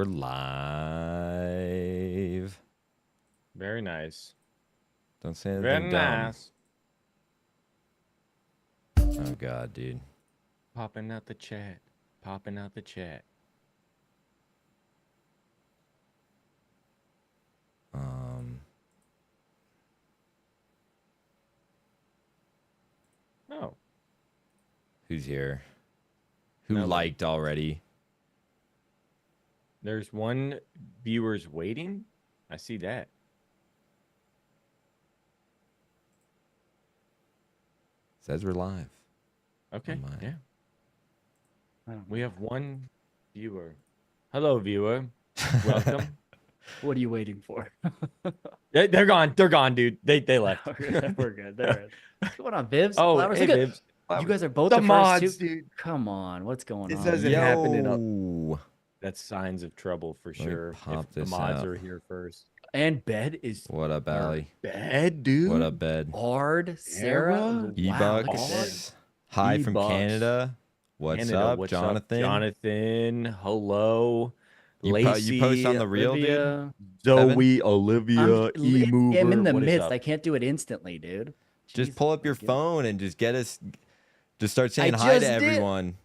we're live. Very nice. Don't say anything Very dumb. nice. Oh God, dude. Popping out the chat. Popping out the chat. Oh. Who's here? Who Nobody. liked already? There's one viewer's waiting. I see that. Says we're live. Okay. On mine. Yeah. We have one viewer. Hello, viewer. Welcome. What are you waiting for? They're gone. They're gone, dude. They left. We're good. There. What's going on, Vivs? Oh, Flowers? hey, Look at- Vibs. You guys are both The the, mods, first two. dude. Come on, what's going This on? doesn't happen in a... Yo. That's signs of trouble for me sure. pop If the this mods out. are here first. And bed is What up, Allie? Bad, dude. What up, Bed? hard. Sarah. Sarah? Wow, look at E-Bucks. this. Hi from E-Bucks. Canada. What's up, Jonathan? Jonathan, hello. You Lacey, post on the reel, dude? Olivia. Zoe, Olivia, E-Mover. I'm in the What is midst. up? I can't do it instantly, dude. Just Jeez, pull up your thank you. phone and just get us. Just start saying I hi to just did. everyone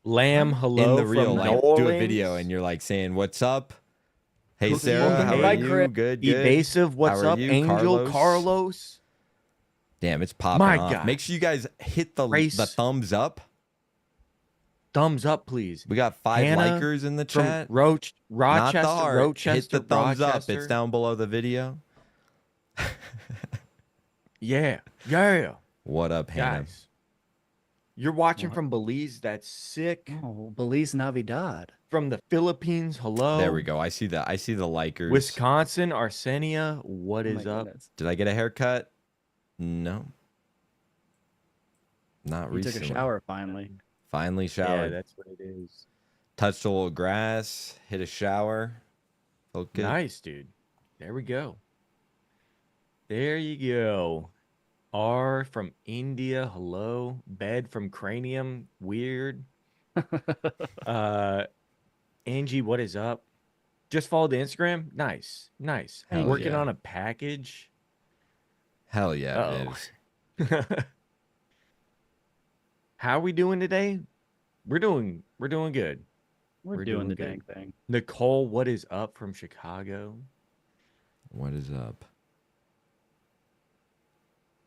Lamb, hello in the reel. from Like, New do a Orleans. video and you're like saying, "What's up? Hey, Cookie. Sarah, how Hi, are you? Chris. Good, good. Evasive, what's How are up? you, Angel, Carlos? Carlos. Damn, it's popping My off. God. Make sure you guys hit the Race. thumbs up. Thumbs up, please. We got 5 Hannah likers in the From chat. Rochester, Not the heart. Rochester, Hit the thumbs up. Rochester. It's down below the video. Yeah. What up, Hannah? Guys, you're watching What? from Belize. That's sick. Oh, Belize Navidad. From the Philippines, hello. There we go. I see that. I see the likers. Wisconsin, Arsenia, what Oh is my up? goodness. Did I get a haircut? No. Not You recently. took a shower finally. Finally Yeah, showered. that's what it is. Touched a little grass. Hit a shower. Felt good. Nice, dude. There we go. There you go. R from India, hello. Bed from Cranium, weird. Angie, what is up? Just followed the Instagram. Nice. Hell Working yeah. on a package. Hell yeah, Uh-oh. Vivs. How are we doing today? We're doing good. We're We're doing doing the good. dang thing. Nicole, what is up from Chicago? What is up?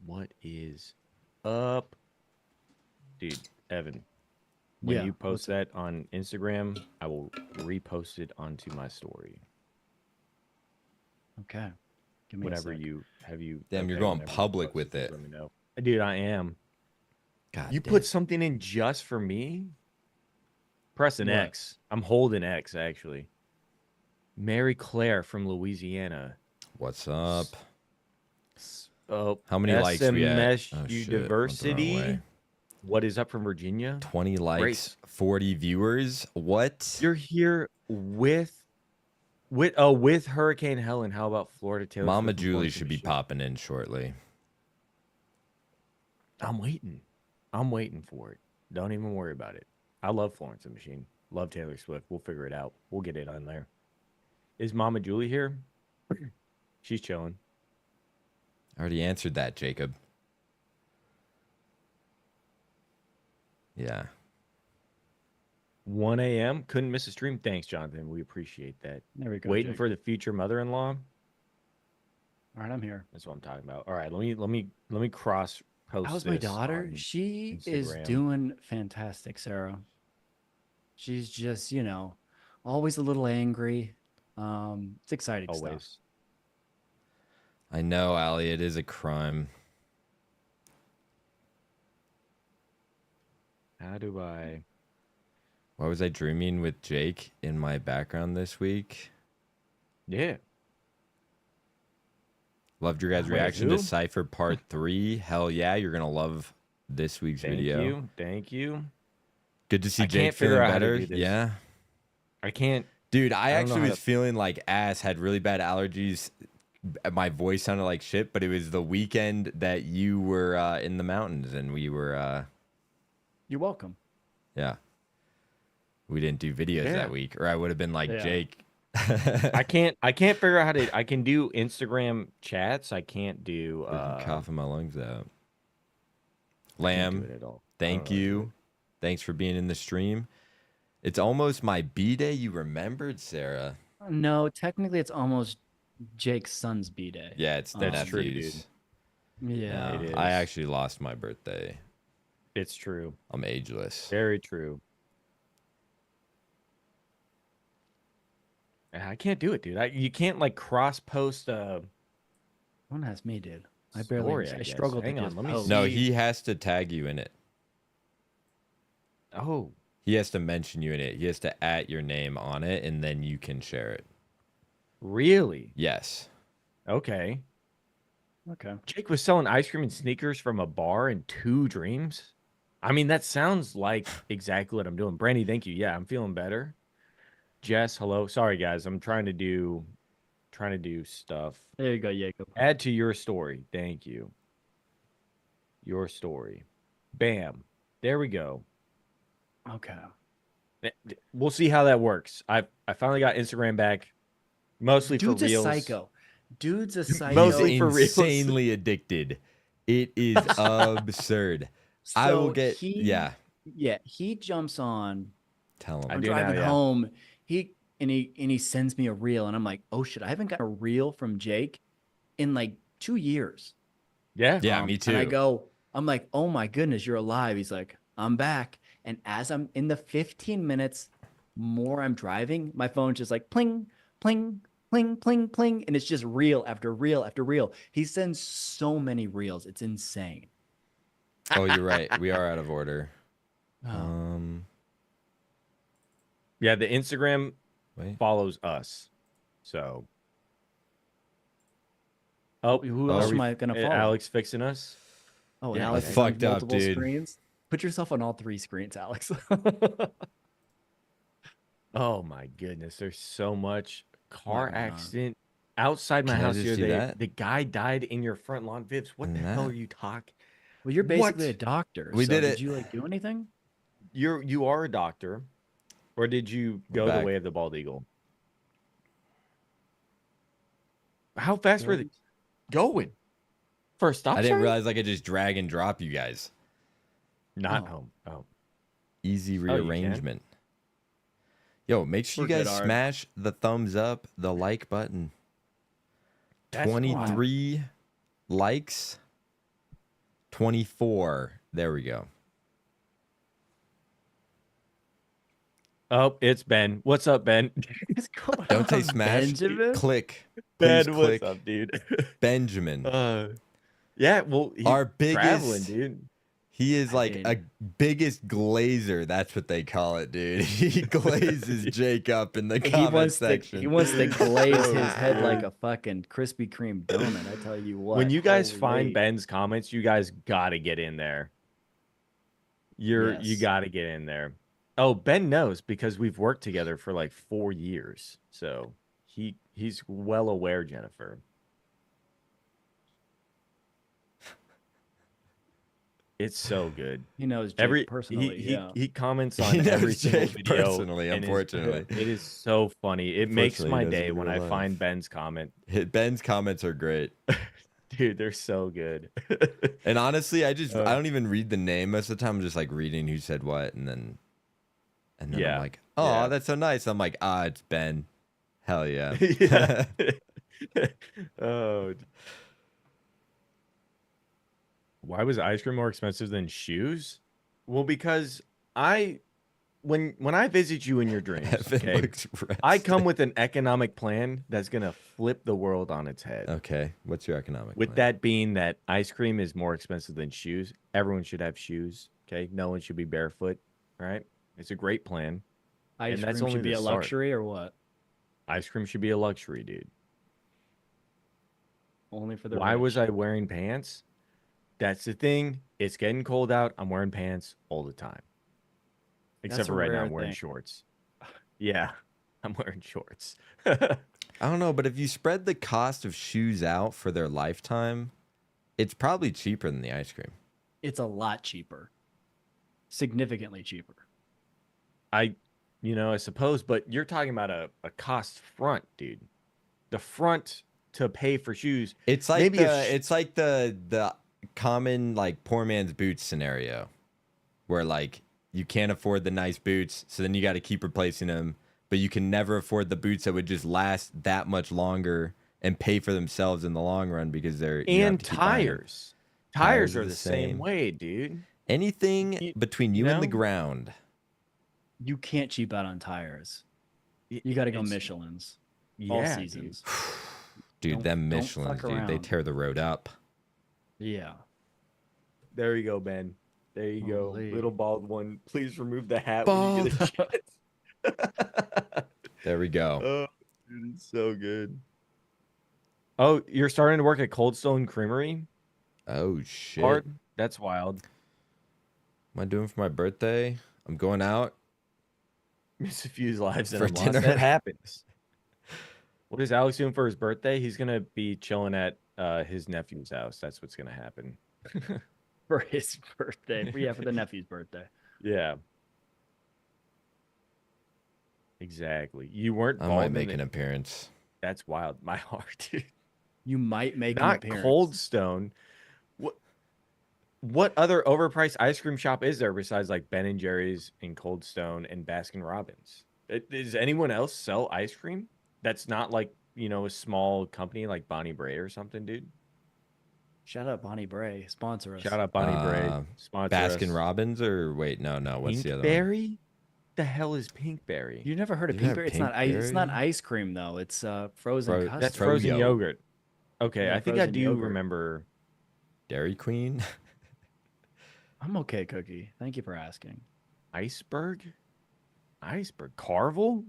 What is up? Dude, Evan, when Yeah, you post that on Instagram, I will repost it onto my story. Okay. Give me Whenever a sec. you have you. Damn, you're okay, going whenever you public post with it. Let me know. Dude, I am. God You damn. put something in just for me? Press an What? X. I'm holding X, actually. Mary Claire from Louisiana. What's up? Oh, How many likes we at? SMSU Oh, shit, went the wrong Diversity. way. What is up from Virginia? 20 likes, Great. 40 viewers. What? You're here with Hurricane Helen. How about Florida Taylor Mama Swift and Julie Florence should be Michelle? popping in shortly. I'm waiting for it. Don't even worry about it. I love Florence and Machine. Love Taylor Swift. We'll figure it out. We'll get it on there. Is Mama Julie here? She's chilling. I already answered that, Jacob. Yeah. 1 a.m. Couldn't miss a stream. Thanks, Jonathan. We appreciate that. There we go. Waiting Jake. for the future mother-in-law. All right, I'm here. That's what I'm talking about. All right, let me cross post. How's my this daughter? on She is Instagram. doing fantastic, Sarah. She's just, always a little angry. It's exciting stuff. Always. I know, Allie, it is a crime. How do I? Why was I dreaming with Jake in my background this week? Yeah. Loved your guys' Wait, reaction to who? Cypher Part 3. Hell yeah, you're going to love this week's video. Thank you. Good to see I Jake can't figure feeling out how to better. do this. Yeah. I can't. Dude, I I don't know actually how was to- feeling like ass, had really bad allergies. My voice sounded like shit, but it was the weekend that you were in the mountains and we were, You're welcome. yeah. we didn't do videos Yeah. that week, or I would have been like Yeah. Jake. I can't figure out how to. I can do Instagram chats. I can't do. Freaking coughing my lungs out. I can't do Lamb, it at all. I don't thank know how to do you. Thanks for being in the stream. It's almost my B-day. You remembered, Sarah. No, technically it's almost Jake's son's B-day. Yeah, it's their That's true, nephews. Yeah. No, It I is. actually lost my birthday. it. It's true. I'm ageless. Very true. I can't do it, dude. You can't like cross post a Don't ask me, dude. I story. barely. I guess. struggled Hang to on, just let me post. No, see. he has to tag you in it. Oh, He has to mention you in it. He has to @ your name on it, and then you can share it. really? Yes. Okay. Okay. Jake was selling ice cream and sneakers from a bar in 2 Dreams. I mean, that sounds like exactly what I'm doing. Brandy, thank you. Yeah, I'm feeling better. Jess, hello. Sorry, guys. I'm trying to do stuff. There you go, Jacob. Add to your story. Thank you. Your story. Bam. There we go. Okay. We'll see how that works. I finally got Instagram back, mostly Dude's for a reels. psycho. Dude's a psycho. Mostly He's for reals. insanely addicted. It is absurd. I will So get. he, Yeah. Yeah, he jumps on. Tell him. I I'm do now, driving yeah. home. He sends me a reel, and I'm like, oh shit, I haven't got a reel from Jake in like 2 years. Yeah. Yeah, me too. And I'm like, oh my goodness, you're alive. He's like, I'm back. And as I'm in the 15 minutes more I'm driving, my phone's just like pling, pling, pling, pling, pling. And it's just reel after reel after reel. He sends so many reels. It's insane. Oh, you're right. We are out of order. Oh. Yeah, the Instagram Wait. follows us. So. Oh, Who Oh, else are am I going to follow? Alex fixing us. Oh, Yeah, Alex I is on fucked up, multiple dude. screens. Put yourself on all 3 screens, Alex. Oh my goodness, there's so much car going on? accident outside my Can I house just the other do day. that? The guy died in your front lawn, Vibs. What And the hell that? are you talking? Well, you're basically What? a doctor. We so did did it. you like do anything? You are a doctor, or did you We're go the back. way of the bald eagle? How fast were they going? For a stop I didn't sign? realize I could just drag and drop you guys. Not Oh. home. Oh, Easy Oh, you can? rearrangement. Yo, make sure We're you good, guys Art. smash the thumbs up, the like button. That's why. 23 likes. 24. There we go. Oh, it's Ben. What's up, Ben? What's going Don't say on, smash. Benjamin? Click. Ben, Please what's click. up, dude? Benjamin. Yeah, well, he's Our traveling, biggest- dude. He is like mean- a biggest glazer. That's what they call it, dude. He glazes Jake up in the He comment wants section. to glaze Oh, his head like dude. a fucking Krispy Kreme donut. I tell you what. When you guys holy. find Ben's comments, you guys gotta get in there. You Yes. gotta get in there. Oh, Ben knows because we've worked together for like 4 years, so he's well aware, Jennifer. It's so good. he knows Jake personally. he, Yeah. he comments He on knows every single Jake video. personally, and unfortunately. it is so funny. It makes Unfortunately, my he does day in when real I life. find Ben's comment. Ben's comments are great. Dude, they're so good. And honestly, I Uh, don't even read the name most of the time. I'm just like reading who said what, and then Yeah. I'm like, oh, Yeah. that's so nice. I'm like, it's Ben. Hell yeah. Yeah. Oh. Why was ice cream more expensive than shoes? Well, because when I visit you in your dreams, Evan okay, looks I rested. come with an economic plan that's gonna flip the world on its head. Okay, what's your economic With plan? that being that ice cream is more expensive than shoes, everyone should have shoes. Okay, no one should be barefoot. Right? It's a great plan. Ice and that's cream only should be the a start. luxury or what? Ice cream should be a luxury, dude. Only for the Why was rich. I wearing pants? That's the thing. It's getting cold out. I'm wearing pants all the time. Except That's for a right now, rare I'm wearing thing. shorts. Yeah, I'm wearing shorts. I don't know, but if you spread the cost of shoes out for their lifetime, it's probably cheaper than the ice cream. It's a lot cheaper. Significantly cheaper. I I suppose. But you're talking about a cost front, dude. The front to pay for shoes. It's like Maybe it's like the common like poor man's boots scenario, where like you can't afford the nice boots, so then you got to keep replacing them, but you can never afford the boots that would just last that much longer and pay for themselves in the long run because they're you have and to keep buying them. tires. Tires Tires are are the the same same. way, dude. Anything You, between you you and the know, ground, You can't cheap out on tires. I- You got to go it's Michelin's all yeah, dude. seasons. dude. Them Don't Michelins, fuck dude, they around. tear the road up. Yeah. There you go, Ben. There you go. Holy. Little bald one. Please remove the hat when you get a chance. There we go. Oh, dude, it's so good. Oh, you're starting to work at Cold Stone Creamery? Oh shit! Hard? That's wild. What am I doing for my birthday? I'm going out. Miss a few lives in For a month. dinner. That happens. What is Alex doing for his birthday? He's gonna be chilling at his nephew's house. That's what's gonna happen. For his birthday. Yeah, for the nephew's birthday. Yeah. Exactly. You weren't I bald might in make it. an appearance. That's wild. My heart, dude. You might make an Not appearance. Cold Stone. What other overpriced ice cream shop is there besides like Ben and Jerry's and Cold Stone and Baskin Robbins? Does anyone else sell ice cream that's not like, a small company like Bonnie Bray or something, dude? Shout out Bonnie Bray. Sponsor us. Shout out Bonnie Bray. Sponsor Baskin us. Robbins or wait, no, what's the other one? Pinkberry? The hell is Pinkberry? You never heard of You never Pinkberry? It's not ice. It's not Pinkberry? ice cream though. It's frozen custard. That's Froyo. frozen yogurt. Okay, Yeah, I think I frozen do yogurt. remember. Dairy Queen. I'm okay, Cookie. Thank you for asking. Iceberg? Carvel?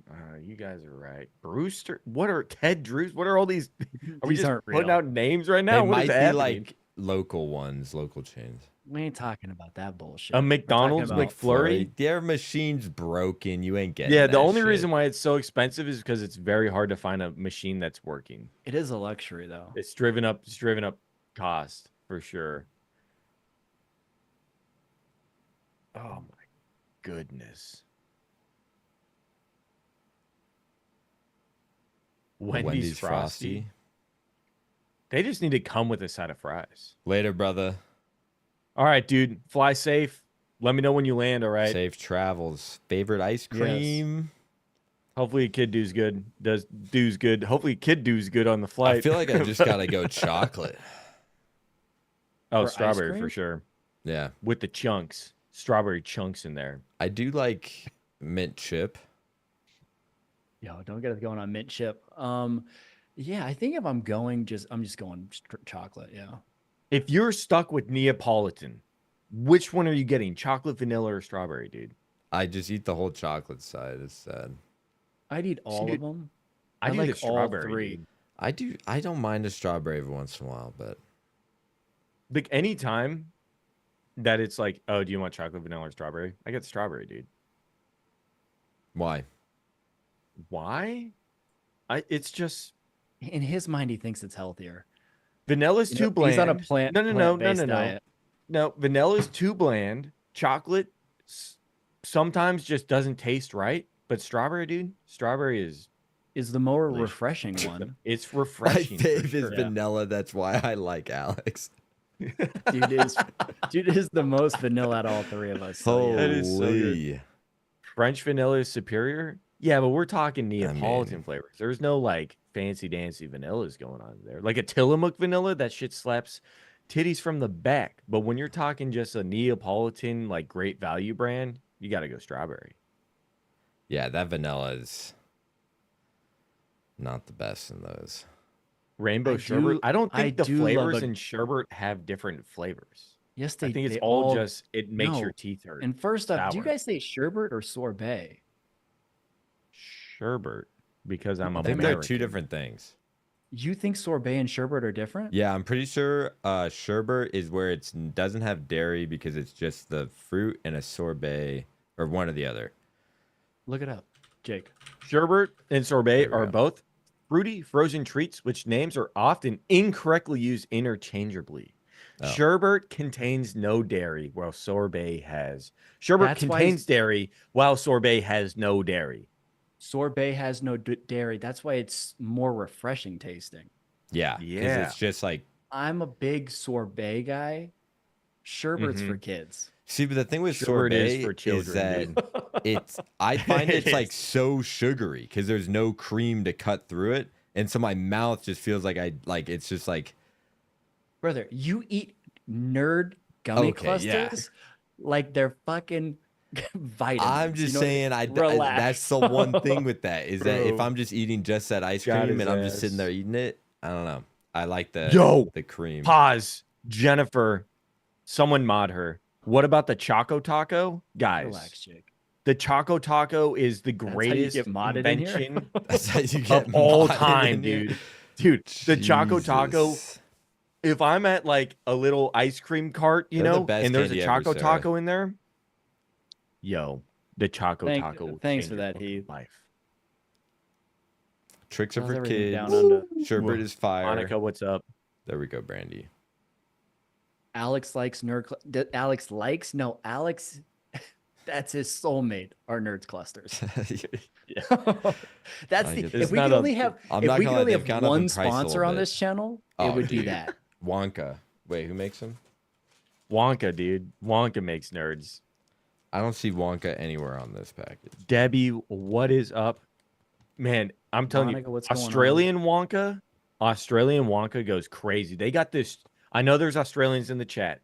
You guys are right. Brewster? What are Ted Drews? What are all these? Are we These just aren't putting real. out names right now? They What might is be happening? like local ones, local chains. We ain't talking about that bullshit. A We're talking McDonald's about- McFlurry? Their machine's broken. You ain't getting Yeah, that the only shit. reason why it's so expensive is because it's very hard to find a machine that's working. It is a luxury though. It's driven up cost for sure. Oh my goodness. Wendy's Frosty. They just need to come with a side of fries. Later, brother. All right, dude. Fly safe. Let me know when you land, all right? Safe travels. Favorite ice cream? Hopefully Kid Do's good. Do's good. Hopefully Kid Do's good on the flight. I feel like I just gotta go chocolate. Oh, For ice strawberry for cream? sure. Yeah. With the chunks. Strawberry chunks in there. I do like mint chip. Yo, don't get us going on mint chip. Yeah, I think if I'm going, I'm just going chocolate. Yeah. If you're stuck with Neapolitan, which one are you getting? Chocolate, vanilla, or strawberry, dude? I just eat the whole chocolate side. It's sad. I'd eat all Dude, of them. I do like the strawberry. all three. Dude. I don't mind a strawberry every once in a while, but Like any time that it's like, oh, do you want chocolate, vanilla, or strawberry? I get strawberry, dude. why? Why? It's just In his mind, he thinks it's healthier. vanilla's too bland. He's on a plant-based No. diet. No, vanilla's too bland. Chocolate sometimes just doesn't taste right. But strawberry, dude, strawberry Is the more Delicious. refreshing one. it's My refreshing. for fave is sure. vanilla. That's why I like Alex. Dude is the most vanilla out of all three of us. So, yeah. That is so good. Holy. French vanilla is superior. Yeah, but we're talking Neapolitan mean- flavors. There's no like fancy dancy vanillas going on there. Like a Tillamook vanilla, that shit slaps titties from the back. But when you're talking just a Neapolitan like great value brand, you got to go strawberry. Yeah, that vanilla is not the best in those. Rainbow I sherbet. do- I don't I think the do love flavors a- in sherbet have different flavors. Yes, I think it's they all just it makes No. your teeth hurt. And first up, do you sour. guys say sherbet or sorbet? Sherbet because I'm I think American. they're two different things. You think sorbet and sherbet are different? Yeah, I'm pretty sure sherbet is where it doesn't have dairy because it's just the fruit, and a sorbet or one or the other. Look it up, Jake. Sherbet and sorbet There we are go. both fruity frozen treats, which names are often incorrectly used interchangeably. Oh. Sherbet contains no dairy, while sorbet has. Sherbet That's why- contains dairy, while sorbet has no dairy. Sorbet has no dairy. That's why it's more refreshing tasting. Yeah, because Yeah. it's just like. I'm a big sorbet guy. Sherbet's for Mhm. kids. See, but the thing with Sherbet is sorbet for children, is that dude. it's. I find It it's like is. so sugary because there's no cream to cut through it, and so my mouth just feels like it's just like. Brother, you eat nerd gummy Okay, yeah. clusters like they're fucking vitamins. I'm just you know what saying, Relax. that's the one thing with that is that if Bro. I'm just eating just that ice Got cream his and I'm just sitting ass. there eating it, I don't know. I like the cream. Pause. Jennifer, someone mod her. What about the Choco Taco? Guys, Relax, Jake. the Choco Taco is the That's how you greatest get modded in here? invention That's how you get of all modded time, in here. dude. Dude, the Choco Taco. Jesus. If I'm at like a little ice cream cart, you They're the know, best and there's a candy ever, Choco Sarah. Taco in there, yo, the Choco Taco. will Thanks change for your that, fucking Heath. life. Tricks are How's for everything kids. down under? Sherbet is fire. Monica, what's up? There we go, Brandy. Alex likes Alex likes? No, Alex, that's his soulmate, are nerds clusters. That's I the, get if that. we not could a- only have, I'm if not we gonna could lie, only they've have gone up in one price a little sponsor on bit. this channel, Oh, it would be dude. that. Wonka. Wait, who makes them? Wonka, dude. Wonka makes nerds. I don't see Wonka anywhere on this package. Debbie, what is up? Man, I'm telling Monica, you, what's going on? Australian Wonka goes crazy. They got this. I know there's Australians in the chat.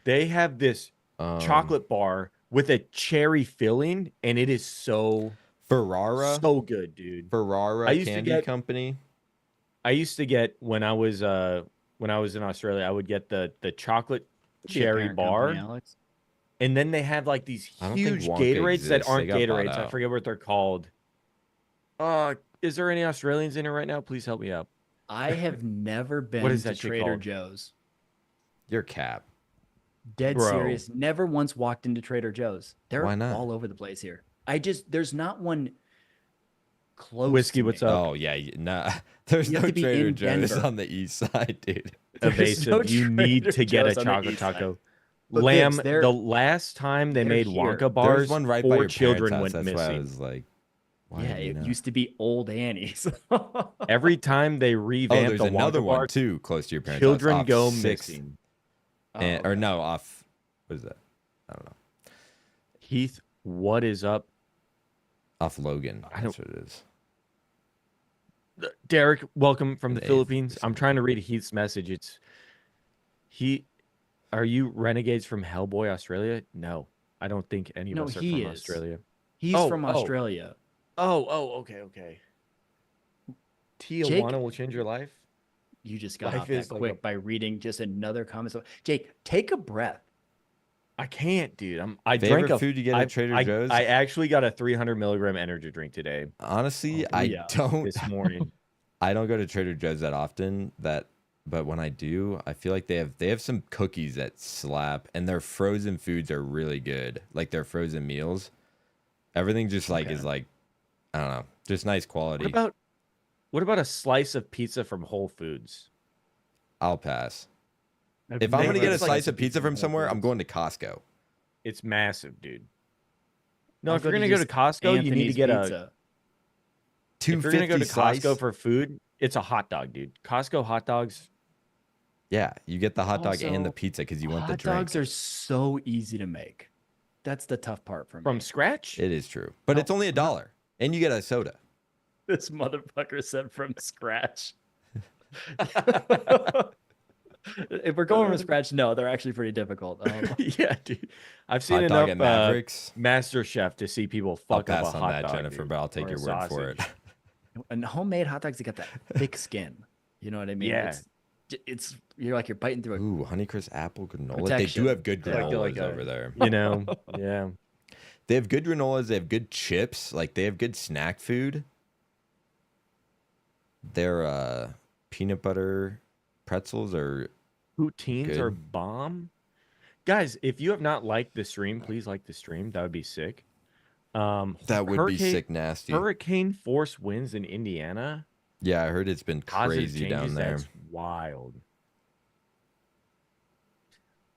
They have this chocolate bar with a cherry filling, and it is so good, dude. Ferrara I used to Candy get- Company. I used to get when I was in Australia, I would get the chocolate Could be a cherry parent bar. company, Alex. And then they have like these I don't think huge Wonka Gatorades that exists. aren't They got bought Gatorades. I out. forget what they're called. Is there any Australians in here right now? Please help me out. I have never been is to that shit Trader called? Joe's. Your cap. Dead Bro. serious. Never once walked into Trader Joe's. They're Why not? all over the place here. There's not one close. Whiskey, to what's me. up? Oh yeah, nah. There's You have no to be Trader in Joe's Denver. on the east side, dude. There's Evasive. no You need Trader to get a Joe's on the chocolate east side. taco. But Lamb, Vince, they're- the last time they they're made here. Wonka There's bars, one right by 4 your children parents' house. went That's why I missing. was like, why Yeah, do you it know? used to be Old Annie's. Every time they Oh, revamped there's the another Wonka one bar, too, close to your parents' children house. Off go 6th missing. and, or no, off. What is that? I don't know. Heath, what is up? Off Logan. I That's what it is. Derek, welcome from An the eighth Philippines. or I'm trying to read Heath's message. Are you renegades from Hellboy, Australia? No, I don't think any of No, us are he from is. Australia. He's Oh, from oh. Australia. Okay. Tijuana will change your life. You just got Life off that is like quick a- by reading just another comment. So, Jake, take a breath. I can't, dude. I Favorite drank a food you get at Trader Joe's? I actually got a 300 milligram energy drink today, Honestly, Oh, I yeah. don't. this morning. I don't go to Trader Joe's that often. But when I do, I feel like they have some cookies that slap, and their frozen foods are really good. Like their frozen meals, everything just like Okay. is like, I don't know, just nice quality. What about a slice of pizza from Whole Foods? I'll pass. I've If I'm never gonna get had a slice of pizza from Whole somewhere, I'm Foods. going to Costco. It's massive, dude. No, I'll if you're gonna go to just Costco, you need to Anthony's get a. pizza. If you're gonna go to 250 Costco slice. for food, it's a hot dog, dude. Costco hot dogs. Yeah, you get the hot dog and the Also, pizza because you want the Hot drink. dogs are so easy to make. That's the tough part for me. From scratch? It is true, but No, it's only $1, and you get a soda. This motherfucker said from scratch. If we're going from scratch, no, they're actually pretty difficult. Yeah, dude. I've seen Hot dog enough at Mavericks. Master Chef to see people I'll fuck up pass a on hot that, dog, Jennifer, dude, but I'll take or your a word for it. sausage. And homemade hot dogs, they got that thick skin. You know what I mean? Yeah. It's you're like you're biting through a Ooh, Honeycrisp apple granola. They Protection. do have good Yeah. granolas Like a- over there. You know? Yeah. They have good granolas. They have good chips. Like they have good snack food. Their peanut butter pretzels are. Poutines Good. are bomb. Guys, if you have not liked the stream, please like the stream. That would be sick. That would be sick nasty. Hurricane force winds in Indiana. Yeah, I heard it's been Positive crazy down changes, there. That's wild.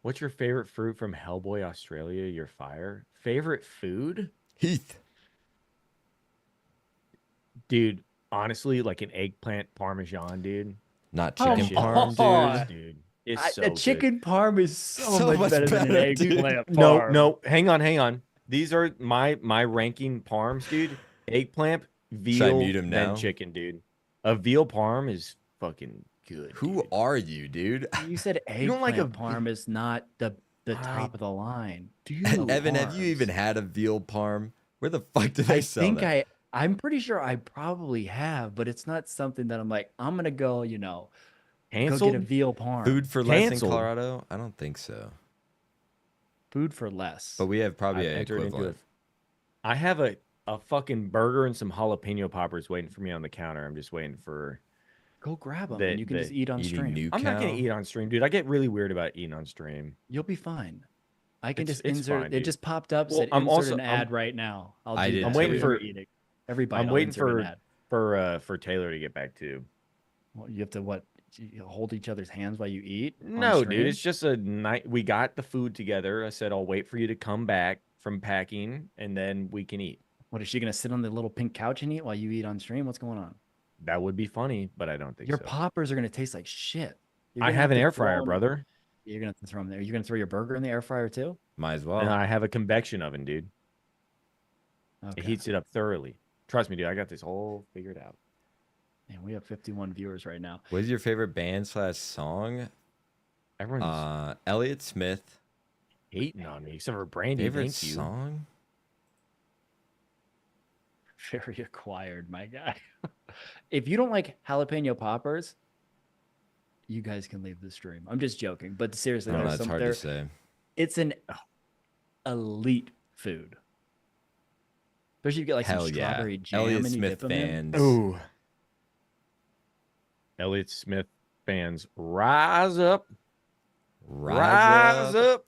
What's your favorite fruit from Hellboy Australia? Your fire favorite food, Heath. dude. Honestly, like an eggplant parmesan, dude. Not Come chicken Shit parm, on. dude. Dude, it's A so good. chicken parm is so, So much much better than an better, dude. eggplant No, parm. no, hang on. These are my ranking parms, dude. Eggplant, Should I veal, mute him then now? chicken, dude. A veal parm is fucking good. Who dude. are you, dude? You said You don't like eggplant a- parm is not the I- top of the line. Dude, Evan, have you even parms. had a veal parm? Where the fuck do they I sell think that? I'm pretty sure I probably have, but it's not something that I'm like, I'm gonna go, go get a canceled. veal parm. Food for less in Canceled. Colorado? I don't think so. Food for less. But we have probably I've an entered into equivalent. I have a fucking burger and some jalapeno poppers waiting for me on the counter. I'm just waiting for. Go grab them the- and you can the just eat on Eating stream. new I'm not gonna cow? eat on stream, dude. I get really weird about eating on stream. You'll be fine. I can It's- just it's insert. fine, It dude. just popped up. Well, Said I'm insert also- an I'm- ad right now. I'll I do did that I'm waiting too. for- eating. Every bite. I'm I'll waiting insert an for ad. for Taylor to get back too. Well, you have to what? You hold each other's hands while you eat? on No, stream? dude, it's just a night. We got the food together. I said I'll wait for you to come back from packing, and then we can eat. What is she gonna sit on the little pink couch and eat while you eat on stream? What's going on? That would be funny, but I don't think Your so. poppers are gonna taste like shit. You're I gonna have an to air throw fryer, 'em- brother, You're gonna have to throw them there. You're gonna throw your burger in the air fryer too? Might as well. and I have a convection oven, dude. Okay. It heats it up thoroughly. Trust me, dude. I got this all figured out. Man, we have 51 viewers right now. What is your favorite band / song? Everyone's Elliott Smith. hating on me, except for Brandy. Favorite Thank you. song? Very acquired, my guy. If you don't like jalapeno poppers, you guys can leave the stream. I'm just joking, but seriously, No, there's that's some hard there. to say. It's an elite food. Especially if you get like Hell some yeah. strawberry jam Elliott and you Smith dip them in. fans. Oh, Elliott Smith fans, rise up, rise up.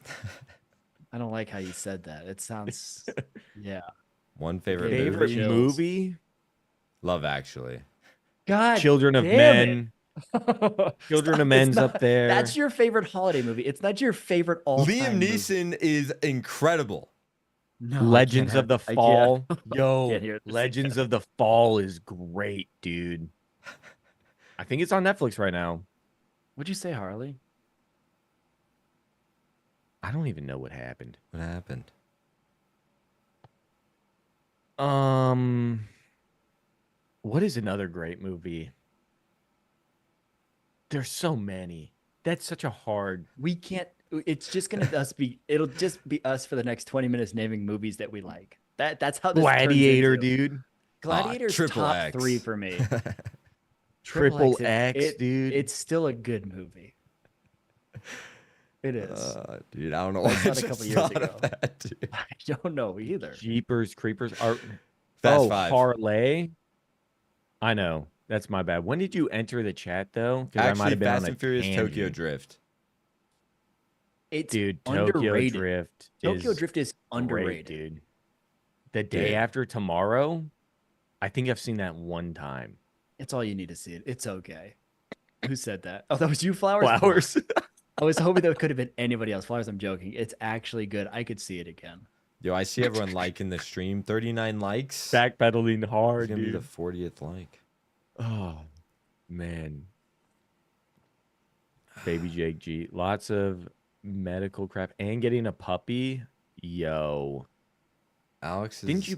I don't like how you said that. It sounds, yeah. One favorite Favorite Chills. movie? Love Actually. God, Children of damn Men. it. Children Stop, of Men's it's not- up there. That's your favorite holiday movie. It's not your favorite all-time Liam movie. Neeson is incredible. No, I Legends can't of the have- I can't- Fall. I Yo, can't hear this Legends again. of the Fall is great, dude. I think it's on Netflix right now. What'd you say, Harley? I don't even know what happened. What happened? What is another great movie? There's so many. That's such a hard. We can't. It's just gonna us be. It'll just be us for the next 20 minutes naming movies that we like. That's how this turns Gladiator, into. dude. Gladiator's Triple top X. 3 for me. Triple it- X, dude. It's still a good movie. It is. Dude, I don't know That's why I not a just couple years thought ago. of that, dude. I don't know either. Jeepers Creepers. Fast oh, Five. Parlay. I know. That's my bad. When did you enter the chat though? 'Cause I might Actually, have been Fast on a and Furious Tokyo tangent. Drift. It's Dude, Tokyo underrated. Drift. Tokyo is Drift is great, underrated. dude. The day Dude. after tomorrow, I think I've seen that one time. It's all you need to see it. It's okay. Who said that? Oh, that was you, Flowers. Flowers. I was hoping that could have been anybody else. Flowers, I'm joking. It's actually good. I could see it again. Yo, I see everyone liking the stream. 39 likes. Backpedaling It's hard, gonna be the dude. 40th like. Oh, man. Baby Jake G. Lots of medical crap and getting a puppy. Yo. Alex, Didn't you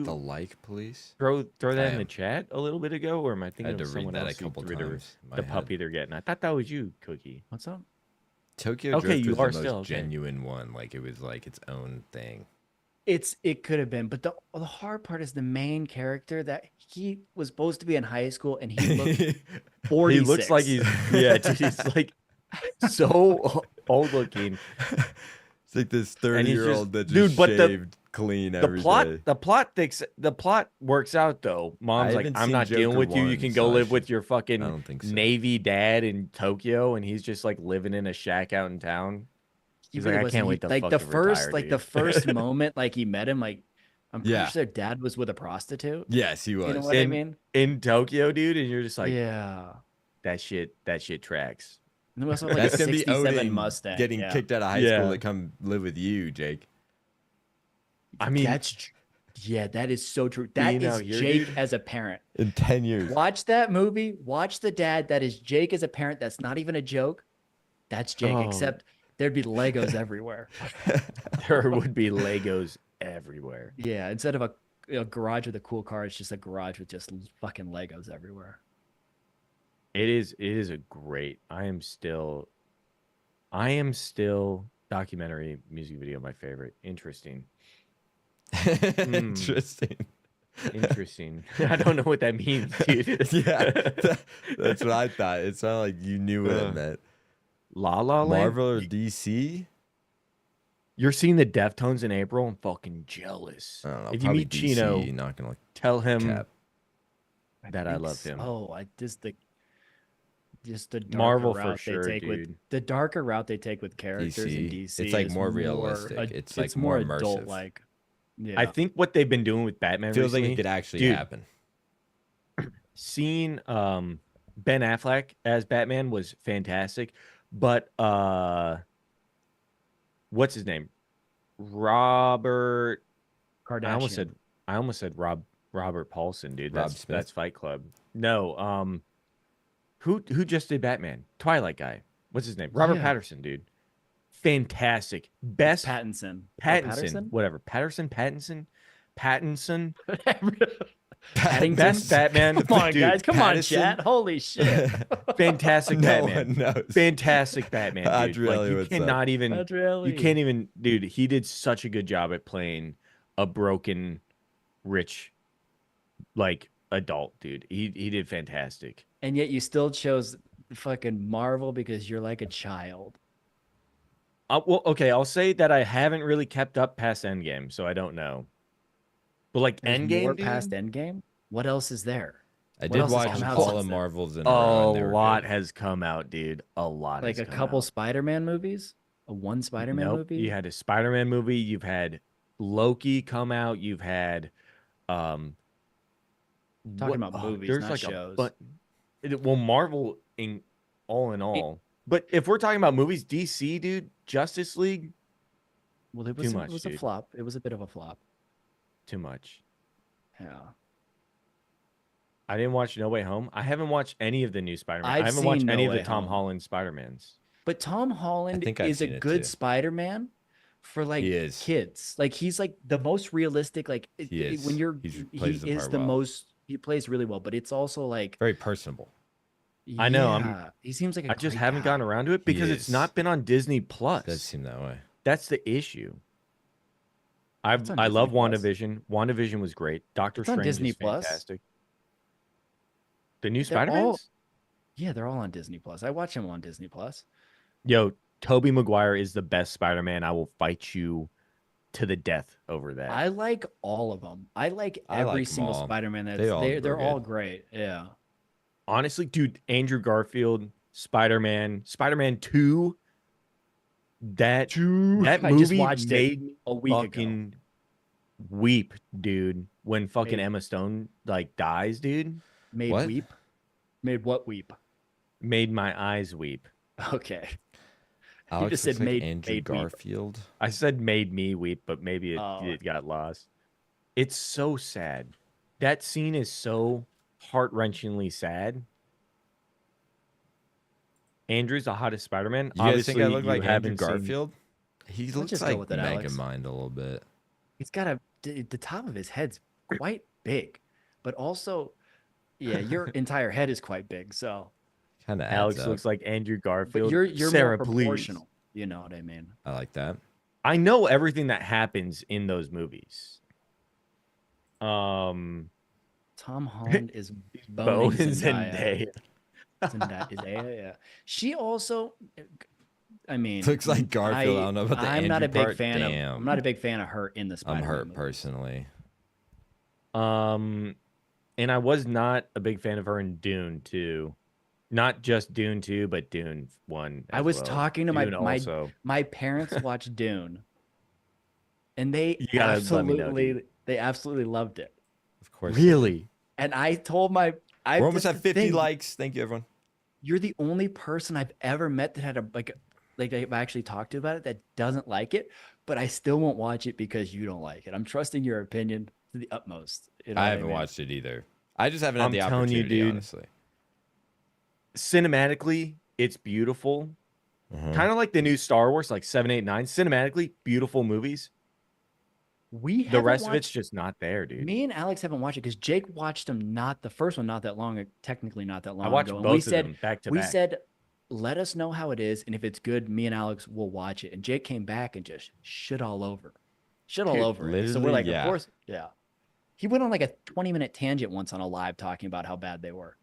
the like police? throw that I in the am. chat a little bit ago, or am I I thinking had to of read someone that a else who couple threw times. in my the head. puppy they're getting? I thought that was you, Cookie. What's up? Tokyo Okay, Drift you was are the most still, okay. genuine one. Like it was like its own thing. It could have been, but the hard part is the main character that he was supposed to be in high school and he looked 46. He looks like he's dude, he's like so old looking. It's like this And he's 30-year-old that just- just dude, but the- shaved clean The every plot, day. the plot works out though. Mom's like, haven't I'm seen not dealing Joker with you. You 1, can so go I live with should- your fucking I don't think so. Navy dad in Tokyo, and he's just like living in a shack out in town. He He's really like, I wasn't. can't He- wait to like the fucking first retire, like the dude. first moment like he met him, like I'm pretty Yeah. sure their dad was with a prostitute. Yes, he was. You know what I In- mean? in Tokyo, dude, and you're just like, Yeah. that shit tracks. And then we also have like That's a gonna be 67 Odin Mustang. getting yeah. kicked out of high Yeah. school to come live with you, Jake. I mean, Yeah, that is so true. Being That is out here, Jake dude. as a parent. In 10 years. Watch that movie. Watch the dad. That is Jake as a parent. That's not even a joke. That's Jake, Oh. except there'd be Legos everywhere. there would be Legos everywhere. Yeah, instead of a garage with a cool car, it's just a garage with just fucking Legos everywhere. It is a great. I am still documentary music video my favorite. Interesting. Interesting. Interesting. I don't know what that means, dude. Yeah, that's what I thought. It sounded like you knew what it meant. La La Land. Marvel or DC? You're seeing the Deftones in April. I'm fucking jealous. I don't know. If you probably meet DC, Chino, not gonna tell him cap. that I love him. Oh, just the darker Marvel route for sure, they take with dude. the darker route they take with characters in DC. DC. It's, like, is more realistic. It's, like, more immersive. adult like. Yeah. I think what they've been doing with Batman Feels like recently, it could actually dude, happen. seeing Ben Affleck as Batman was fantastic, but what's his name? Robert. Kardashian. I almost said Robert Paulson, dude. Rob That's Smith? that's Fight Club. No, who just did Batman? Twilight guy. What's his name? Robert Yeah. Patterson, dude. Fantastic. Best Pattinson. Pattinson. Whatever. Pattinson. Paddington? Best Batman. Come on, dude, guys. Come on, Pattinson? chat. Holy shit. Fantastic No Batman. one knows. Fantastic Batman, dude. Adrieli, Like, you what's cannot even. Adrieli. You can't even, dude. He did such a good job at playing a broken, rich, like adult dude. He did fantastic. And yet you still chose fucking Marvel because you're like a child. Well, okay, I'll say that I haven't really kept up past Endgame, so I don't know. But like There's Endgame, more dude, past Endgame? What else is there? I What did else has watch come out all since of then? Marvels in a row. a and they were lot good. has come out, dude. A lot. Like has a come couple out. Spider-Man movies? One Spider-Man Nope. movie? You had a Spider-Man movie. You've had Loki come out. You've had Talking about movies, there's not like shows. well, Marvel in all. But if we're talking about movies, DC, dude, Justice League, Well, it too was, much, it was a dude. flop. It was a bit of a flop. too much. Yeah. I didn't watch No Way Home. I haven't watched any of the new Spider-Man. I I've haven't watched seen any No of the Way Tom Home. Holland Spider-Mans. But Tom Holland think I've is a seen it good too. Spider-Man for like He is. kids. Like he's like the most realistic. Like He is. when you're He he plays the is part the well. most. He plays really well, but it's also like Very personable. I know, yeah, he seems like a I just great haven't guy. gotten around to it because it's is. not been on Disney Plus. Does seem that way. That's the issue. It's on I Disney love Plus. WandaVision. WandaVision was great. Doctor It's on Strange Disney is Plus. fantastic. The new They're all- Spider-Mans? Yeah, they're all on Disney Plus. I watch them on Disney Plus. Yo, Tobey Maguire is the best Spider-Man. I will fight you to the death over that. I like all of them. I like I every like 'em single all. Spider-Man. That's They all they're were all good. great. Yeah. Honestly, dude, Andrew Garfield, Spider-Man 2, that I movie just watched made it me a week ago. fucking weep, dude. When fucking Made- Emma Stone like dies, dude, Made What? weep. Made what weep? made my eyes weep. Okay. Alex just looks said like made- Andrew made weep. Garfield. I said made me weep, but maybe Oh. it got lost. It's so sad. That scene is so heart-wrenchingly sad. Andrew's the hottest Spider-Man. You guys think I look you like Andrew haven't seen- Garfield? He looks just go like with it, Alex. Megamind a little bit. He's got the top of his head's quite big, but also, yeah, your entire head is quite big. So, Kind of Alex adds looks up. like Andrew but Garfield. you're Sarah, more please. proportional. You know what I mean? I like that. I know everything that happens in those movies. Tom Holland is Bo boning and Zendaya. Zendaya. Zendaya, yeah. She also, I mean, Looks like Garfield. I don't know about the I'm not a Andrew big part. fan Damn. of. I'm not a big fan of her in the I'm Spider-Man hurt movies. personally. And I was not a big fan of her in Dune 2. Not just Dune 2, but Dune 1. I as was well. talking to Dune my also. my parents watched Dune, and they You gotta let me know, absolutely loved it. Of course. Really? And I told my We're almost at 50 likes. Thank you, everyone. You're the only person I've ever met that had a like I've actually talked to about it that doesn't like it, but I still won't watch it because you don't like it. I'm trusting your opinion to the utmost. You know I what I haven't mean? watched it either. I just haven't had I'm the telling you, opportunity, dude. honestly. Cinematically, it's beautiful. Mhm. Kind of like the new Star Wars, like 7, 8, 9. Cinematically, beautiful movies. We The haven't rest of it's watched. just not there, dude. Me and Alex haven't watched it because Jake watched them not the first one not that long, technically not that I long watched ago. And both of them back to we back. said, let us know how it is, and if it's good, me and Alex will watch it. And Jake came back and just shit all over, shit all Dude, over it. So we're literally, like, of yeah. course, yeah. He went on like a 20-minute tangent once on a live talking about how bad they were.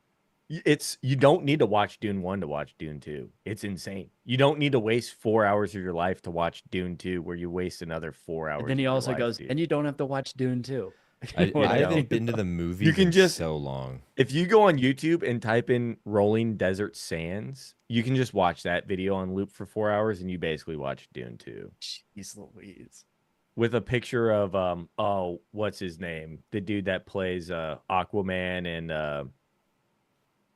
You don't need to watch Dune 1 to watch Dune 2. It's insane. You don't need to waste 4 hours of your life to watch Dune 2, where you waste another 4 hours And then he of your also life, goes, dude. and you don't have to watch Dune too. I You know? haven't been to the movies You can in just- so long. If you go on YouTube and type in Rolling Desert Sands, you can just watch that video on loop for 4 hours and you basically watch Dune 2. Jeez Louise. With a picture of oh, what's his name? The dude that plays Aquaman and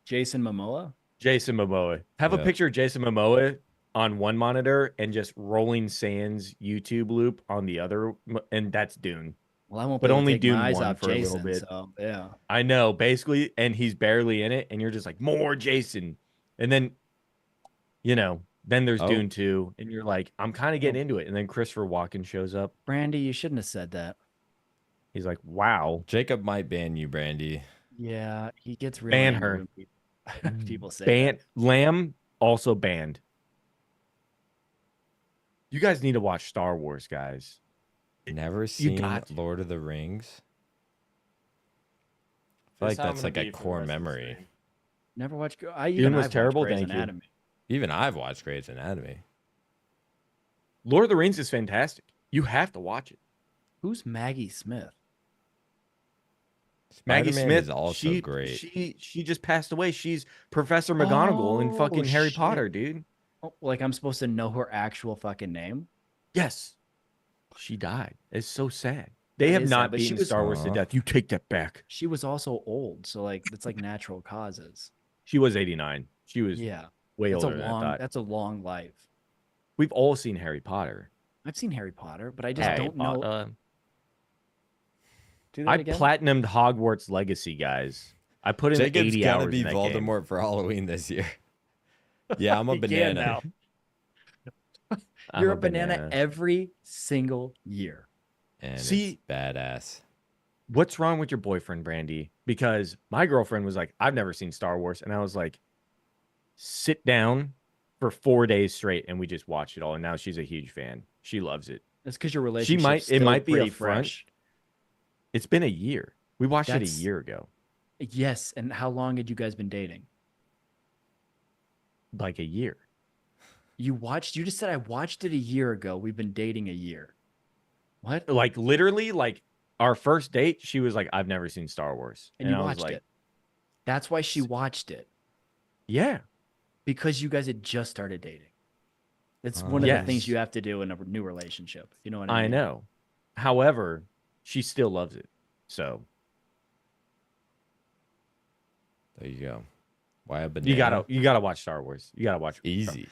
Jason Momoa? Jason Momoa. Have a Yeah. picture of Jason Momoa on one monitor and just Rolling Sands YouTube loop on the other, and that's Dune. Well, I won't But be able only to take Dune my eyes 1 off for a little Jason, bit. so yeah. I know, basically, and he's barely in it, and you're just like, more Jason. And then, then there's Oh. Dune 2, and you're like, I'm kind of getting into it. And then Christopher Walken shows up. Brandy, you shouldn't have said that. He's like, wow. Jacob might ban you, Brandy. Yeah, he gets real Ban angry her. when people say that. Lamb also banned. You guys need to watch Star Wars, guys. Never seen got to. Lord of the Rings. I feel like that's like a core memory. Never watched. Dune Even was I've terrible, watched Grey's thank you. Anatomy. Even I've watched Grey's Anatomy. Lord of the Rings is fantastic. You have to watch it. Who's Maggie Smith? Maggie Spider-Man Smith is also great. She just passed away. She's Professor McGonagall in fucking Harry shit. Potter, dude. Oh, like I'm supposed to know her actual fucking name? Yes. She died. It's so sad. They That have is sad, not but she beaten was- Star Wars to Aw. death. You take that back. She was also old, so like it's like natural causes. She was 89. She was Yeah, way that's a older than I long. thought. That's a long life. We've all seen Harry Potter. I've seen Harry Potter, but I just Harry don't know. Potter. Do that I again? platinumed Hogwarts Legacy, guys. I put in Jacob's 80 gonna hours be in that game. Voldemort for Halloween this year. Yeah, I'm a You can banana. now. I'm You're a banana every single year. And See- it's badass. What's wrong with your boyfriend, Brandy? Because my girlfriend was like, I've never seen Star Wars. And I was like, sit down for 4 days straight. And we just watched it all. And now she's a huge fan. She loves it. That's because your relationship. it might be a front. fresh. It's been a year. We watched it a That's- year ago. Yes, and how long had you guys been dating? Like a year. You just said I watched it a year ago. We've been dating a year. What? Like literally, like our first date, she was like, I've never seen Star Wars. And you I was watched like, it. That's why she watched it. Yeah. Because you guys had just started dating. It's one of Yes. the things you have to do in a new relationship. You know what I I mean? know. However, she still loves it. So There you go. Why a banana? you gotta watch Star Wars. You gotta watch Easy.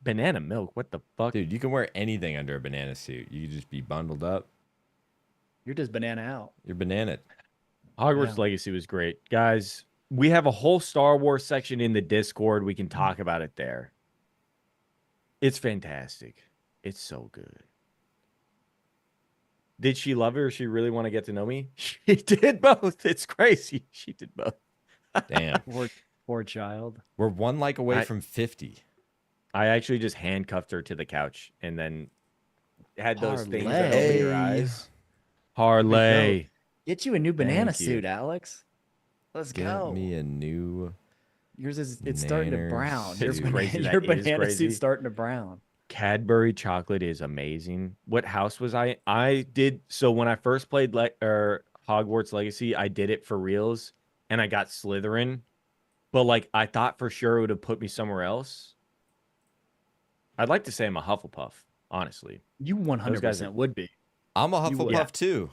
Banana milk. What the fuck? Dude, you can wear anything under a banana suit. You can just be bundled up. You're just banana out. You're banana. Hogwarts Yeah. Legacy was great. Guys, we have a whole Star Wars section in the Discord. We can talk about it there. It's fantastic. It's so good. Did she love it or she really want to get to know me? She did both. It's crazy. She did both. Damn. Poor child. We're one like away I- from 50. I actually just handcuffed her to the couch and then had those things that Parlay. open your eyes. Harley. Get you a new banana Thank you. suit, Alex. Let's Get go. me a new. Yours is it's starting to Nanner brown. suit. Your, Crazy, your that is banana crazy. suit's starting to brown. Cadbury chocolate is amazing. What house was I? I did so when I first played Hogwarts Legacy, I did it for reals, and I got Slytherin, but like I thought for sure it would have put me somewhere else. I'd like to say I'm a Hufflepuff, honestly. You 100% guys are- would be. I'm a You would. Hufflepuff too.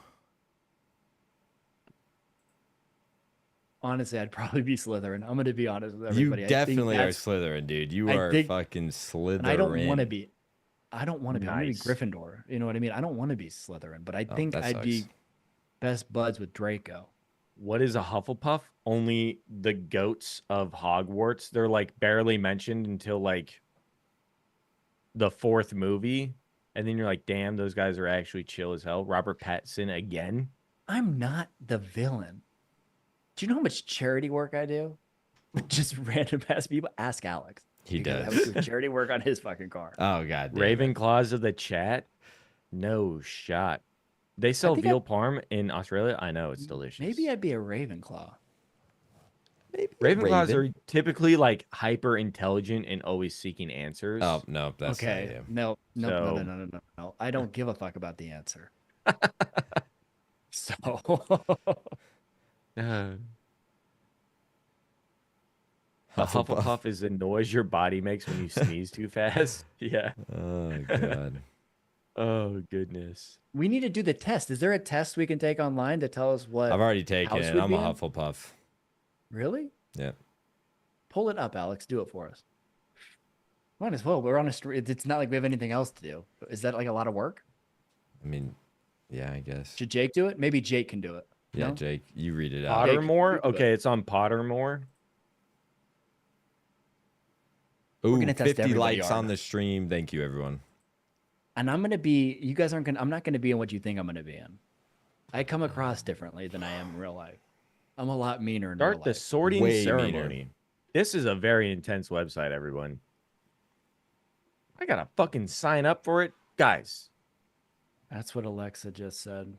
honestly, I'd probably be Slytherin. I'm gonna be honest with You everybody. I think definitely are that's, Slytherin, dude. You I are think, fucking and I don't want to Slytherin. be. I don't want to be. I'm gonna be Nice. Gryffindor. You know what I mean? I don't want to be Slytherin, but I Oh, think that I'd sucks. be best buds with Draco. What is a Hufflepuff? Only the goats of Hogwarts. They're like barely mentioned until like the fourth movie. And then you're like, damn, those guys are actually chill as hell. Robert Pattinson again. I'm not the villain. Do you know how much charity work I do? With just random ass people. Ask Alex. He Because I does. was doing charity work on his fucking car. Oh god damn it. Ravenclaws of the chat. No shot. They sell think veal parm in Australia. I know it's delicious. Maybe I'd be a Ravenclaw. Maybe a Ravenclaws raven. are typically like hyper intelligent and always seeking answers. Oh no, that's not Okay. you. No, no, no, no, So- no, no, no, no. I don't give a fuck about the answer. So A Hufflepuff. Hufflepuff is the noise your body makes when you sneeze too fast. Yeah. Oh god. Oh goodness. we need to do the test. Is there a test we can take online to tell us what I've already taken house it. we'd I'm be a in? Hufflepuff. Really? Yeah. Pull it up, Alex. Do it for us. Might as well. We're on a street. It's not like we have anything else to do. Is that like a lot of work? I mean, yeah, I guess. Should Jake do it? Maybe Jake can do it. Yeah, No? Jake, you read it out. Jake, Pottermore? you do it. Okay, it's on Pottermore. Ooh, gonna test 50 everybody likes hard. on the stream. Thank you, everyone. And I'm gonna be. You guys aren't gonna. I'm not gonna be in what you think I'm gonna be in. I come across differently than I am in real life. I'm a lot meaner in real Start the life. sorting Way ceremony. This is a very intense website, everyone. I gotta fucking sign up for it. Guys, That's what Alexa just said.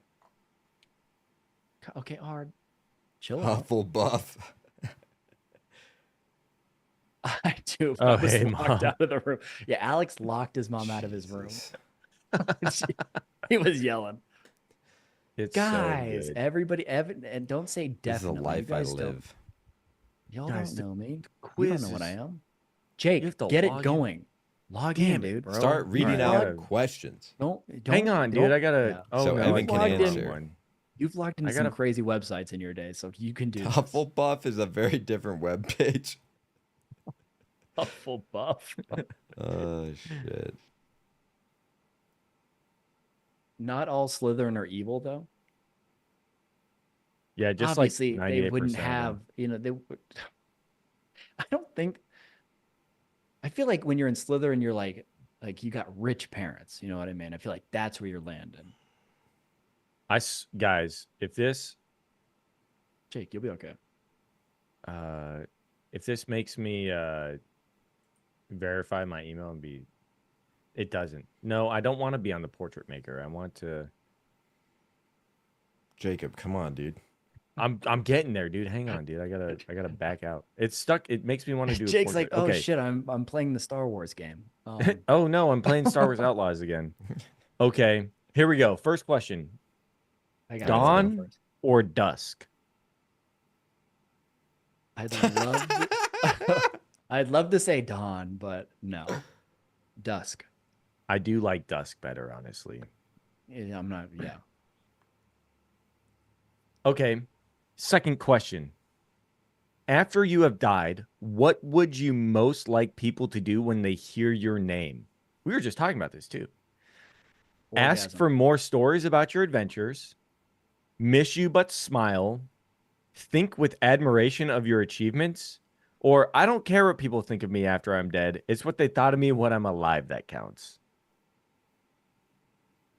Okay, hard. Chill out. Hufflepuff. I do. Oh, I was hey, locked Mom. out of the room. Yeah, Alex locked his mom out of his room. Jesus. He was yelling. it's Guys, so good. everybody, and don't say This is the definitely. life You I guys don't- live. Y'all Guys, don't know me. You quiz don't know what I is- am. Jake, have to get it log in. going. Log Damn in, it, dude. bro. Start reading All right, I out gotta- questions. Don't Hang on, dude. don't- I gotta. yeah. Oh So no, Evan I can logged in answer. one. You've logged into I some gotta- crazy websites in your day, so you can do this. Hufflepuff is a very different web page. Hufflepuff. Oh shit. Not all Slytherin are evil, though. Yeah, just Obviously, like they 98% wouldn't of them. have. You know, they. I don't think. I feel like when you're in Slytherin, you're like you got rich parents. You know what I mean? I feel like that's where you're landing. Guys, if this Jake, you'll be okay. if this makes me verify my email and be, it doesn't. No, I don't want to be on the portrait maker. I want to. Jacob, come on, dude. I'm getting there, dude. Hang on, dude. I gotta back out. It's stuck. It makes me want to do. Jake's a like, portrait. oh Okay. shit, I'm playing the Star Wars game. Oh no, I'm playing Star Wars Outlaws again. Okay, here we go. First question: I got Dawn or dusk? I'd love. I'd love to say dawn, but no, dusk. I do like dusk better, honestly. Yeah, I'm not. Yeah. Okay. Second question. After you have died, what would you most like people to do when they hear your name? We were just talking about this too. Ask Orgasm. for more stories about your adventures. Miss you but smile. Think with admiration of your achievements. Or I don't care what people think of me after I'm dead. It's what they thought of me when I'm alive that counts.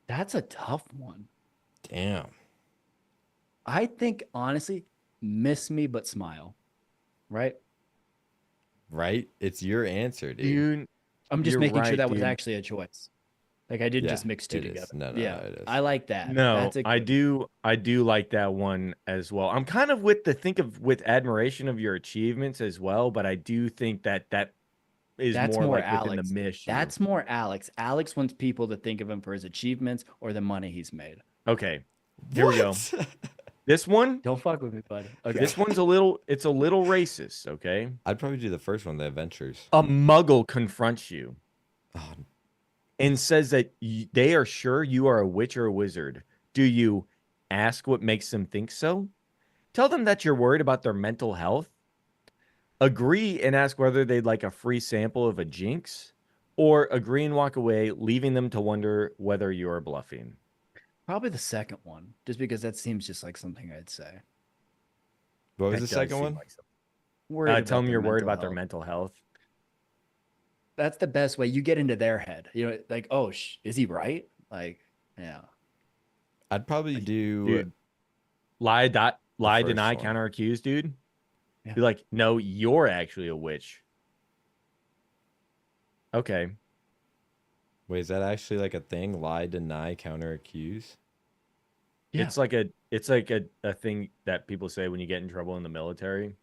That's a tough one. Damn. I think honestly, miss me but smile. Right? Right? It's your answer, dude. Dude, I'm just You're making sure right, that was dude. actually a choice. Like I didn't Yeah, just mix two it is. together. No, no, yeah, no, it is. I like that. no, That's a I good- do like that one as well. I'm kind of with the think of with admiration of your achievements as well, but I do think that is That's more, more like within Alex. the mission. That's more Alex. Alex wants people to think of him for his achievements or the money he's made. okay. Here we go. What? This one, Don't fuck with me, buddy. Okay. this one's it's a little racist, okay? I'd probably do the first one, the adventures. A muggle confronts you Oh, and says that they are sure you are a witch or a wizard. Do you ask what makes them think so? Tell them that you're worried about their mental health. Agree and ask whether they'd like a free sample of a jinx, or agree and walk away, leaving them to wonder whether you're bluffing. Probably the second one, just because that seems just like something I'd say. What was That the does second seem one? like something. Worried Tell about them their you're worried mental about their health. mental health. That's the best way. You get into their head. You know, like, oh, is he right? Like, yeah. I'd probably do Dude, lie, first deny, one. counter accuse, dude. Yeah. Be like, no, you're actually a witch. Okay. Wait, is that actually like a thing? Lie, deny, counter, accuse? Yeah. It's like a thing that people say when you get in trouble in the military.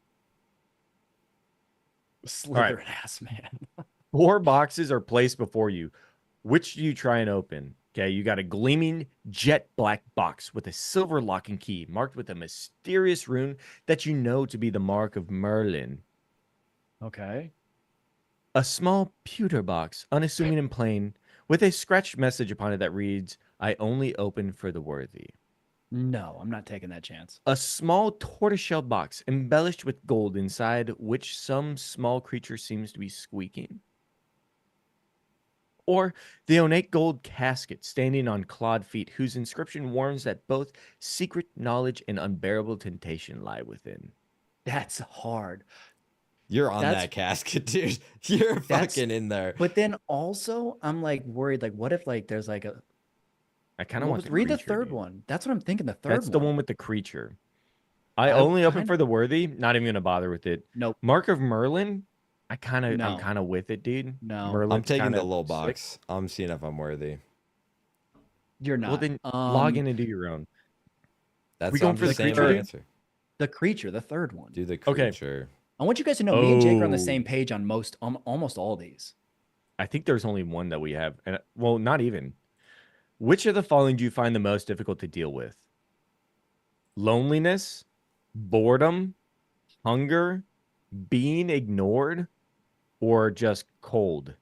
Slytherin ass man. 4 boxes are placed before you. Which do you try and open? Okay, you got a gleaming jet black box with a silver lock and key marked with a mysterious rune that you know to be the mark of Merlin. Okay. A small pewter box, unassuming and plain, with a scratched message upon it that reads, I only open for the worthy. No, I'm not taking that chance. A small tortoiseshell box embellished with gold inside which some small creature seems to be squeaking. Or the ornate gold casket standing on clawed feet whose inscription warns that both secret knowledge and unbearable temptation lie within. That's hard. You're on That's- that casket, dude. You're That's- fucking in there. But then also, I'm like worried. Like, what if like there's like a I kind of want to read the third one? That's what I'm thinking. The third That's one. the one with the creature. I I only open kinda- for the worthy. Not even gonna bother with it. Nope. Mark of Merlin. I'm No. kind of with it, dude. No. Merlin's I'm taking kinda the little sick. box. I'm seeing if I'm worthy. You're not. Well, then log in and do your own. That's We what I'm going for the just saying creature, my dude? answer. The creature, the third one. Do the Okay. creature. I want you guys to know me and Jake are on the Oh. same page on almost all these. I think there's only one that we have, and well, not even. Which of the following do you find the most difficult to deal with? Loneliness, boredom, hunger, being ignored, or just cold?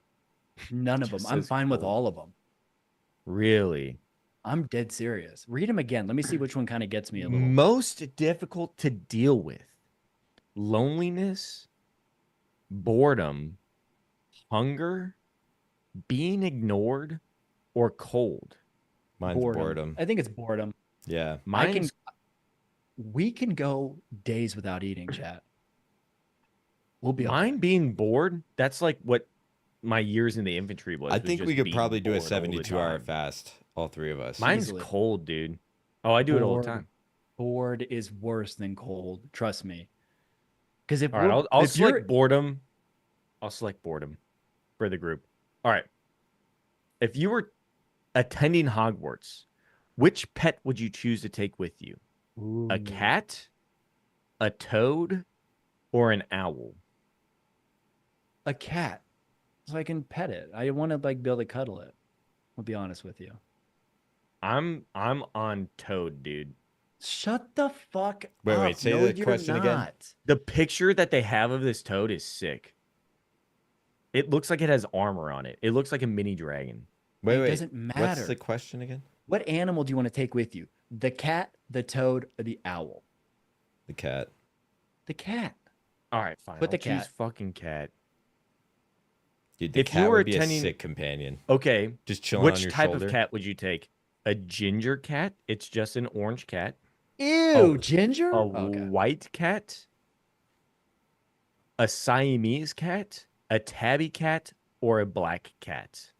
None of them. Just I'm says fine with cold. all of them. Really? I'm dead serious. Read them again. Let me see which one kind of gets me a little. Most difficult to deal with: loneliness, boredom, hunger, being ignored, or cold. Mine's boredom. I think it's boredom. Yeah. Mine's We can go days without eating, chat. We'll be mine okay. being bored. That's like what my years in the infantry was. I was think just we could being probably do a bored all the 72-hour time. fast, all three of us. Mine's Easily. cold, dude. Oh, I do it all the Bored. time. Bored is worse than cold. Trust me. Because if All right, we're- I'll if you're- select boredom. I'll select boredom for the group. All right. If you were attending Hogwarts, which pet would you choose to take with you? A cat, a toad, or an owl? a cat, so I can pet it. I want to like be able to cuddle it. I'll be honest with you. I'm on toad, dude. Shut the fuck Wait, up. say No, the you're question again. not. The picture that they have of this toad is sick. It looks like it has armor on it. It looks like a mini dragon. Wait, It wait. doesn't matter. What's the question again? What animal do you want to take with you? The cat, the toad, or the owl? The cat. The cat. All right, fine. Put the I'll choose cat. fucking cat. Dude, the If you cat were would be attending- a sick companion. Okay, Just chilling which on your type shoulder. of cat would you take? A ginger cat? It's just an orange cat. Ew, ginger? A Okay. white cat? A Siamese cat? A tabby cat? Or a black cat?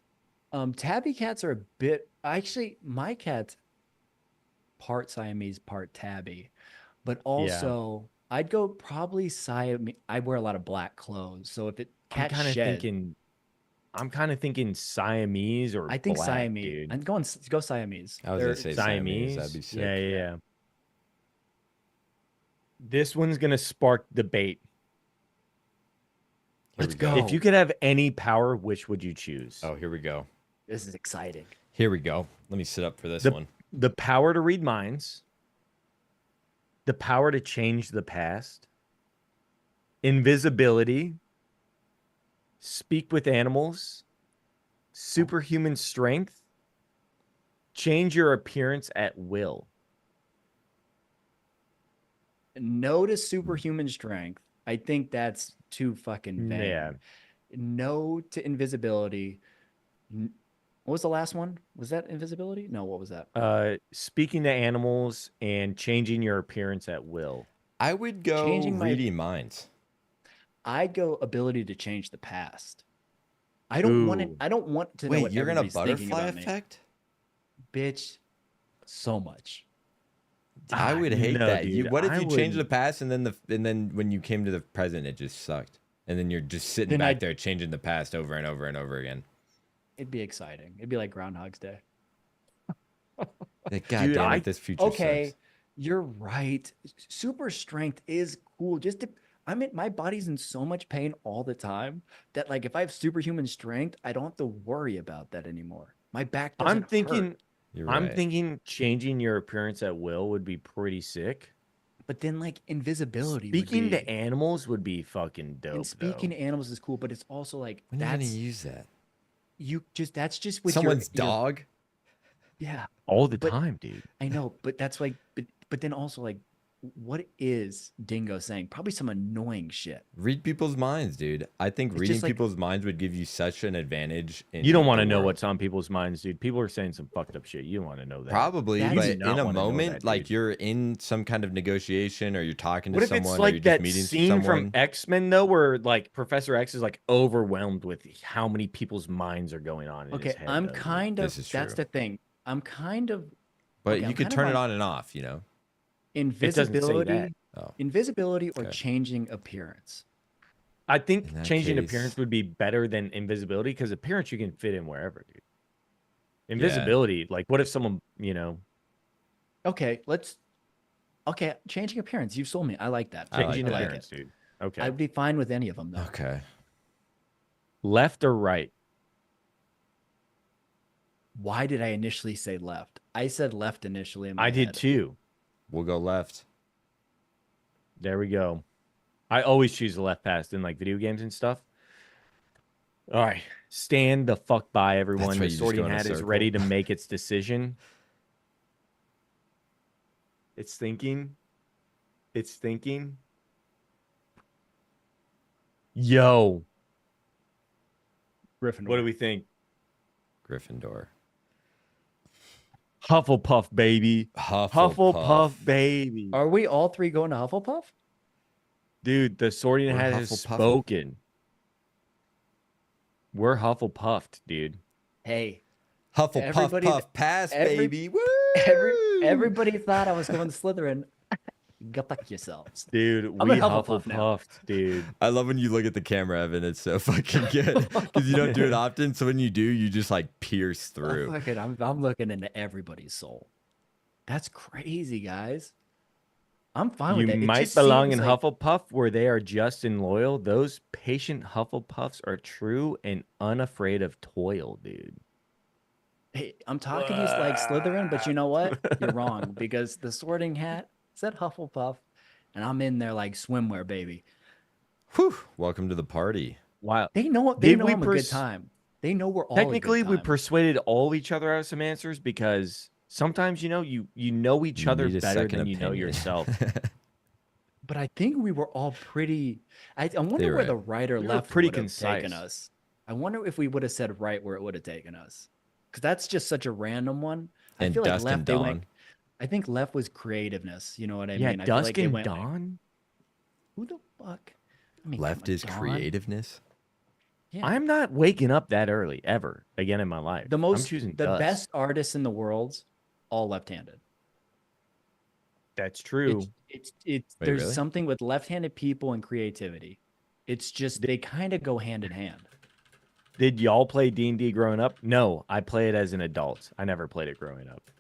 Tabby cats are a bit. Actually, my cat's part Siamese, part tabby, but also I'd go probably Siamese. I wear a lot of black clothes, so if it I'm cat kind of shed, thinking Siamese or I think black, Siamese. dude. I'm going go Siamese. I was They're- gonna say Siamese. That'd be sick. Yeah. This one's gonna spark debate. Here Let's we go. If you could have any power, which would you choose? Oh, here we go. This is exciting. Here we go. Let me sit up for this The- one. The power to read minds, the power to change the past, invisibility, speak with animals, superhuman strength, change your appearance at will. No to superhuman strength. I think that's too fucking vain. Yeah. No to invisibility. What was the last one? Was that invisibility? No, what was that? Speaking to animals and changing your appearance at will. I would go Changing my- reading minds. I'd go ability to change the past. I don't want it. Ooh. I don't want to know Wait, what you're gonna everybody's thinking butterfly about me. effect? Bitch, so much. I would hate no, that. dude, What if I you changed the wouldn't. past and then when you came to the present it just sucked, and then you're just sitting Then back I'd- there changing the past over and over and over again? It'd be exciting. It'd be like Groundhog's Day. Like, God Dude, damn it, this future Okay, sucks. you're right. Super strength is cool. My body's in so much pain all the time that like if I have superhuman strength, I don't have to worry about that anymore. My back doesn't I'm thinking. hurt. You're I'm right. thinking changing your appearance at will would be pretty sick. But then like invisibility would Speaking be, to animals would be fucking dope. and speaking though. to animals is cool, but it's also like When are you gonna that's use that? that's just with Someone's your dog? yeah. all the but- time, dude. I know, but that's like but then also like what is Dingo saying? Probably some annoying shit. Read people's minds, dude. I think It's reading just like- people's minds would give you such an advantage. You don't want to the know world. what's on people's minds, dude. People are saying some fucked up shit. You don't want to know that. Probably, That- but You do not in a wanna know moment, that, like dude. you're in some kind of negotiation, or you're talking to What if someone, it's or you're like just that meeting scene someone. from X-Men though, where like Professor X is like overwhelmed with how many people's minds are going on in Okay, his head? I'm though, dude. kind of This is that's true. the thing. I'm kind of But okay, you I'm could kind of turn it on on and off, you know. doesn't say that. Invisibility or Okay. changing appearance. I In think that changing case- appearance would be better than invisibility because appearance you can fit in wherever, dude. Invisibility, like what if someone, Okay, changing appearance. You sold me. I like that. I like changing that. appearance, dude. Okay. I'd be fine with any of them though. Okay. Left or right? Why did I initially say left? I said left initially in my I did head. too. We'll go left. There we go. I always choose the left pass in like video games and stuff. All right. Stand the fuck by, everyone. right, The you just sorting go in a hat is circle. ready to make its decision. It's thinking. It's thinking. Yo, Gryffindor. what do we think? Gryffindor. Hufflepuff, baby. Hufflepuff. Hufflepuff, baby. Are we all three going to Hufflepuff? Dude, the sorting We're hat has Hufflepuffing. spoken. We're Hufflepuffed, dude. Hey, Hufflepuff Everybody- puff pass, every- baby. Woo! everybody thought I was going to Slytherin. Go fuck yourselves. Dude, I'm we a Hufflepuff now. Hufflepuffed, dude. I love when you look at the camera, Evan. It's so fucking good because you don't do it often. So when you do, you just like pierce through. I'm looking into everybody's soul. That's crazy, guys. I'm fine You with that. It might just belong seems in like- Hufflepuff where they are just and loyal. Those patient Hufflepuffs are true and unafraid of toil, dude. Hey, I'm talking to you like Slytherin, but you know what? You're wrong because the Sorting Hat said Hufflepuff, and I'm in there like swimwear, baby. Whew. Welcome to the party. Wow. They know. Did know we I'm a good time. They know we're all Technically, a good we time. persuaded all each other out of some answers because sometimes, you know each other Need a better second than you know opinion. yourself. But I think we were all pretty. I wonder They where were. the right or We were left pretty would have taken concise. us. I wonder if we would have said right where it would have taken us, because that's just such a random one. I And feel like Dusk left and they went. Dawn. I think left was creativeness. You know what I Yeah, mean? I feel Dusk like they and went like, Dawn. who the fuck? I mean, Left come on, is Dawn. creativeness. Yeah. I'm not waking up that early ever again in my life. the I'm most choosing the Dusk. best artists in the world, all left-handed. That's true. It's Wait, there's really? something with left-handed people and creativity. It's just they kind of go hand in hand. Did y'all play D&D growing up? No, I play it as an adult. I never played it growing up.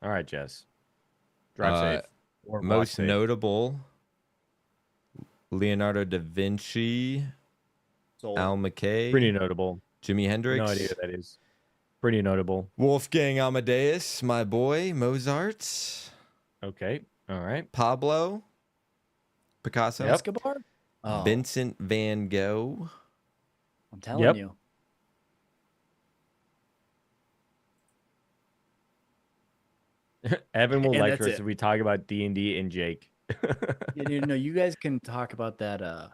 All right, Jess. Drive safe. Or walk Most safe. notable: Leonardo da Vinci, So Al McKay, Pretty notable. Jimi Hendrix, No idea who that is. Pretty notable. Wolfgang Amadeus, my boy, Mozart, Okay. All right. Pablo Picasso, Yep. Escobar. Oh, Vincent van Gogh, I'm telling Yep. you. Evan will And lecture that's us it. if we talk about D&D and Jake. You guys can talk about that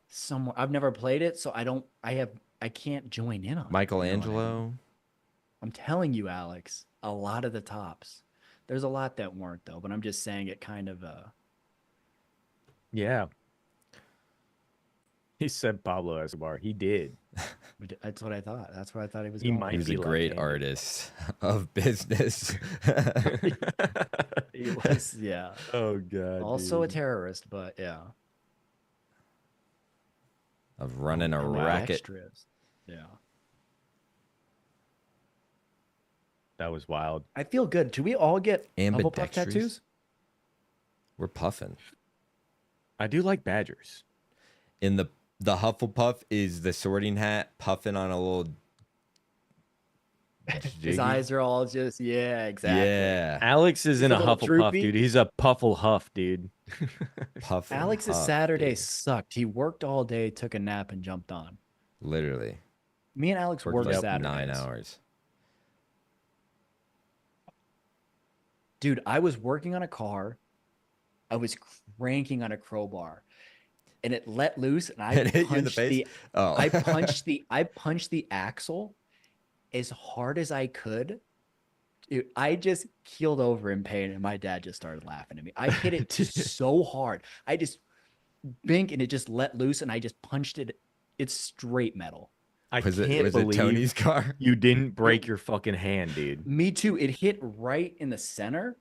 somewhere. I've never played it, so I can't join in on it. You know what I mean? Michelangelo. I'm telling you, Alex, a lot of the tops. There's a lot that weren't though, but I'm just saying it kind of Yeah. He said Pablo Escobar. He did. that's what I thought. That's where I thought he was He going. might He was a be great left-handed. artist of business. He was, yeah. Oh god. Also a dude. terrorist, but yeah. Of running a And racket. dexterous. Yeah. That was wild. I feel good. Do we all get Hufflepuff Ambidextrous. tattoos? We're puffing. I do like badgers. In the Hufflepuff is the sorting hat puffing on a little His jiggy. eyes are all just, yeah, exactly. Yeah. Alex is He's in a a little Hufflepuff, droopy. dude. He's a Puffle Huff, dude. Puffing. Alex's huff, Saturday dude. sucked. He worked all day, took a nap, and jumped on. Literally. Me and Alex Worked worked like Saturdays. 9 hours. Dude, I was working on a car. I was cranking on a crowbar, and it let loose, and I It hit you in the punched face? the Oh. I punched the axle as hard as I could. Dude, I just keeled over in pain, and my dad just started laughing at me. I hit it so hard. I just bink, and it just let loose, and I just punched it. It's straight metal. I was can't it believe Tony's car? you didn't break your fucking hand, dude. Me too. It hit right in the center,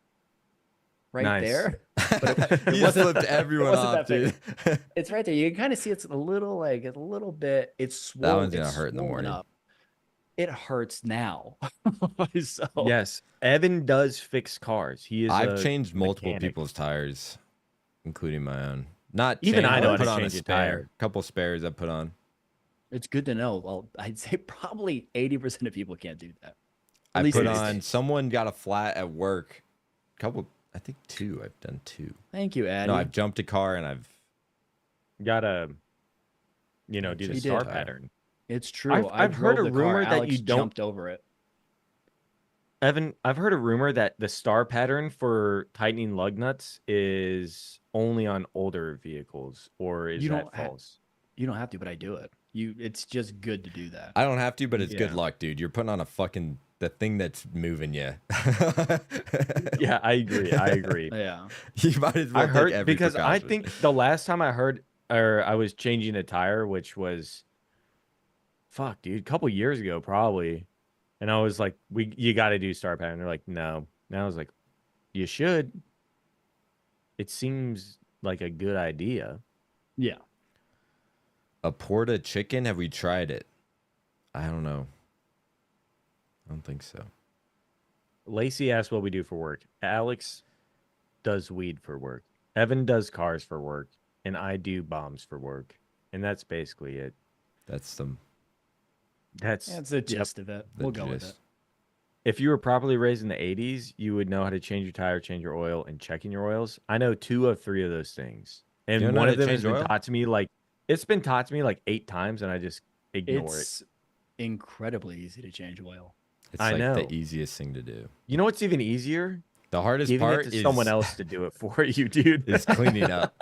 right Nice. there. But You just flipped everyone wasn't off, that big. dude. It's right there. You can kind of see it's a little bit. It's swollen. That one's gonna it's hurt in the swollen morning. up. It hurts now. So, Yes, Evan does fix cars. He is. I've changed multiple mechanic. people's tires, including my own. Not Even changed, I but know how put to on change a a spare. tire. Couple spares I put on. it's good to know. Well, I'd say probably 80% of people can't do that. I least put in this on. state. Someone got a flat at work. Couple. I think 2. I've done 2. Thank you, Addy. No, I've jumped a car and I've. Gotta, do the He star did. pattern. It's true. I've heard drove a the car. rumor that Alex you don't- jumped over it. Evan, I've heard a rumor that the star pattern for tightening lug nuts is only on older vehicles, or is You that don't ha- false? You don't have to, but I do it. It's just good to do that. I don't have to, but it's good Yeah. luck, dude. You're putting on a fucking the thing that's moving you. Yeah, I agree. I agree. Yeah. You might as well I take heard every because I precaution. think the last time I heard or I was changing a tire, which was fuck, dude, a couple years ago probably. And I was like, you got to do star pattern. They're like, no. And I was like, you should. It seems like a good idea. Yeah. A porta chicken. Have we tried it? I don't know. I don't think so. Lacey asked what we do for work. Alex does weed for work. Evan does cars for work. And I do bombs for work. And that's basically it. That's the That's That's the gist of it. We'll go with it. gist. If you were properly raised in the 80s, you would know how to change your tire, change your oil, and checking your oils. I know 2 of 3 of those things. And You don't know one how of to them has change been oil? taught to me it's been taught to me like 8 times and I just ignore it. It's incredibly easy to change oil. It's I like know. the easiest thing to do. You know what's even easier? The hardest Giving part it to is someone else to do it for you, dude. is cleaning up.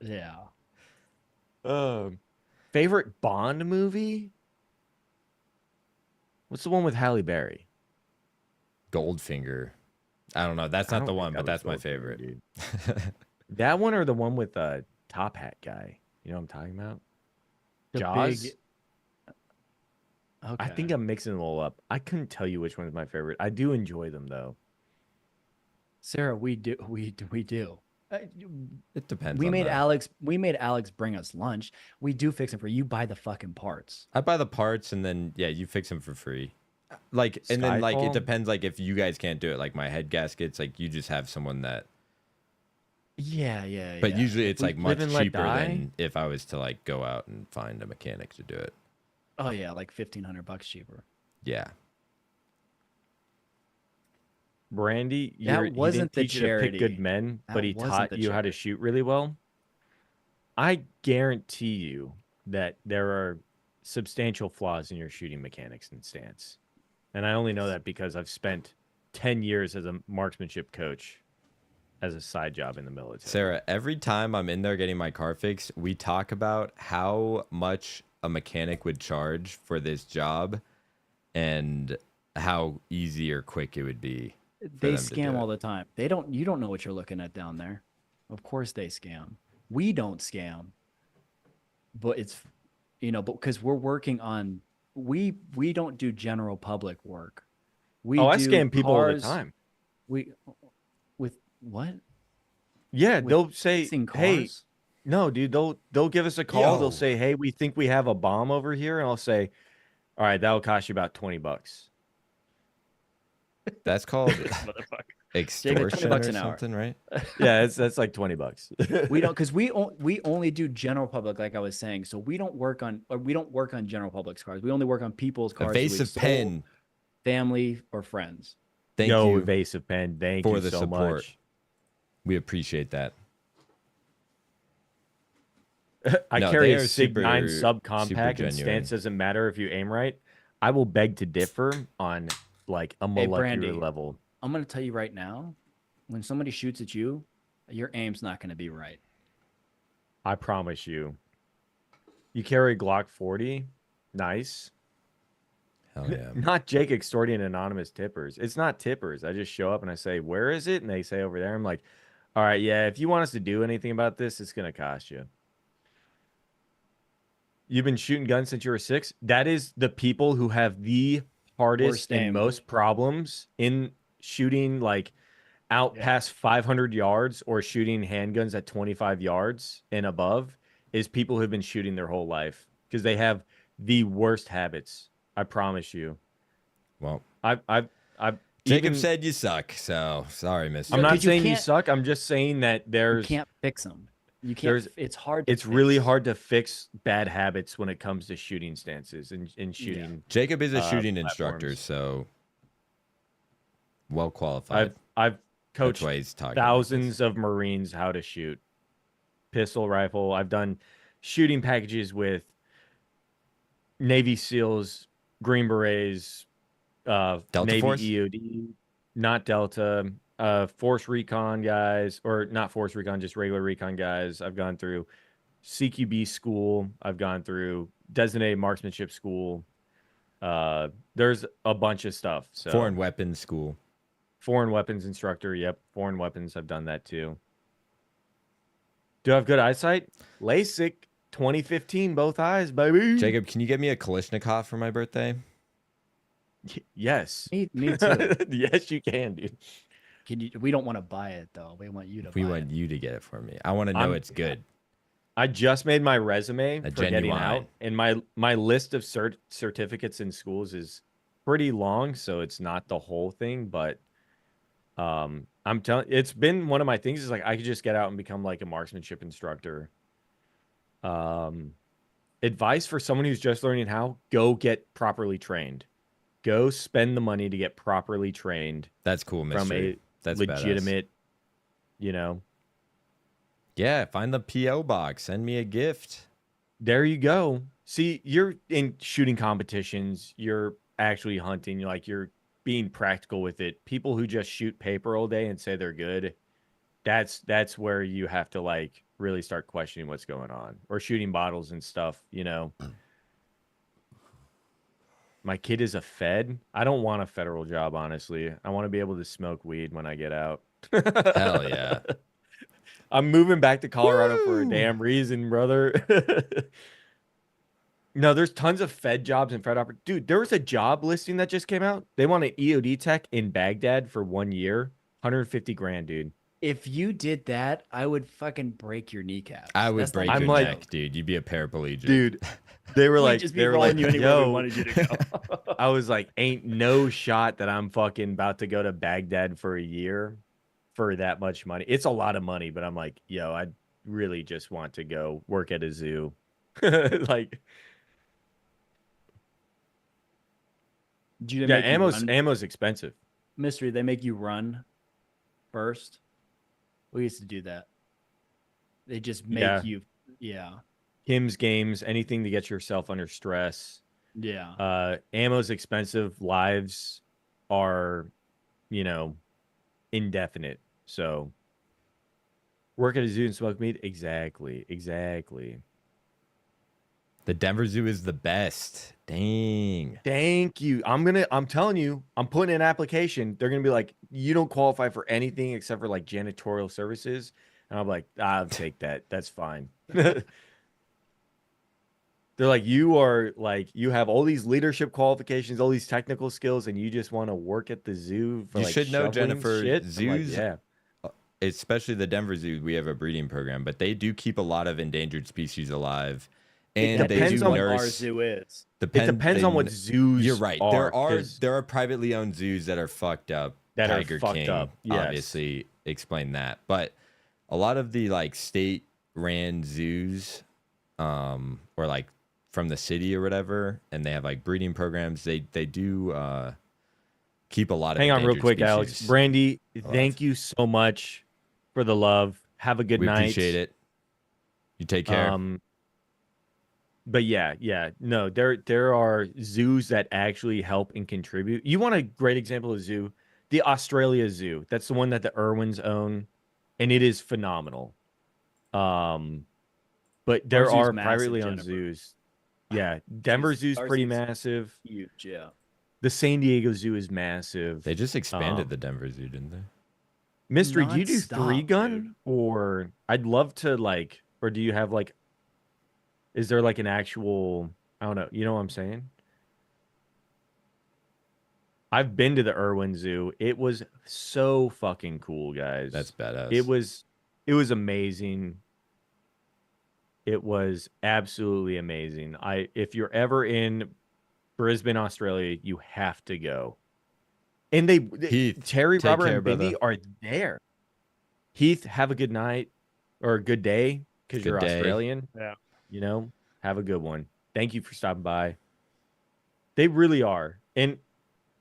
Yeah. Favorite Bond movie? What's the one with Halle Berry? Goldfinger. I don't know. That's I not the don't one, think but that that's my was Goldfinger, favorite. dude. That one or the one with the top hat guy? You know what I'm talking about? The Jaws? big- Okay. I think I'm mixing them all up. I couldn't tell you which one is my favorite. I do enjoy them though. Sarah, we do. It depends. We on made the- Alex bring us lunch. We do fix it for you. You buy the fucking parts. I buy the parts and then you fix them for free. Like and then like it Skyfall? depends like if you guys can't do it like my head gaskets like you just have someone that. Yeah. But usually it's We like much live and let cheaper die? than if I was to like go out and find a mechanic to do it. Oh yeah, like $1,500 cheaper. Yeah. Brandy, That he wasn't didn't the teach you to pick charity. good men, That but he wasn't taught the you how to charity. shoot really well. I guarantee you that there are substantial flaws in your shooting mechanics and stance. And I only know that because I've spent 10 years as a marksmanship coach as a side job in the military. Sarah, every time I'm in there getting my car fixed, we talk about how much a mechanic would charge for this job and how easy or quick it would be for They them to do scam all it. the time. You don't know what you're looking at down there. Of course they scam. We don't scam. But it's but because we're working on we don't do general public work. We I do scam people all the cars. time. We with what? Yeah, With they'll say, fixing "Hey, cars? no, dude, they'll give us a call. They'll Yo. say, "Hey, we think we have a bomb over here." And I'll say, "All right, that'll cost you about $20." That's called Motherfucker. extortion $20 or an hour. something, right? Yeah, that's like $20. We don't because we only do general public, like I was saying. So we don't work on general public's cars. We only work on people's cars. who we've Evasive sold, pen. family, or friends. Thank Yo, you evasive pen. Thank for you the so support. much. We appreciate that. I No, carry they a are Sig 9 super subcompact, and genuine. stance doesn't matter if you aim right. I will beg to differ on like a molecular Brandy. level. I'm gonna tell you right now, when somebody shoots at you, your aim's not gonna be right. I promise you. You carry Glock 40. Nice. Hell yeah. Not Jake extorting anonymous tippers. It's not tippers. I just show up and I say, "Where is it?" And they say over there. I'm like, "All right, yeah, if you want us to do anything about this, it's going to cost you." You've been shooting guns since you were 6? That is the people who have the hardest Worst and aim. most problems in shooting like out Yeah. past 500 yards or shooting handguns at 25 yards and above is people who've been shooting their whole life because they have the worst habits. I promise you. Well, I've Jacob even, said you suck, so sorry, mister. I'm not Because you saying you can't- suck. I'm just saying that You can't fix them. You can't. It's hard. To it's really fix. hard to fix bad habits when it comes to shooting stances and shooting. Jacob is a shooting instructor, platforms. so well qualified. I've That's coached why he's talking. thousands of Marines how to shoot pistol, rifle. I've done shooting packages with Navy SEALs, Green Berets, Delta Navy Force? EOD, not Delta, Force Recon guys, or not Force Recon, just regular Recon guys. I've gone through CQB school. I've gone through designated marksmanship school. There's a bunch of stuff. So Foreign weapons school. foreign weapons instructor. Yep, foreign weapons. I've done that too. Do I have good eyesight? LASIK 2015, both eyes, baby. Jacob, can you get me a Kalashnikov for my birthday? Yes. Me too. Yes, you can, dude. We don't want to buy it though. We want you to. We buy want it. you to get it for me. I want to know it's good. I just made my resume for getting genuine. out, and my list of certificates in schools is pretty long, so it's not the whole thing. But I'm telling, it's been one of my things. Is like I could just get out and become like a marksmanship instructor. Advice for someone who's just learning how: go get properly trained. Go spend the money to get properly trained That's cool, from mister. a That's badass. legitimate, you know. Yeah, find the PO box. Send me a gift. There you go. See, you're in shooting competitions. You're actually hunting. You're being practical with it. People who just shoot paper all day and say they're good, that's where you have to like really start questioning what's going on. Or shooting bottles and stuff, you know. My kid is a Fed. I don't want a federal job, honestly. I want to be able to smoke weed when I get out. Hell yeah. I'm moving back to Colorado for a Woo! damn reason, brother. No, there's tons of Fed jobs and Fed Dude, there was a job listing that just came out. They want an EOD tech in Baghdad for 1 year, 150 grand, dude. If you did that, I would fucking break your kneecaps. I would That's not break even your I'm like- neck, dude. You'd be a paraplegic. Dude, they were We'd like, just be rolling you anywhere we yo, wanted you to go. I was like, ain't no shot that I'm fucking about to go to Baghdad for a year for that much money. It's a lot of money, but I'm like, yo, I really just want to go work at a zoo. Like, Do they yeah, make you run? ammo's expensive. Mystery, they make you run first. We used to do that. They just make Yeah. you, yeah, Kim's games, anything to get yourself under stress. yeah. Ammo's expensive. Lives are indefinite. So work at a zoo and smoke meat. Exactly. The Denver Zoo is the best. Dang. Thank you. I'm telling you, I'm putting in an application. They're gonna be like, you don't qualify for anything except for like janitorial services. And I'm like, I'll take that. That's fine. They're like, you have all these leadership qualifications, all these technical skills, and you just want to work at the zoo for You like should know, shoveling Jennifer, shit? I'm like, zoos, yeah. especially the Denver Zoo, we have a breeding program, but they do keep a lot of endangered species alive. It And they depends do on what our nurse. zoo is. It depends on what zoos You're right. are, 'cause There are privately owned zoos that are fucked up. that are Tiger fucked King up. Yes. obviously explained that. But a lot of the like state ran zoos, or like from the city or whatever, and they have like breeding programs, they do keep a lot of Hang on real endangered quick, Alex. species Brandy, alive. thank you so much for the love. Have a good We night. appreciate it. You take care. But yeah, no, there are zoos that actually help and contribute. You want a great example of zoo? The Australia Zoo. That's the one that the Irwins own, and it is phenomenal. But there zoo's are massive, privately owned Jennifer. zoos. Yeah, Denver Zoo's Ours pretty is massive. Huge, yeah. The San Diego Zoo is massive. They just expanded the Denver Zoo, didn't they? Mystery, do you do Non-stop, three gun dude. or I'd love to like, or do you have like, is there like an actual, I don't know, you know what I'm saying? I've been to the Irwin Zoo. It was so fucking cool, guys. That's badass. It was amazing. It was absolutely amazing. If you're ever in Brisbane, Australia, you have to go. And Heath, Terry, take Robert, care, and Bindi brother. are there. Heath, have a good night or a good day because Good you're day. Australian. Yeah. Have a good one. Thank you for stopping by. They really are, and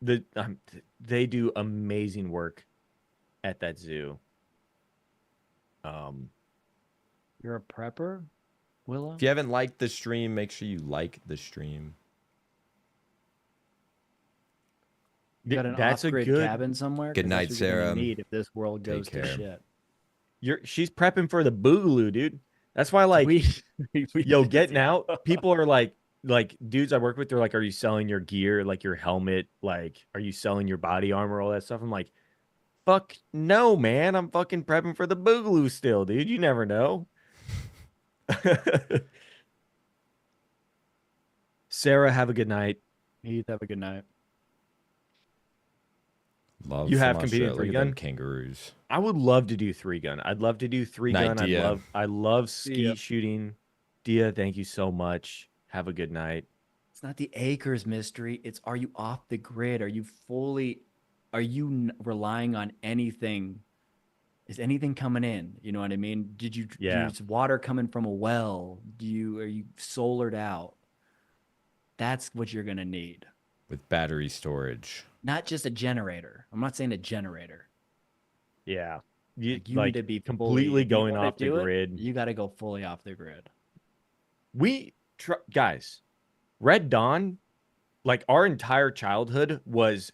they do amazing work at that zoo. You're a prepper, Willow? If you haven't liked the stream, make sure you like the stream. You got an That's a off-grid good. cabin somewhere? Good 'Cause night, that's what you're gonna Sarah. need if this world Take goes to care. shit. She's prepping for the boogaloo, dude. That's why, like, we yo, did, getting yeah. out. People are like dudes I work with. They're like, "Are you selling your gear, like your helmet? Like, are you selling your body armor, all that stuff?" I'm like, "Fuck no, man. I'm fucking prepping for the boogaloo still, dude. You never know." Sarah, have a good night. Heath, have a good night. Love You from have competed in Australia. three Look at them gun? kangaroos. I would love to do three gun. I'd love to do three Night, gun. Dia. I love See skeet ya. shooting. Dia, thank you so much. Have a good night. It's not the acres mystery. It's, are you off the grid? Are you relying on anything? Is anything coming in? You know what I mean? Did you Yeah. use water coming from a well? Are you solared out? That's what you're gonna need. With battery storage. Not just a generator. I'm not saying a generator. Yeah. Like, you need to be completely if you going wanna off the do it, grid. You got to go fully off the grid. Guys, Red Dawn, like our entire childhood was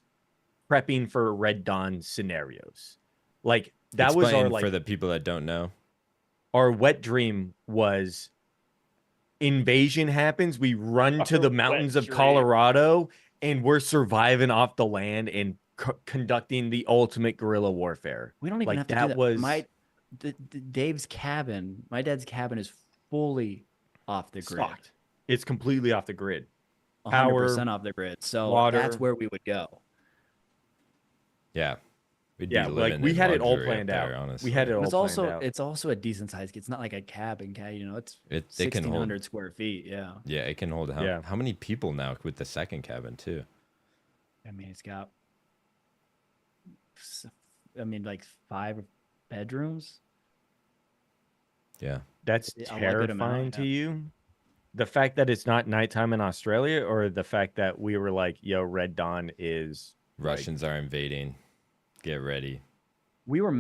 prepping for Red Dawn scenarios. Like that was Explain our for the people that don't know. our wet dream was invasion happens, we run to Our the wet mountains of dream. Colorado and we're surviving off the land and conducting the ultimate guerrilla warfare. We don't even Like, have to that do that. was Dave's cabin. My dad's cabin is fully off the grid. stocked. It's completely off the grid. 100% off the grid. So water. that's where we would go. Yeah. We'd be Yeah, like living we in had it all luxury up planned there, out. honestly. We had it all But planned out. it's also a decent size. It's not like a cabin. You know, it's It can hold. 1,600 square feet. Yeah. Yeah, it can hold Yeah. how many people now with the second cabin too? I mean, it's got, like 5 bedrooms. Yeah. That's A good amount, terrifying to you. The fact that it's not nighttime in Australia, or the fact that we were like, yo, Red Dawn is Russians are invading. Get ready. We were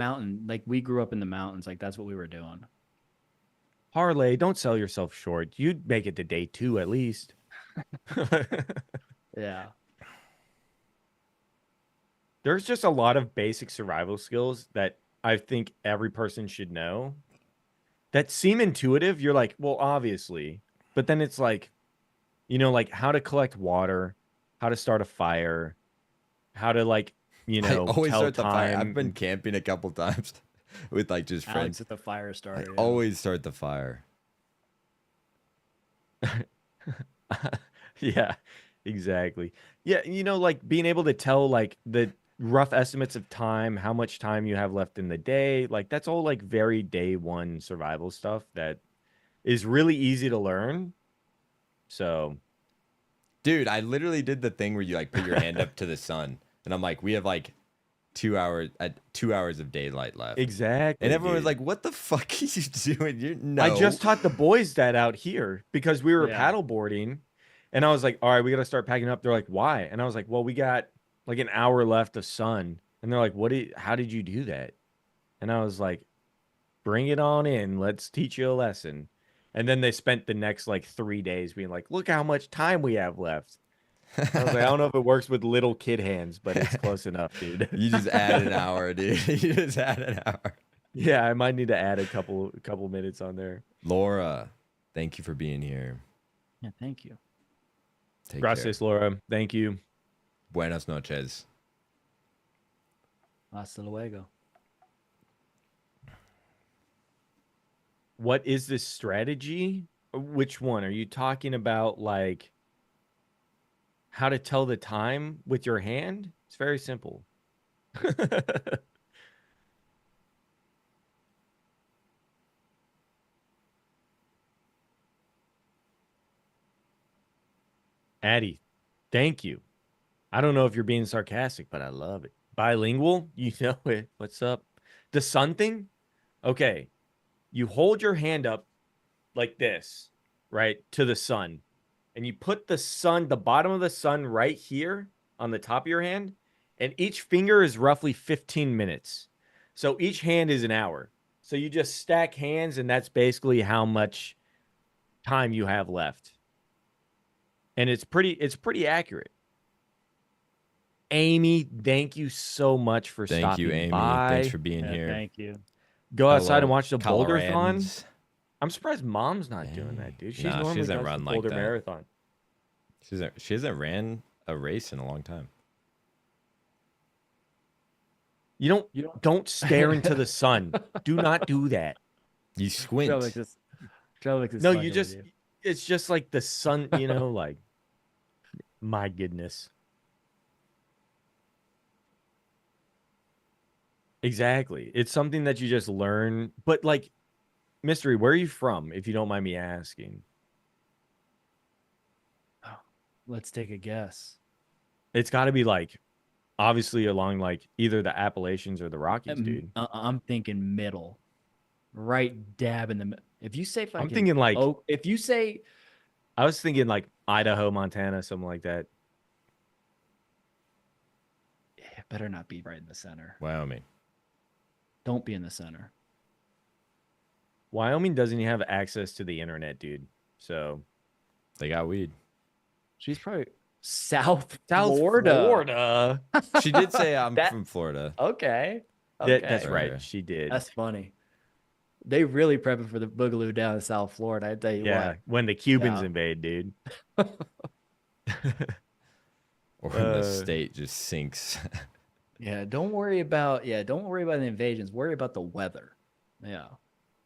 we grew up in the mountains. Like, that's what we were doing. Harley, don't sell yourself short. You'd make it to day 2 at least. Yeah. there's just a lot of basic survival skills that I think every person should know that seem intuitive. You're like, well, obviously, but then it's like, like how to collect water, how to start a fire, how to like, I always tell start the fire. I've time. been camping a couple times with like just Alex friends. at the fire I starter. Yeah. always start the fire. Yeah, exactly. Yeah, like being able to tell like the rough estimates of time, how much time you have left in the day, like that's all like very day one survival stuff that is really easy to learn. So, Dude, I literally did the thing where you like put your hand up to the sun, and I'm like, we have like 2 hours of daylight left, exactly. and everyone was Dude. like, "What the fuck are you doing? You're no." I just taught the boys that out here because we were Yeah. paddle boarding, and I was like, "All right, we got to start packing up." They're like, "Why?" And I was like, "Well, we got like an hour left of sun." And they're like, how did you do that?" And I was like, "Bring it on in. Let's teach you a lesson." And then they spent the next like 3 days being like, "Look how much time we have left." I was like, "I don't know if it works with little kid hands, but it's close enough, dude." You just add an hour, dude. You just add an hour. Yeah, I might need to add a couple minutes on there. Laura, thank you for being here. Yeah. Thank you. Take Gracias, care. Laura. Thank you. Buenas noches. Hasta luego. What is this strategy? Which one? Are you talking about like how to tell the time with your hand? It's very simple. Addie, thank you. I don't know if you're being sarcastic, but I love it. Bilingual, you know it. What's up? The sun thing? Okay. You hold your hand up like this, right, to the sun. And you put the bottom of the sun right here on the top of your hand. And each finger is roughly 15 minutes. So each hand is an hour. So you just stack hands, and that's basically how much time you have left. And it's pretty accurate. Amy, thank you so much for Thank stopping you, Amy. by. Thanks for being Yeah, here. thank you. Go outside and Hello, watch the Boulder-thon. Colorans. I'm surprised Mom's not doing Dang. that, dude. She's Nah, she normally doesn't does run the like Boulder that. Marathon. She hasn't ran a race in a long time. You You don't stare into the sun. Do not do that. You squint. Trail makes this. Trail makes this No, fun you with just it's just like the sun, like my goodness. Exactly. It's something that you just learn. But like, Mystery, where are you from, if you don't mind me asking? Let's take a guess. It's got to be like, obviously along like either the Appalachians or the Rockies, dude. I'm thinking middle, right dab in the. If you say fucking, I'm thinking like, if you say, I was thinking like Idaho, Montana, something like that. it better not be right in the center. Wyoming. Don't be in the center. Wyoming doesn't even have access to the internet, dude. So They got weed. She's probably South Florida. Florida. She did say I'm That- from Florida. Okay. Okay. That's right. Right. She did. That's funny. They really prepping for the boogaloo down in South Florida. I tell you Yeah, what. when the Cubans Yeah. invade, dude. Or when the state just sinks. Yeah, don't worry about the invasions. Worry about the weather. Yeah.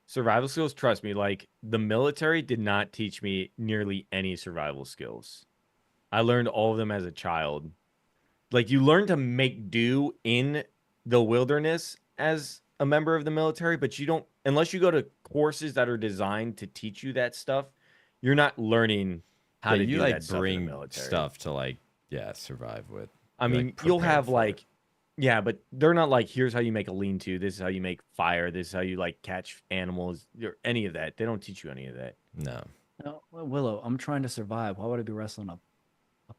Survival skills, trust me, like the military did not teach me nearly any survival skills. I learned all of them as a child. Like you learn to make do in the wilderness as a member of the military, but you don't, unless you go to courses that are designed to teach you that stuff, you're not learning how to you do like that stuff in the bring military. stuff to like survive with. I You're, mean, like, you'll prepared have for it. like, yeah, but they're not like, here's how you make a lean-to. This is how you make fire. This is how you like catch animals or any of that. They don't teach you any of that. No. No, well, Willow, I'm trying to survive. Why would I be wrestling a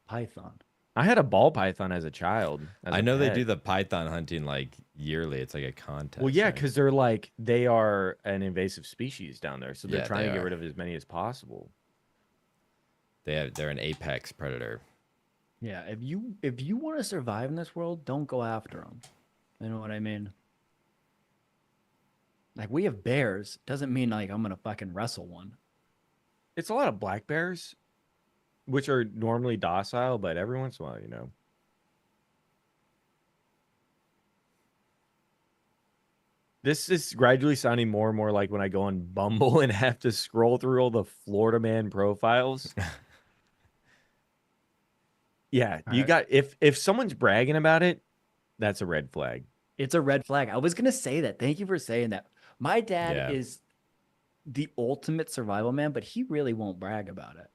python? I had a ball python as a child. I know they do the python hunting like yearly. It's like a contest. Well, yeah, right? because they are an invasive species down there, so they're Yeah, trying they to get are. rid of as many as possible. they're an apex predator. Yeah, if you want to survive in this world, don't go after them. You know what I mean? Like we have bears, doesn't mean like I'm gonna fucking wrestle one. It's a lot of black bears, which are normally docile, but every once in a while, you know. This is gradually sounding more and more like when I go on Bumble and have to scroll through all the Florida man profiles. Yeah, All you right. got if someone's bragging about it, that's a red flag. It's a red flag. I was gonna say that. Thank you for saying that. My dad Yeah. is the ultimate survival man, but he really won't brag about it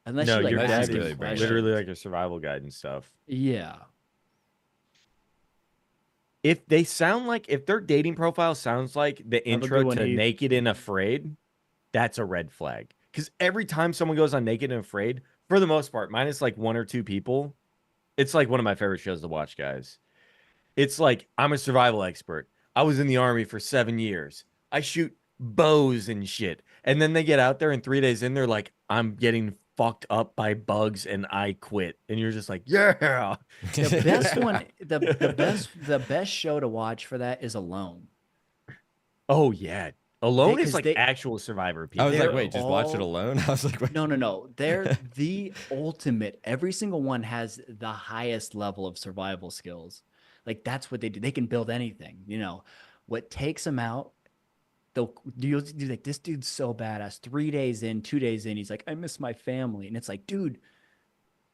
unless No, you like your Unless ask he's him really is bringing it up. literally questions. like a survival guide and stuff. Yeah, If they sound like if their dating profile sounds like the have a intro good one, to Heath. Naked and Afraid, that's a red flag. Because every time someone goes on Naked and Afraid, for the most part, minus like one or two people, it's like one of my favorite shows to watch, guys. It's like I'm a survival expert. I was in the army for 7 years. I shoot bows and shit. And then they get out there and 3 days in, they're like, I'm getting fucked up by bugs and I quit. And you're just like, yeah. The best one, the best show to watch for that is Alone. Oh yeah. Alone is Because like actual survivor I was people. like, they're wait, just watch it all alone. I was like, wait. no. They're the ultimate. Every single one has the highest level of survival skills. Like that's what they do. They can build anything. You know, what takes them out. They'll do like this dude's so badass. 3 days in, 2 days in, he's like, I miss my family, and it's like, dude,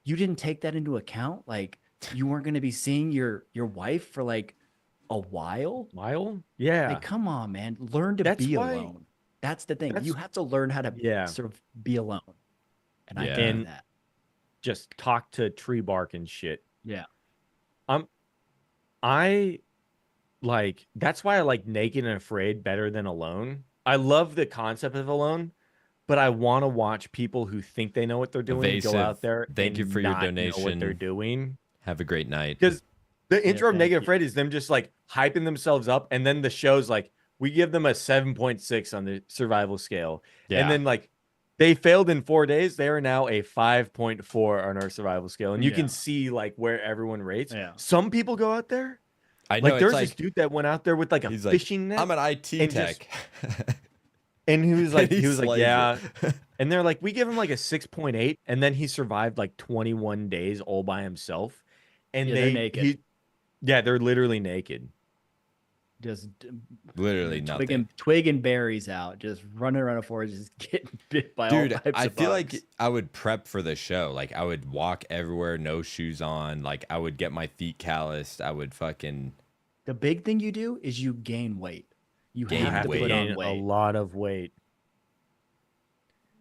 you didn't take that into account. Like you weren't going to be seeing your wife for like a while. Mile? Yeah. Like, come on, man. Learn to That's be why alone. That's the thing. that's You have to learn how to yeah. sort of be alone. And I Yeah. can do And that. just talk to tree bark and shit. Yeah. I like that's why I like Naked and Afraid better than Alone. I love the concept of Alone, but I want to watch people who think they know what they're doing go Evasive. out there Thank you and for your not know what they're donation. doing. Have a great night. Because the Yeah, intro of thank Naked and you. Afraid is them just like hyping themselves up, and then the show's like, we give them a 7.6 on the survival scale. Yeah. And then like they failed in 4 days. They are now a 5.4 on our survival scale. And you Yeah. can see like where everyone rates. Yeah. Some people go out there. I know Like there's it's this like dude that went out there with like a he's like, fishing net. I'm an IT and tech. And he was like, And he was like, slays yeah. it. And they're like, we give him like a 6.8, and then he survived like 21 days all by himself. And Yeah, they're naked. Yeah, they're literally naked. Just Literally nothing. twig and berries out, just running around a forest, just getting bit by all Dude, types I of feel bugs. like I would prep for the show. Like I would walk everywhere, no shoes on. Like I would get my feet calloused. I would fucking The big thing you do is you gain weight. You Gain have to weight. put Gain on a weight. lot of weight.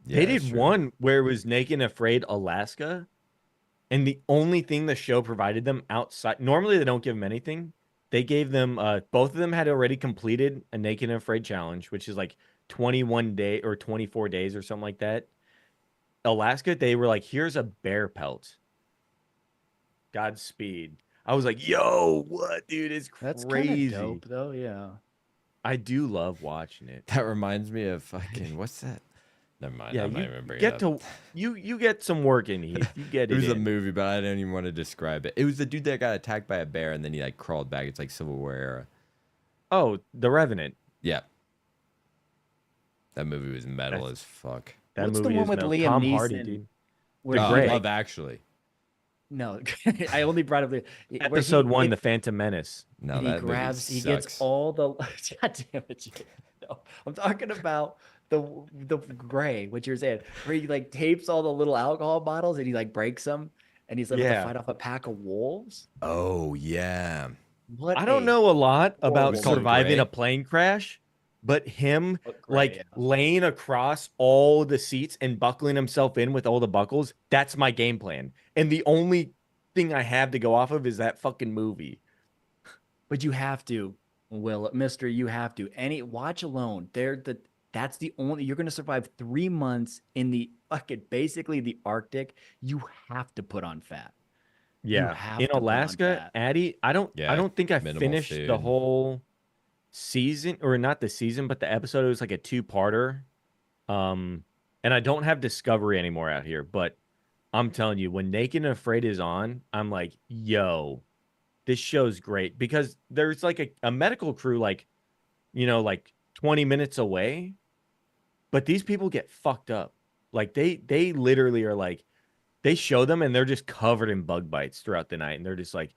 yeah, They that's did true. one where it was Naked and Afraid Alaska, and the only thing the show provided them outside, normally they don't give them anything. They gave them both of them had already completed a Naked and Afraid challenge, which is like 21 day or 24 days or something like that. Alaska, they were like, here's a bear pelt. Godspeed. I was like, yo, what, dude? It's That's kind crazy. of dope, though. Yeah. I do love watching it. That reminds me of fucking what's that? Never mind. Yeah, I'm not you even bringing get it up. to you get some work in, Heath. You get It it was a in. movie, but I don't even want to describe it. It was the dude that got attacked by a bear and then he like crawled back. It's like Civil War era. Oh, The Revenant. Yeah. That movie was metal That's- as fuck. That What's the movie one is with metal. Liam Tom Hardy, Neeson? dude. Where The he, Gray. Love Actually. no, I only brought up where Episode one, he, The Phantom Menace. No, and he that grabs, movie he sucks. gets all the. God damn it! Jake. No, I'm talking about the gray. What you're saying, where he like tapes all the little alcohol bottles and he like breaks them, and he's able to Yeah. fight off a pack of wolves. Oh yeah. What I don't a know a lot about It's called surviving Gray. a plane crash, but him Gray, like yeah. laying across all the seats and buckling himself in with all the buckles, that's my game plan. And the only thing I have to go off of is that fucking movie. But you have to, Will, Mister. You have to. Watch Alone. That's the only. You're gonna survive 3 months in the fucking basically the Arctic. You have to put on fat. Yeah. have In to put on Alaska, fat. Addie, I Yeah, don't think I minimal finished the food. whole season, or not the season, but the episode. It was like a two-parter. And I don't have Discovery anymore out here, but I'm telling you, when Naked and Afraid is on, I'm like, yo, this show's great because there's like a medical crew, like, like 20 minutes away, but these people get fucked up. Like they literally are like, they show them and they're just covered in bug bites throughout the night. And they're just like,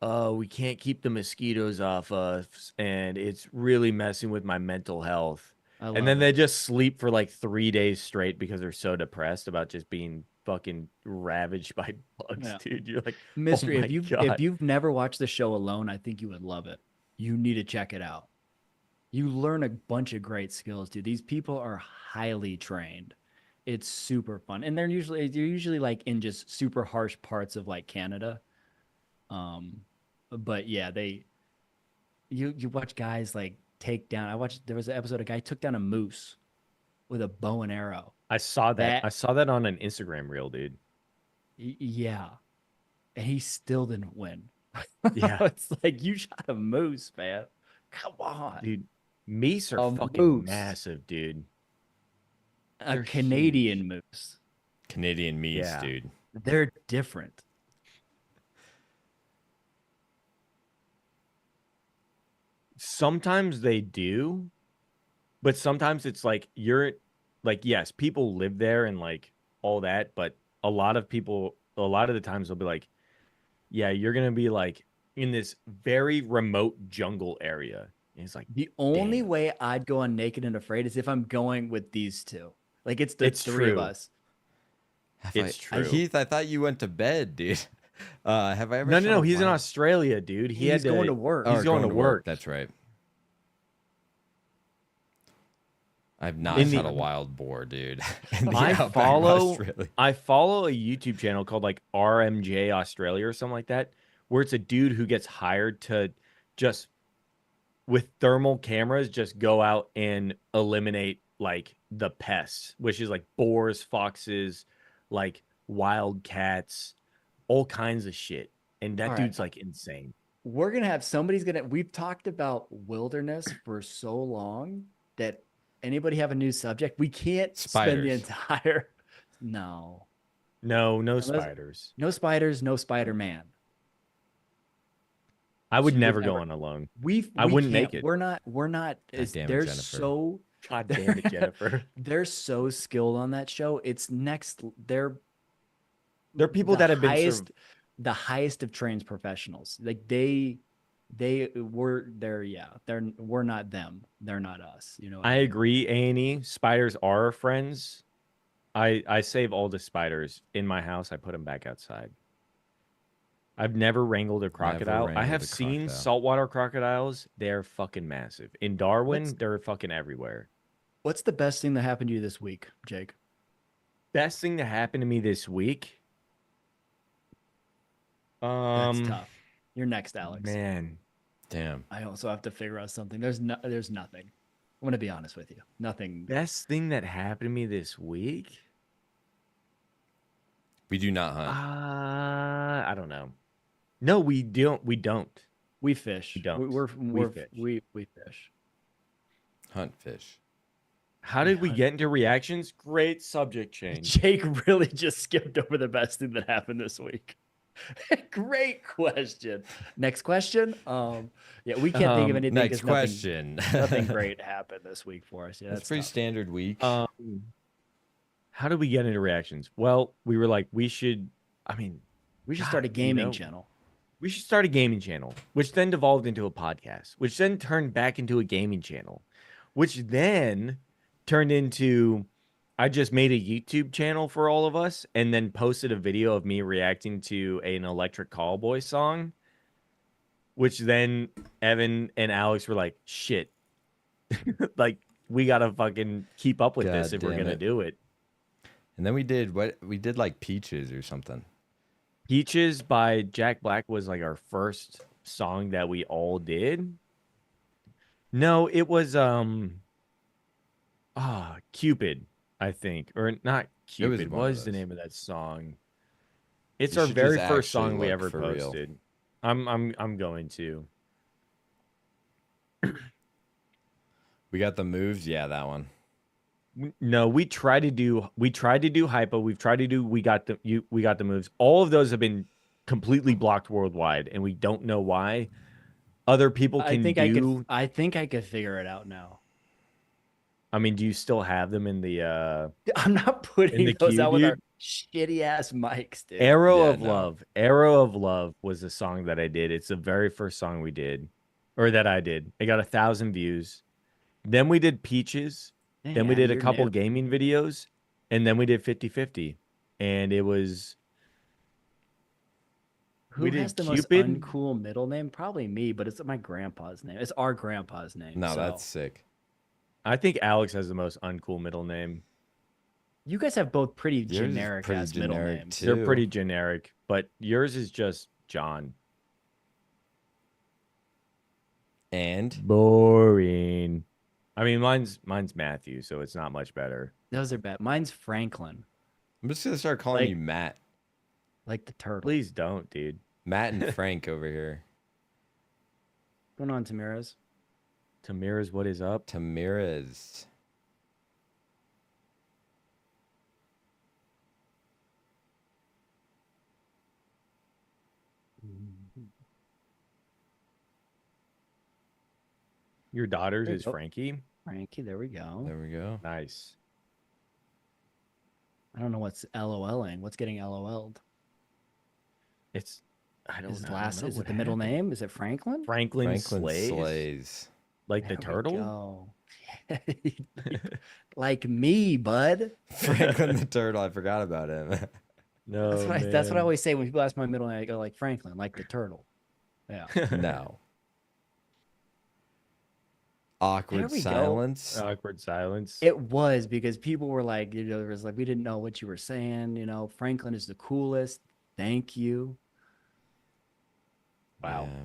oh, we can't keep the mosquitoes off us. And it's really messing with my mental health. I And love then they it. just sleep for like 3 days straight because they're so depressed about just being fucking ravaged by bugs, Yeah. dude. You're like, oh Mystery. my If God. you've never watched the show Alone, I think you would love it. You need to check it out. You learn a bunch of great skills, dude. These people are highly trained. It's super fun. And they're usually like in just super harsh parts of like Canada. Um, but yeah, you watch guys like take down. There was an episode a guy took down a moose with a bow and arrow. I saw that. That I saw that on an Instagram reel, dude. yeah, and he still didn't win. Yeah, It's like you shot a moose, man. Come on, dude. Meese are a fucking moose, massive, dude. a They're Canadian huge. moose. Canadian meats, Yeah. dude. They're different. Sometimes they do, but sometimes it's like you're like, yes, people live there and like all that, but a lot of people, a lot of the times they'll be like, yeah, you're gonna be like in this very remote jungle area. And it's like, The only damn, way I'd go on Naked and Afraid is if I'm going with these two. Like it's the it's three of true. us. It's true. Heath, I thought you went to bed, dude. Have I ever No, no, shot no. a He's in wild? Australia, dude. He He's had going to to. work. He's Or going to work. That's right. I've not In shot the- a wild boar, dude. In the I outback of follow Australia. I follow a YouTube channel called like RMJ Australia or something like that, where it's a dude who gets hired to just with thermal cameras just go out and eliminate like the pests, which is like boars, foxes, like wild cats, all kinds of shit. And All that right. dude's like insane. We're gonna have somebody's gonna we've talked about wilderness for so long that anybody have a new subject? We can't spend the Spiders. entire no. No Unless- spiders. No spiders, no Spider-Man. I would She would never go never- on alone. We I wouldn't can't, make it. we're not God damn it, they're Jennifer. so God damn it, Jennifer. they're so skilled on that show. It's next they're There are people the that have been highest the highest of trained professionals. Like we're not them. They're not us. You know what I mean? agree, A&E. Spiders are our friends. I save all the spiders in my house. I put them back outside. I've never wrangled a crocodile. I wrangled have a seen crocodile. saltwater crocodiles. They're fucking massive. In Darwin, What's- they're fucking everywhere. What's the best thing that happened to you this week, Jake? Best thing that happened to me this week? That's tough. You're next, Alex. Man. Damn. I also have to figure out something. There's nothing. I'm gonna be honest with you. Nothing. Best thing that happened to me this week? We do not hunt. I don't know. No, we don't. We don't. We fish. We don't. We fish. Hunt fish. How did we get into reactions? Great subject change. Jake really just skipped over the best thing that happened this week. Great question. Next question. Yeah, we can't think of anything. Next 'cause nothing- question. Nothing great happened this week for us. Yeah, That's that's pretty tough. standard week. How did we get into reactions? Well, we were like, we should. I mean, We should God, start a gaming know, channel. we should start a gaming channel, which then devolved into a podcast, which then turned back into a gaming channel, which then turned into I just made a YouTube channel for all of us and then posted a video of me reacting to an Electric Callboy song, which then Evan and Alex were like, shit, like we got to fucking keep up with this God if we're damn going to it. do it. And then we did like Peaches or something. Peaches by Jack Black was like our first song that we all did. No, it was Cupid, I think. Or not Cupid. one What of was the those. name of that song? It's You our should very just first actually song we look ever for real. posted. I'm going to. We got the moves. Yeah, that one. No, we tried to do hypo. We've tried to do we got the moves. All of those have been completely blocked worldwide, and we don't know why. Other people I can think do. I think I could figure it out now. I mean, do you still have them I'm not in putting the those queue, out with our dude? shitty ass mics, dude. Arrow Yeah, of no. Love. Arrow of Love was the song that I did. It's the very first song we did, or that I did. It got 1,000 views. Then we did Peaches. Hey, Then we Addy, did a you're couple new. gaming videos, and then we did 50/50. And it was Who we has did the most Cupid. uncool middle name? Probably me, but it's my grandpa's name. It's our grandpa's name. No, So that's sick. I think Alex has the most uncool middle name. you guys have both pretty Yours is generic pretty ass middle generic, names. too. They're pretty generic, but yours is just John. And Boring. I mean, mine's Matthew, so it's not much better. Those are bad. Mine's Franklin, I'm just gonna start calling Like- you Matt. like the turtle. Please don't, dude. Matt and Frank over here. What's going on, Tamiras? Tamira's what is up? Tamira's. Your daughter's is Oh. Frankie. Frankie, there we go. There we go. Nice. I don't know what's LOLing. What's getting LOL'd? It's I don't Is it know. last? I don't Is know it the what middle happened. name? Is it Franklin? Franklin, Franklin Slays? Slays. Like the There we turtle? go. Like me, bud. Franklin the turtle. I forgot about him. No, That's what I man. always say when people ask my middle name. I go like Franklin, like the turtle. Yeah. No. Awkward we go. silence. Awkward silence. It was because people were like, it was like we didn't know what you were saying. Franklin is the coolest. Thank you. Wow. Yeah.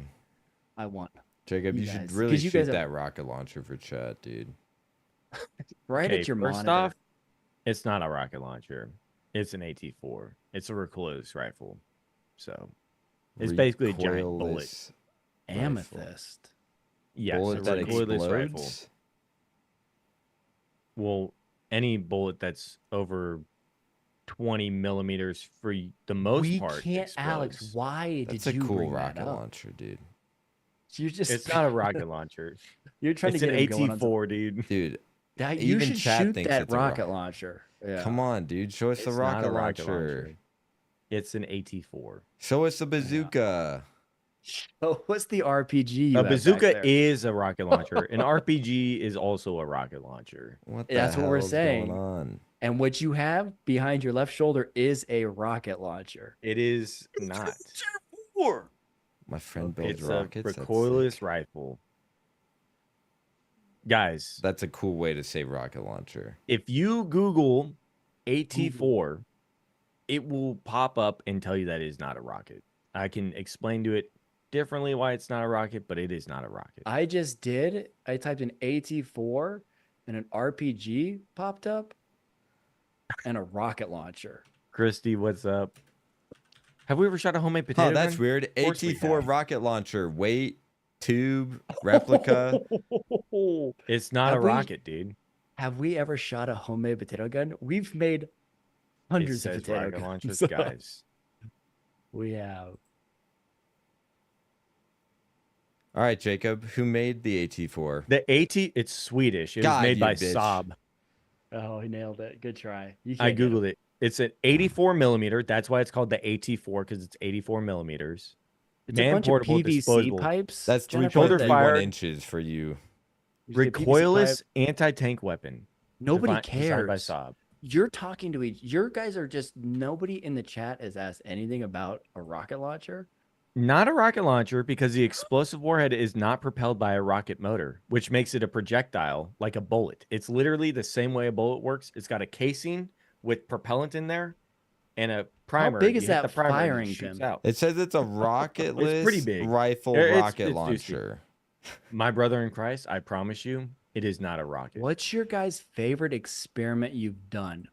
I won. Jacob, You you should guys- really 'cause you shoot guys have- that rocket launcher for chat, dude. Right Okay, at your first monitor. off, it's not a rocket launcher. It's an AT-4. It's a recoilless rifle. So it's basically a giant bullet. Recoilless Amethyst. Yes, bullet a that recoilless rifle. explodes. Well, any bullet that's over 20 millimeters for the most We part. can't, Alex. explodes. Why That's did a you cool bring rocket that up? launcher, dude. You're just. It's not a rocket launcher. You're trying It's to an get him going on. AT-4, dude. Dude, You even should chat shoot thinks that it's a rocket launcher. Yeah. come on, dude. Show us the It's not rocket a launcher. It's an AT-4. Show us the bazooka. Oh, what's the RPG? You A have back bazooka there? is a rocket launcher. An RPG is also a rocket launcher. What the That's what we're hell's saying. going on? And what you have behind your left shoulder is a rocket launcher. It is not. My friend builds It's rockets. a That's recoilless sick. rifle. Guys, That's a cool way to say rocket launcher. if you Google AT-4, it will pop up and tell you that it is not a rocket. I can explain to it differently why it's not a rocket, but it is not a rocket. I just did. I typed in AT4 and an RPG popped up and a rocket launcher. Christy, what's up? Have we ever shot a homemade potato Oh, that's gun? weird. course we AT4 have. rocket launcher. Weight, tube, replica. It's not Have a we- rocket, dude. Have we ever shot a homemade potato gun? We've made It hundreds of says potato rocket guns. launchers, So guys. we have. All right, Jacob. Who made the AT4? The AT, it's Swedish. It God, was made you by bitch. Saab. Oh, he nailed it. Good try. You I can't get him. googled it. It's an 84 millimeter. That's why it's called the AT4 because it's 84 millimeters. It's a Man bunch portable of PVC disposable. pipes. That's Jennifer, shoulder 3.31 fire. inches for you. you say PVC Recoilless pipe. anti-tank weapon. Nobody Designed by cares. Saab. You're talking to each. Your guys are just. Nobody in the chat has asked anything about a rocket launcher. Not a rocket launcher because the explosive warhead is not propelled by a rocket motor, which makes it a projectile like a bullet. It's literally the same way a bullet works. It's got a casing with propellant in there and a primer. big is You hit that the primer and it firing shoots pin? out. It says it's a rocketless pretty big. rifle It's rocket juicy. launcher. My brother in Christ, I promise you, it is not a rocket. What's your guys' favorite experiment you've done?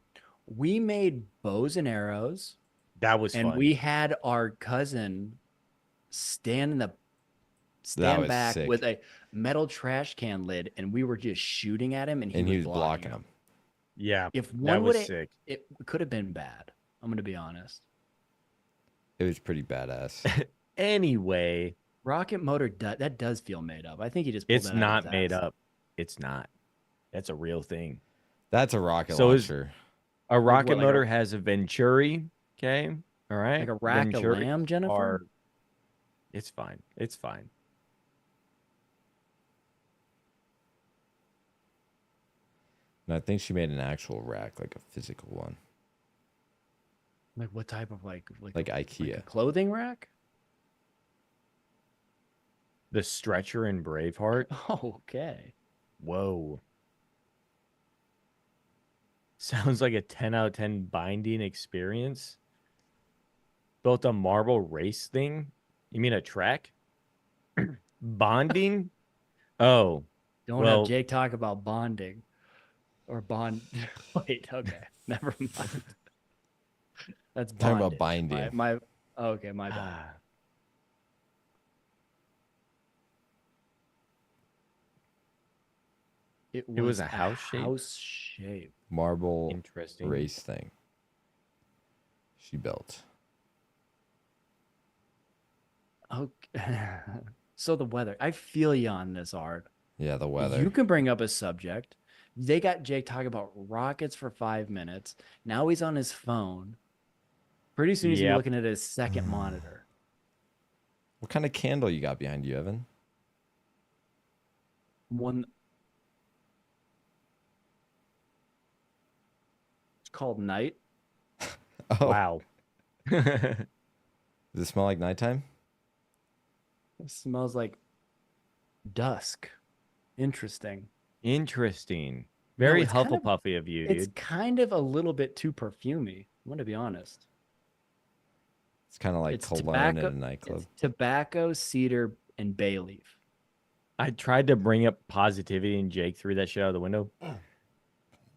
We made bows and arrows, That was and fun. we had our cousin stand was back sick. with a metal trash can lid, and we were just shooting at him, and he And was he was blocking him. them. Yeah, If that one was would, sick. it could have been bad. I'm gonna be honest. It was pretty badass. Anyway, Rocket motor that does feel made up. I think he just pulled it's that out of his not made ass. up. It's not. That's a real thing. That's a rocket So is launcher. a rocket what, like a motor has a Venturi. Okay. All right. like a rack of Venturis lamb, Jennifer? are. It's fine. It's fine. And I think she made an actual rack, like a physical one, Like what type of like like like IKEA. a clothing rack? The stretcher in Braveheart. Oh, okay. Whoa. Sounds like a 10 out of 10 binding experience. Built a marble race thing? You mean a track? Bonding? Oh, Don't have well, Jake talk about bonding or bond. Wait, okay, never mind. That's Talking about bondage. binding. My okay, my bad. It was was a house shape? house shape. Marble interesting. race thing she built. Okay. So the weather. I feel you on this, Art. Yeah, the weather. You can bring up a subject. They got Jake talking about rockets for 5 minutes. Now he's on his phone. Pretty soon he's gonna be Yep. looking at his second monitor. What kind of candle you got behind you, Evan? One. It's called Night. Oh, Wow. does it smell like nighttime? It smells like dusk. Interesting. Interesting. No, Very it's kind of- Hufflepuffy of you, It's dude. kind of a little bit too perfumey. I'm gonna be honest. It's kind of like It's cologne tobacco. in a nightclub. It's tobacco, cedar, and bay leaf. I tried to bring up positivity and Jake threw that shit out of the window.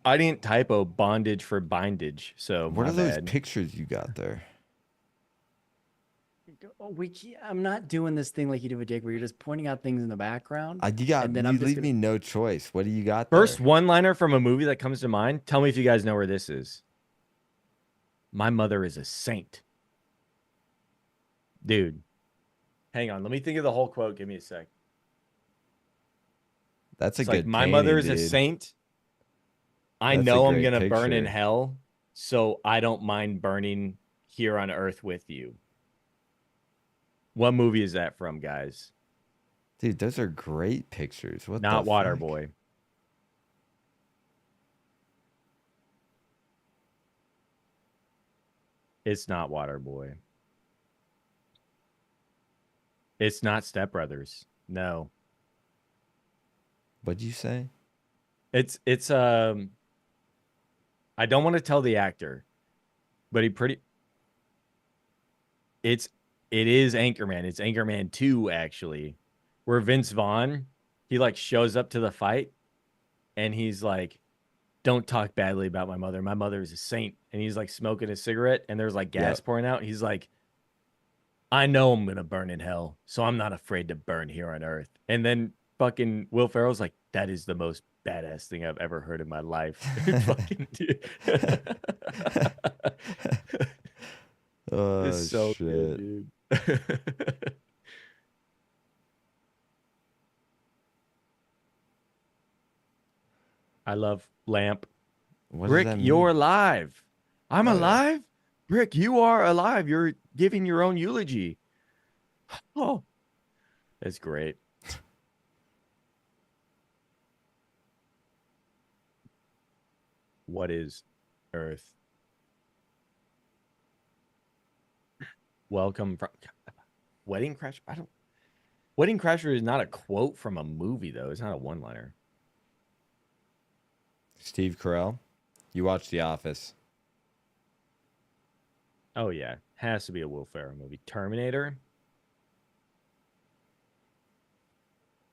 I didn't typo bondage for bindage, so What my are those bad. pictures you got there? Oh, I'm not doing this thing like you do with Jake, where you're just pointing out things in the background. You got. And then You I'm just leave gonna- me no choice. What do you got First there? one-liner from a movie that comes to mind. Tell me if you guys know where this is. My mother is a saint. Dude. Hang on. Let me think of the whole quote. Give me a sec. That's a It's good. like, my painting, mother is a dude. saint. I That's a know I'm great going to burn in picture. hell, so I don't mind burning here on earth with you. What movie is that from, guys? Dude, those are great pictures. What Not the fuck? Waterboy. It's not Waterboy. It's not Step Brothers. No. What'd you say? It's I don't want to tell the actor, but it is Anchorman. It's Anchorman 2 actually. Where Vince Vaughn, he like shows up to the fight and he's like, "Don't talk badly about my mother. My mother is a saint." And he's like smoking a cigarette and there's like gas Yep. pouring out. He's like, "I know I'm going to burn in hell, so I'm not afraid to burn here on earth." And then fucking Will Ferrell's like, "That is the most badass thing I've ever heard in my life." Fucking dude. Oh It's so shit! good, dude. I love Lamp. What does Brick, that you're mean? alive. I'm Oh, yeah. alive? Brick, you are alive. You're giving your own eulogy. Oh, that's great. What is Earth? Welcome from Wedding Crash. Wedding Crasher is not a quote from a movie though. It's not a one-liner. Steve Carell. You watch The Office. Oh yeah, has to be a Will Ferrell movie. Terminator.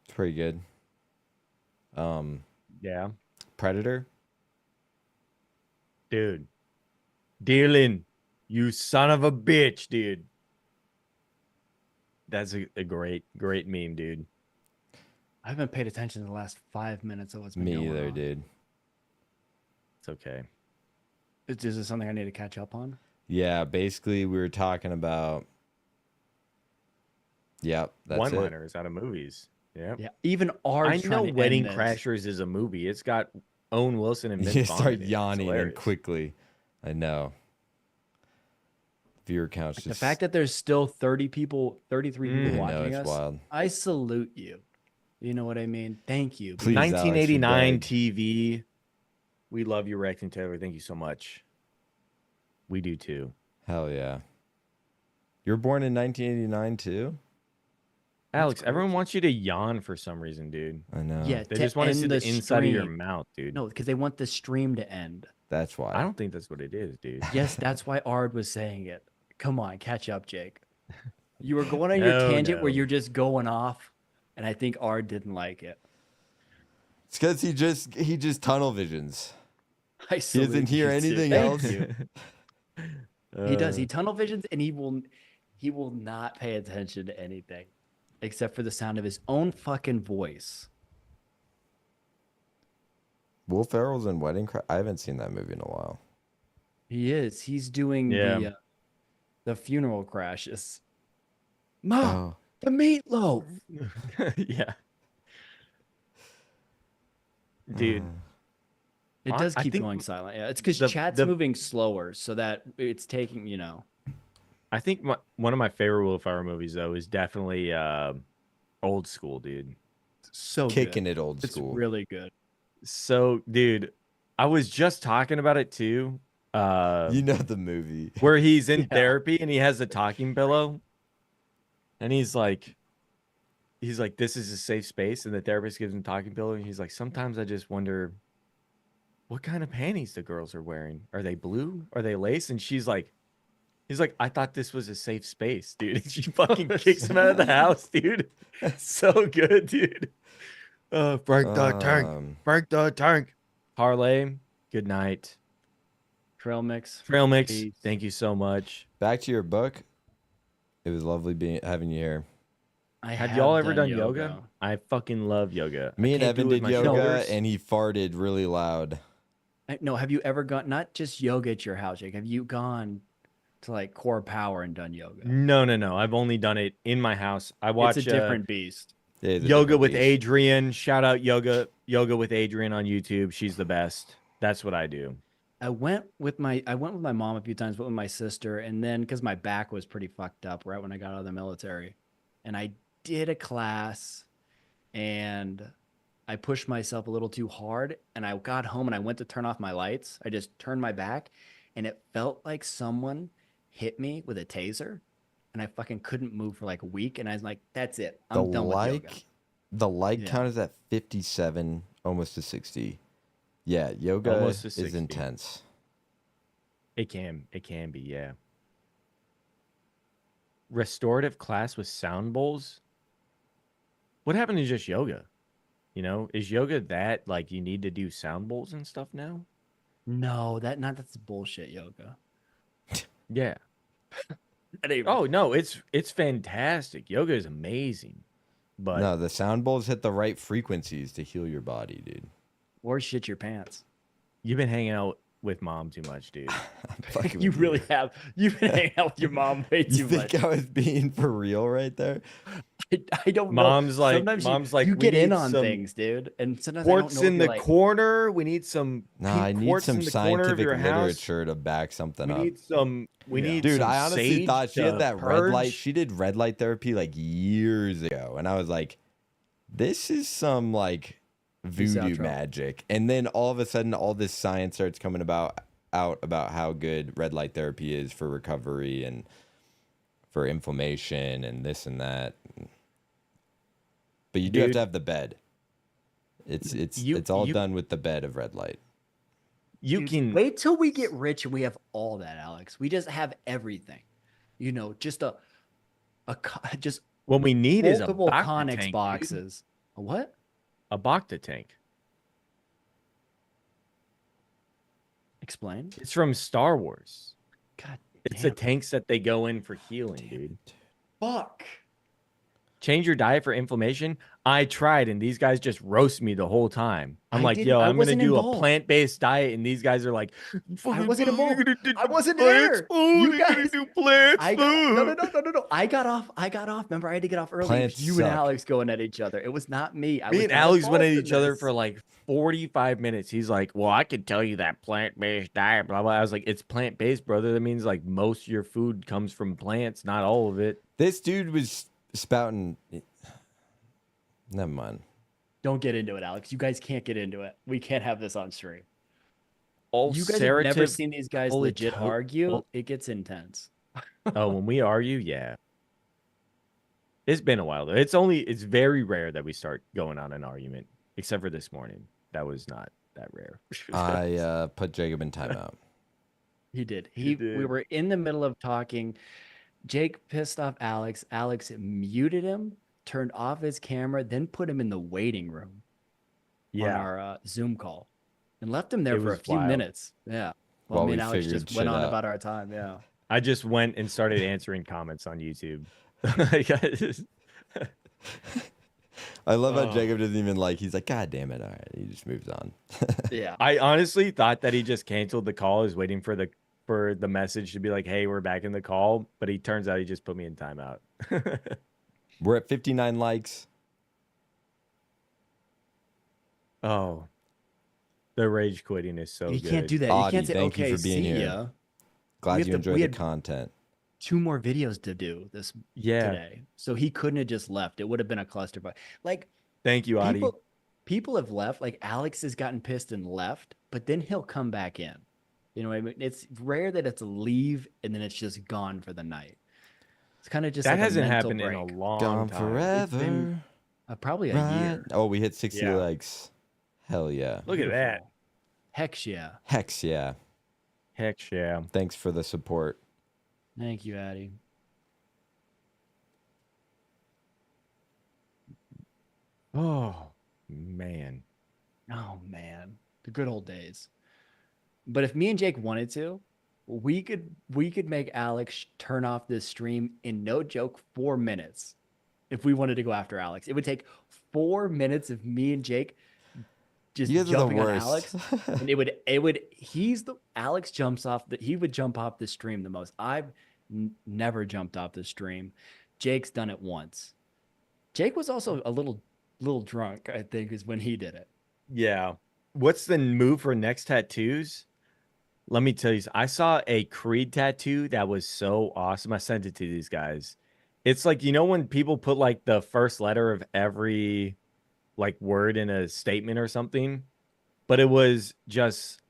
It's pretty good. Yeah, Predator. dude. Dylan, you son of a bitch, dude. That's a great meme, dude. I haven't paid attention to the last 5 minutes of what's been Me going either, on. dude. It's okay. Is this something I need to catch up on? Yeah, basically we were talking about. Yep, that's it. One-liners out of movies. Yeah. Yeah. Even I Ard's know trying to Wedding end this. Crashers is a movie. It's got Owen Wilson and Vince You Vaughn start in it. It's yawning and hilarious. quickly. I know. Viewer counts Like just. the fact that there's still 33 people I know, watching it's us. wild. I salute you. You know what I mean? Thank you. Please, Alex, we 1989 beg. TV. We love you, Rex and Taylor. Thank you so much. We do too. Hell yeah. You were born in 1989 too? Alex, crazy. everyone wants you to yawn for some reason, dude. I know. Yeah, They just want to end see the inside of your stream. mouth, dude. No, because they want the stream to end. That's why. I don't think that's what it is, dude. Yes, that's why Ard was saying it. Come on, catch up, Jake. You were going on your No, tangent where no. you're just going off, and I think Ard didn't like it. It's because he just tunnel visions. I He salute doesn't hear you, too. anything Thank else. you. He does. He tunnel visions, and he will not pay attention to anything except for the sound of his own fucking voice. Will Ferrell's in Wedding Crash. I haven't seen that movie in a while. He is. He's doing Yeah. the funeral crashes. Mom, Oh, the meatloaf. Yeah. Dude, It I- does I keep think going silent. Yeah, it's because the- chat's the- moving slower, so that it's taking, you know. I think one of my favorite Will Ferrell movies, though, is definitely Old School, dude. So kicking good. it old It's school. really good. So, dude, I was just talking about it too. You know the movie. Where he's in Yeah. therapy and he has a talking pillow, and he's like, this is a safe space, and the therapist gives him a talking pillow, and he's like, sometimes I just wonder what kind of panties the girls are wearing. Are they blue? Are they lace? And he's like, I thought this was a safe space, dude. And she fucking kicks him out of the house, dude. So good, dude. Break the tank. Break the tank. Harley, good night. Trail mix. Trail Mix, Peace. thank you so much. Back to your book. It was lovely having you here. I Have y'all ever done yoga. yoga? I fucking love yoga. Me I and can't do Evan it with did my yoga, shoulders. and he farted really loud. No, have you ever gone, not just yoga at your house, Jake? Have you gone to like Core Power and done yoga? No. I've only done it in my house. I watch It's a different beast. Yeah, he's a yoga different with beast. Adrian. Shout out yoga with Adrian on YouTube. She's the best. That's what I do. I went with my mom a few times, but with my sister, and then because my back was pretty fucked up right when I got out of the military, and I did a class, and I pushed myself a little too hard, and I got home and I went to turn off my lights. I just turned my back, and it felt like someone hit me with a taser, and I fucking couldn't move for like a week, and I was like, "That's it, I'm done with yoga." The like Yeah. count is at 57, almost to 60. Yeah, yoga Almost to is 60. intense. It can be, yeah. Restorative class with sound bowls. What happened to just yoga? You know, is yoga that like you need to do sound bowls and stuff now? No, that's bullshit yoga. Yeah. That ain't- Oh no, it's fantastic. Yoga is amazing. But No, the sound bowls hit the right frequencies to heal your body, dude. or shit your pants. you've been hanging out with mom too much, dude. I'm fucking You with really have. You've been hanging out with your mom way You too think much. I was being for real right there? I don't know. Mom's like- Sometimes mom's you, like, you "We get in need on some things, dude. And sometimes I don't Quartz know if in you're the like, corner. We need some Nah, pink I need quartz some in the corner of scientific your house. literature to back something We up. need some. We Yeah. need Dude, some I honestly sage thought she to had that red light. purge. She did red light therapy like years ago. And I was like, this is some like Peace out, voodoo Charles. magic. And then all of a sudden, all this science starts coming out about how good red light therapy is for recovery and for inflammation and this and that. But you do have Dude. to have the bed. It's You- all you- done with the bed of red light. You Dude, can wait till we get rich and we have all that, Alex. We just have everything. You know, just just what we need is a multiple Bacta Connex tank, dude. boxes. A what? A Bacta tank. Explain. It's from Star Wars. God It's damn. the tanks that they go in for healing, dude. Fuck. change your diet for inflammation. I tried, and these guys just roast me the whole time. I'm I like, didn't. yo, I I'm gonna wasn't do a involved. plant-based diet, and these guys are like, I wasn't you're involved. gonna do I wasn't plants there. food. You You're gonna guys. do plants I got no, no, food. no, no, no, no. I got off. I got off. Remember, I had to get off early. It was Plants you and suck. Alex going at each other. It was not me. I Me was and not Alex went at involved in each other this. for like 45 minutes. He's like, well, I could tell you that plant-based diet, blah, blah. I was like, it's plant-based, brother. That means like most of your food comes from plants, not all of it. This dude was spouting. Never mind. Don't get into it, Alex. You guys can't get into it. We can't have this on stream. All You guys have never ulcerative seen these guys coli- legit to- argue. well- It gets intense. Oh, when we argue, yeah. It's been a while though. It's very rare that we start going on an argument, except for this morning. That was not that rare. I put Jacob in timeout. He did. He We did. were in the middle of talking. Jake pissed off Alex. Alex muted him, turned off his camera, then put him in the waiting room on Yeah. our Zoom call, and left him there It for a was few wild. minutes. Yeah. Well, While me we and Alex figured just went shit on out. about our time. Yeah. I just went and started answering comments on YouTube. I love how Oh. Jacob doesn't even like. He's like, God damn it! All right, he just moves on. Yeah. I honestly thought that he just canceled the call. I was waiting for the message to be like, "Hey, we're back in the call," but he turns out he just put me in timeout. We're at 59 likes. Oh, the rage quitting is so You good. can't do that. Audie, You can't say, thank you okay, for being see here. ya. Glad have you to- enjoyed we the had- content. 2 more videos to do this Yeah, today. So he couldn't have just left. It would have been a clusterfuck. Like, thank you, Adi. people have left. Like Alex has gotten pissed and left, but then he'll come back in. You know what I mean? It's rare that it's a leave and then it's just gone for the night. It's kind of just That like hasn't a mental happened break. in a long Gone time. forever. been probably a right? year. Oh, we hit 60 Yeah. likes. Hell yeah. Look at that. Heck yeah. Hex yeah. Heck yeah. Thanks for the support. Thank you, Addie. Oh man. Oh man, the good old days. But if me and Jake wanted to, we could make Alex turn off this stream in no joke 4 minutes. If we wanted to go after Alex, it would take 4 minutes of me and Jake just You guys are the jumping on worst. Alex, and Alex jumps off he would jump off the stream the most. I've never jumped off the stream. Jake's done it once. Jake was also a little drunk, I think, is when he did it. Yeah. What's the move for next tattoos? Let me tell you, I saw a Creed tattoo that was so awesome. I sent it to these guys. It's like, you know, when people put like the first letter of every like word in a statement or something, but it was just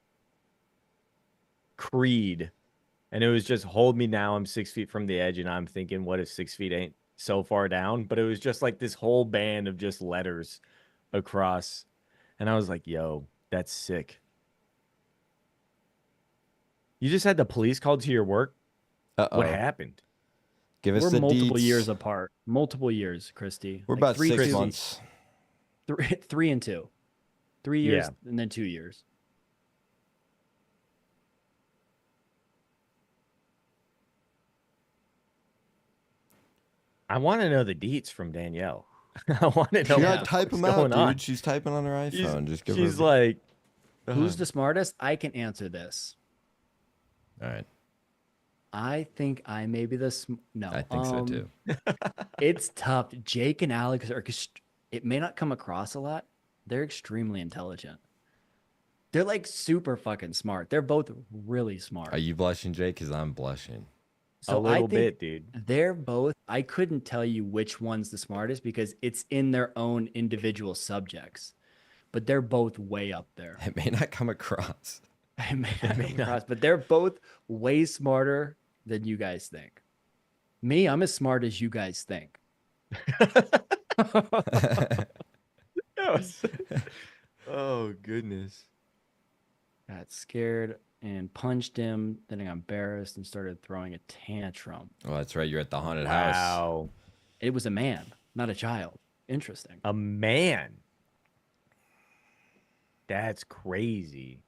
Creed. And it was just hold me now. I'm 6 feet from the edge. And I'm thinking, what if 6 feet ain't so far down? But it was just like this whole band of just letters across. And I was like, yo, that's sick. You just had the police called to your work? Uh-oh. What happened? Give us We're the multiple deets. years apart. Multiple years, Christy. We're Like about 6 2 months. 3 and 2. 3 years Yeah. and then 2 years. I want to know the deets from Danielle. I want to know You Yeah. gotta type what's them out, going dude. on. She's typing on her iPhone. Just give her. She's like, Who's the smartest? I can answer this. All right. I think I may be no. I think so too. It's tough. Jake and Alex it may not come across a lot. They're extremely intelligent. They're like super fucking smart. They're both really smart. Are you blushing, Jake? Because I'm blushing. a little think bit, dude. They're both, I couldn't tell you which one's the smartest because it's in their own individual subjects, but they're both way up there. It may not come across. I may not come across, but they're both way smarter than you guys think. Me, I'm as smart as you guys think. Oh, goodness. Got scared and punched him. Then I got embarrassed and started throwing a tantrum. Oh, that's right. You're at the haunted house. Wow. It was a man, not a child. Interesting. A man. That's crazy.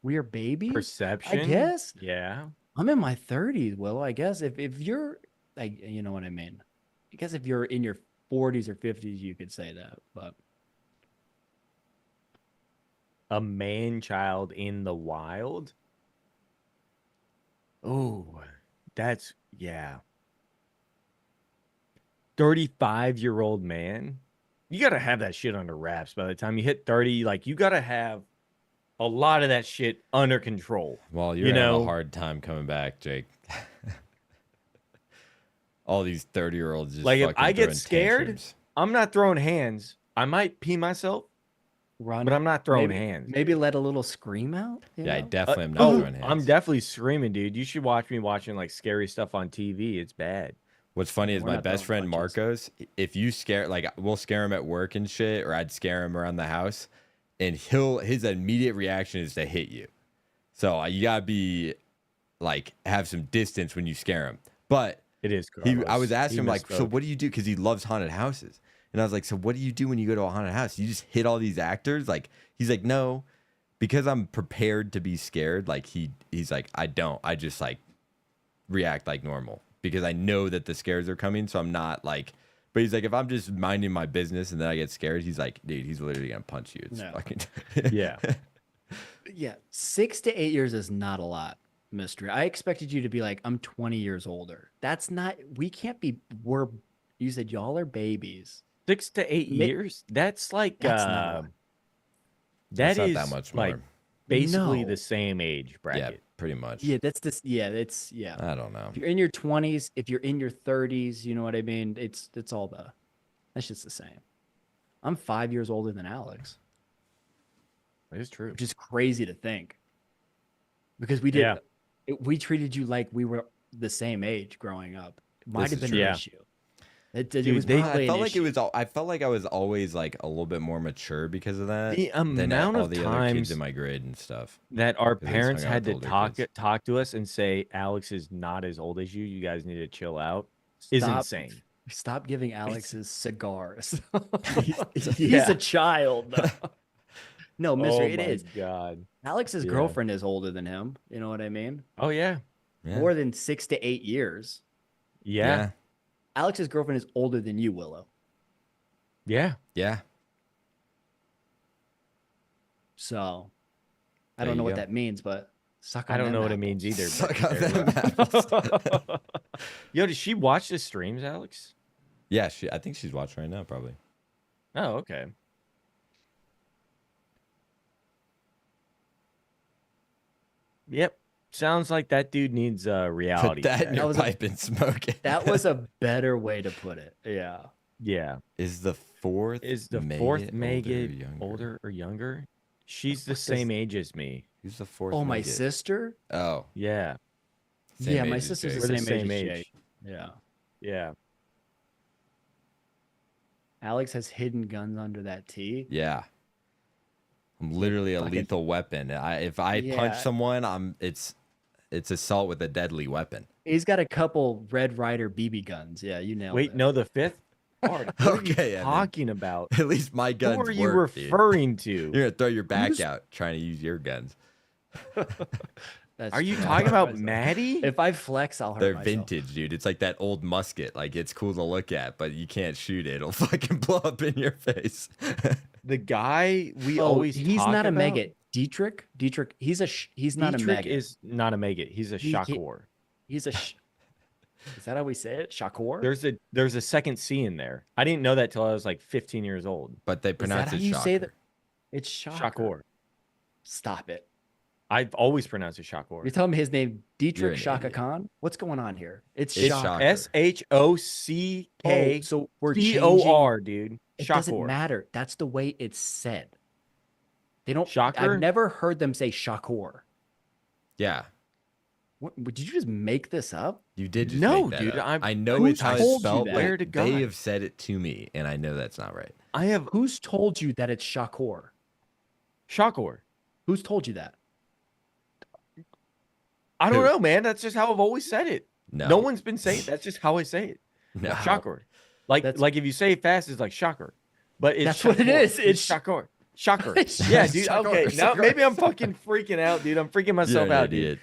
We are babies. Perception? I guess. Yeah. I'm in my 30s, Will. I guess if you're you know what I mean. I guess if you're in your 40s or 50s, you could say that, but A man child in the wild. Oh, that's yeah. 35-year-old man. You gotta have that shit under wraps by the time you hit 30. Like you gotta have a lot of that shit under control. Well, you're You gonna have know? a hard time coming back, Jake. All these 30-year-olds just Like if fucking I get throwing scared, tantrums. I'm not throwing hands. I might pee myself, run. but I'm not throwing maybe, hands. Maybe let a little scream out. you Yeah, I know? definitely am not throwing hands. I'm definitely screaming, dude. You should watch me watching like scary stuff on TV. It's bad. What's funny is We're my not best throwing friend punches. Marcos, if you scare, like, we'll scare him at work and shit, or I'd scare him around the house, and his immediate reaction is to hit you. So you gotta be like, have some distance when you scare him. But It is. I was asking him, like, so misspoke. what do you do? Because he loves haunted houses. And I was like, so what do you do when you go to a haunted house? You just hit all these actors? Like, he's like, no, because I'm prepared to be scared. Like, he's like, I don't. I just, like, react like normal because I know that the scares are coming. So I'm not, like, but he's like, if I'm just minding my business and then I get scared, he's like, dude, he's literally going to punch you. It's No. fucking. Yeah. Yeah, 6 to 8 years is not a lot, mystery. I expected you to be like, I'm 20 years older. That's not. We can't be. You said y'all are babies. 6 to 8 Ma- years. That's like That's not a lot. That's that not is that much like more. basically No. the same age Yeah, bracket. pretty much. Yeah, that's this. Yeah, it's yeah. I don't know. If you're in your 20s, if you're in your 30s, you know what I mean. It's all that's just the same. I'm 5 years older than Alex, It is true. which is crazy to think. Because we did, Yeah. we treated you like we were the same age growing up. It might This have is been true. an Yeah. issue. It Dude, was they- probably I an felt like issue. it was. I felt like I was always like a little bit more mature because of that The than amount all of the other kids times in my grade and stuff. that our 'Cause I just parents hung out had with to older kids. talk to us and say Alex is not as old as you. You guys need to chill out. Is Stop- insane. Stop giving Alex his cigars. Yeah. He's a child. though. No, mystery. It is. God. Alex's Yeah. girlfriend is older than him. You know what I mean? Oh yeah. Yeah. More than 6 to 8 years. Yeah. Alex's girlfriend is older than you, Willow. Yeah. Yeah. So I There don't know you what go. that means, but suck on I don't them know what it apples. means either. Suck but on there you them go. Yo, did she watch the streams, Alex? Yeah. I think she's watching right now, probably. Oh, okay. Yep. Sounds like that dude needs a reality Put that in check. your was a- pipe and smoke it. That was a better way to put it. Yeah. Yeah. Is the fourth. Is the Maggot fourth older or Maggot younger? older or younger? She's the What does- same age as me. Who's the fourth? Oh, my Maggot? sister? Oh. Yeah. Same Yeah, my age as sister's Jake. the We're same, the age same as age. Jake. Yeah. Yeah. Alex has hidden guns under that tee. Yeah. I'm literally a Fucking- lethal weapon. If I punch Yeah. someone, it's assault with a deadly weapon. He's got a couple Red Ryder BB guns. Yeah, you nailed Wait, it. no, the fifth? What Okay, are you Evan. talking about? At least my guns Who are you work, dude. referring to? You're gonna throw your back just- out trying to use your guns. That's Are you true. talking I'll hurt about myself. Maddie? If I flex, I'll hurt They're myself. vintage, dude. It's like that old musket. Like, it's cool to look at, but you can't shoot it. It'll fucking blow up in your face. The guy we Oh, always he's talk not a about? maggot. Dietrich, he's not a Dietrich maggot. is not a maggot. He's a He can't- Shakor. He's a. Is that how we say it? Shakor. There's a second C in there. I didn't know that till I was like 15 years old. But they Is that pronounce how it you say shocker. that? It's Shakor. Shakor. Stop it. I've always pronounced it Shakor. You're telling me his name You're Dietrich an Shaka idiot. Khan? What's going on here? It's It's Shocker. Shocker. SHOCK So we're COR, dude. It doesn't Shakor. matter. That's the way it's said. They don't. Shocker? I've never heard them say Shakor. Yeah. What, did you just make this up? You did just No, make that dude, up. I know who it's how told it's you spelled, that? but Swear to they God. have said it to me, and I know that's not right. I have Who's told you that it's Shakor? Shakor. Who's told you that? I don't Who? know, man. That's just how I've always said it. No. No one's been saying it. That's just how I say it. No. Shakor. Like That's- like if you say it fast, it's like shocker. But it's That's what it Shakor. is. It's- Shakor. Shocker. It's Yeah, dude. Shakor, Okay. Now Shakor. maybe I'm fucking freaking out, dude. I'm freaking You're myself an out, dude. idiot.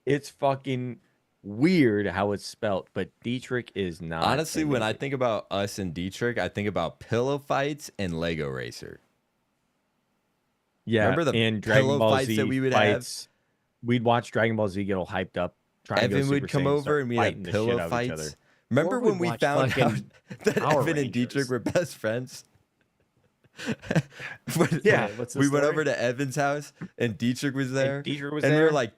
It's fucking weird how it's spelt, but Dietrich is not. Honestly, when I amazing. think about us and Dietrich, I think about pillow fights and Lego Racer. Yeah, Remember the and Dragon pillow Ball fights Z that we would fights. We'd watch Dragon Ball Z get all hyped up, try and go Evan Super would come Saiyan, over start and we'd fighting have the shit pillow out of each other. fights. Remember Or when we'd we watch found out fucking that Power Evan and Rangers. Dietrich were best friends? When Yeah, what's the we went story? over to Evan's house and Dietrich was there. And Dietrich was and we there. were like,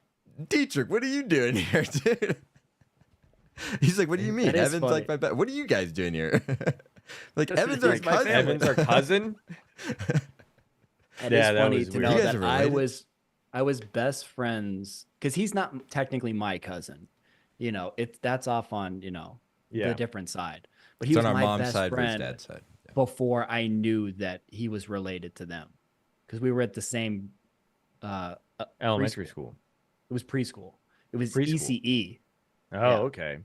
Dietrich, what are you doing here, dude? He's like, what do you mean? That is Evan's funny. like my best. What are you guys doing here? Like, That's Evan's our like my cousin. family. Evan's our cousin. And Yeah, it's that funny was to weird. know You guys that are I related? was best friends because he's not technically my cousin. You know, that's off on, Yeah. the different side. But he It's was on our my mom's best side versus friend dad's side. Yeah. before I knew that he was related to them. Because we were at the same Elementary preschool. school. It was preschool. It was Preschool. ECE. Oh, Yeah. okay.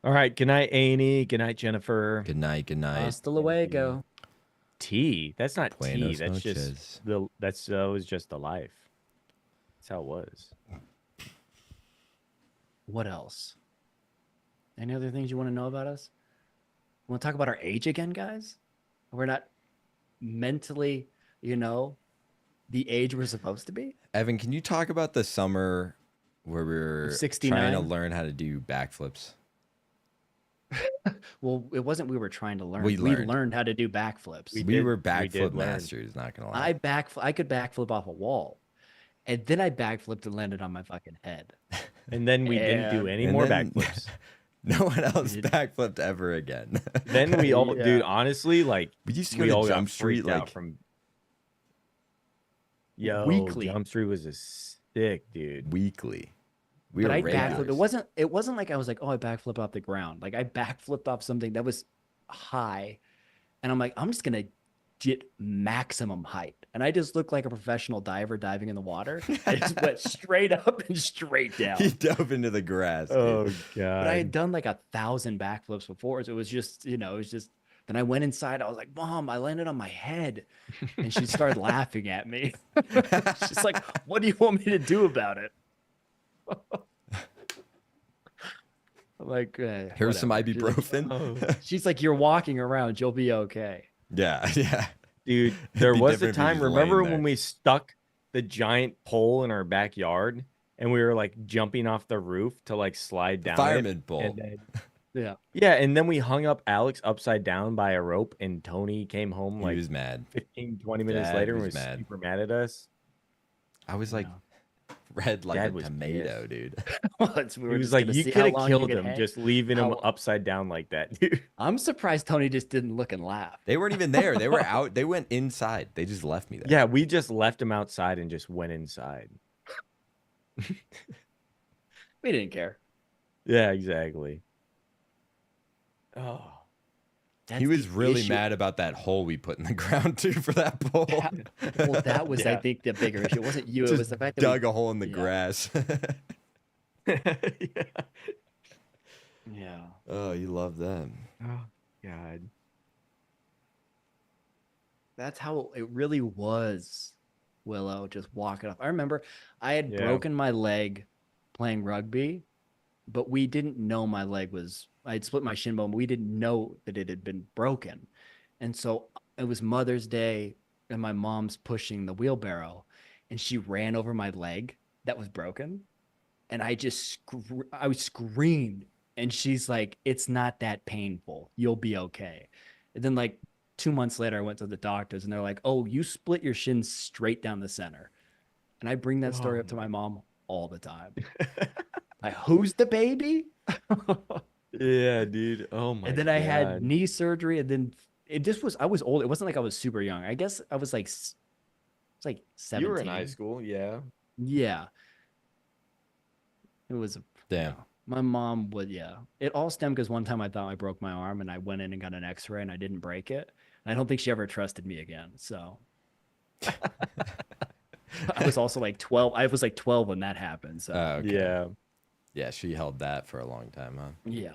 All right. Good night, Annie. Good night, Jennifer. Good night. Good night. Hasta luego. Tea. That's not tea. Buenos That's noches. just was just the life. That's how it was. What else? Any other things you want to know about us? Want to talk about our age again, guys? We're not mentally, the age we're supposed to be. Evan, can you talk about the summer where we were trying to 69? learn how to do backflips? Well, it wasn't we were trying to learn. We We learned. learned how to do backflips. We were did backflip learn. masters, not gonna lie. I could backflip off a wall. And then I backflipped and landed on my fucking head. And then we didn't do And- any and more then- backflips. No one else did- backflipped ever again. Then we all, Yeah. dude, honestly, like, we used to go we to all Jump got Street freaked out like from. Yo, Weekly. Jump Street was a sick, dude. weekly. We But were I backflipped. regulars. It wasn't like I was like, oh, I backflip off the ground. Like I backflipped off something that was high. And I'm like, I'm just gonna get maximum height. And I just looked like a professional diver diving in the water. I just went straight up and straight down. He dove into the grass. dude. Oh But I god. had done like 1,000 backflips before. So it was just, then I went inside. I was like, Mom, I landed on my head. And she started laughing at me. She's like, what do you want me to do about it? I'm like, Here's some whatever. ibuprofen. Oh. She's like, you're walking around. You'll be okay. Yeah, yeah. Dude, there be was a different if you time. just laying Remember there. when we stuck the giant pole in our backyard and we were like jumping off the roof to like slide down? it? Fireman bull. And then, Yeah. yeah, and then we hung up Alex upside down by a rope, and Tony came home He like was mad. 15, 20 minutes Dad later and was was mad. super mad at us. I was like Yeah. red like Dad a was tomato, dude. We were He was just like, gonna you see could how have long you killed could him hang." just leaving him How- upside down like that, dude. I'm surprised Tony just didn't look and laugh. They weren't even there. They were out. They went inside. They just left me there. Yeah, we just left him outside and just went inside. We didn't care. Yeah, exactly. Oh, That's He was the really issue. mad about that hole we put in the ground too for that pole. Well, that was, I Yeah. think, the bigger issue. It wasn't you. It Just was the fact that dug a hole in the yeah. grass. yeah. yeah. Oh, you love them. Oh God. That's how it really was, Willow, just walking off. I remember I had Yeah. broken my leg playing rugby, but we didn't know my leg was, I had split my shin bone. We didn't know that it had been broken. And so it was Mother's Day, and my mom's pushing the wheelbarrow, and she ran over my leg that was broken. And I just, I screamed. And she's like, it's not that painful. You'll be okay. And then, like, 2 months later, I went to the doctors and they're like, oh, you split your shin straight down the center. And I bring that story Oh up to my mom all the time. Like, who's the baby? Yeah, dude. Oh my. And then I had God. knee surgery. And then it just was, I was old. It wasn't like I was super young. I guess I was like, it's like 17. You were in high school, yeah. Yeah. It was, Damn. my mom would, yeah. It all stemmed because one time I thought I broke my arm and I went in and got an x-ray and I didn't break it. And I don't think she ever trusted me again. So I was also like 12. I was like 12 when that happened. So Okay. Yeah. Yeah, she held that for a long time, huh? yeah.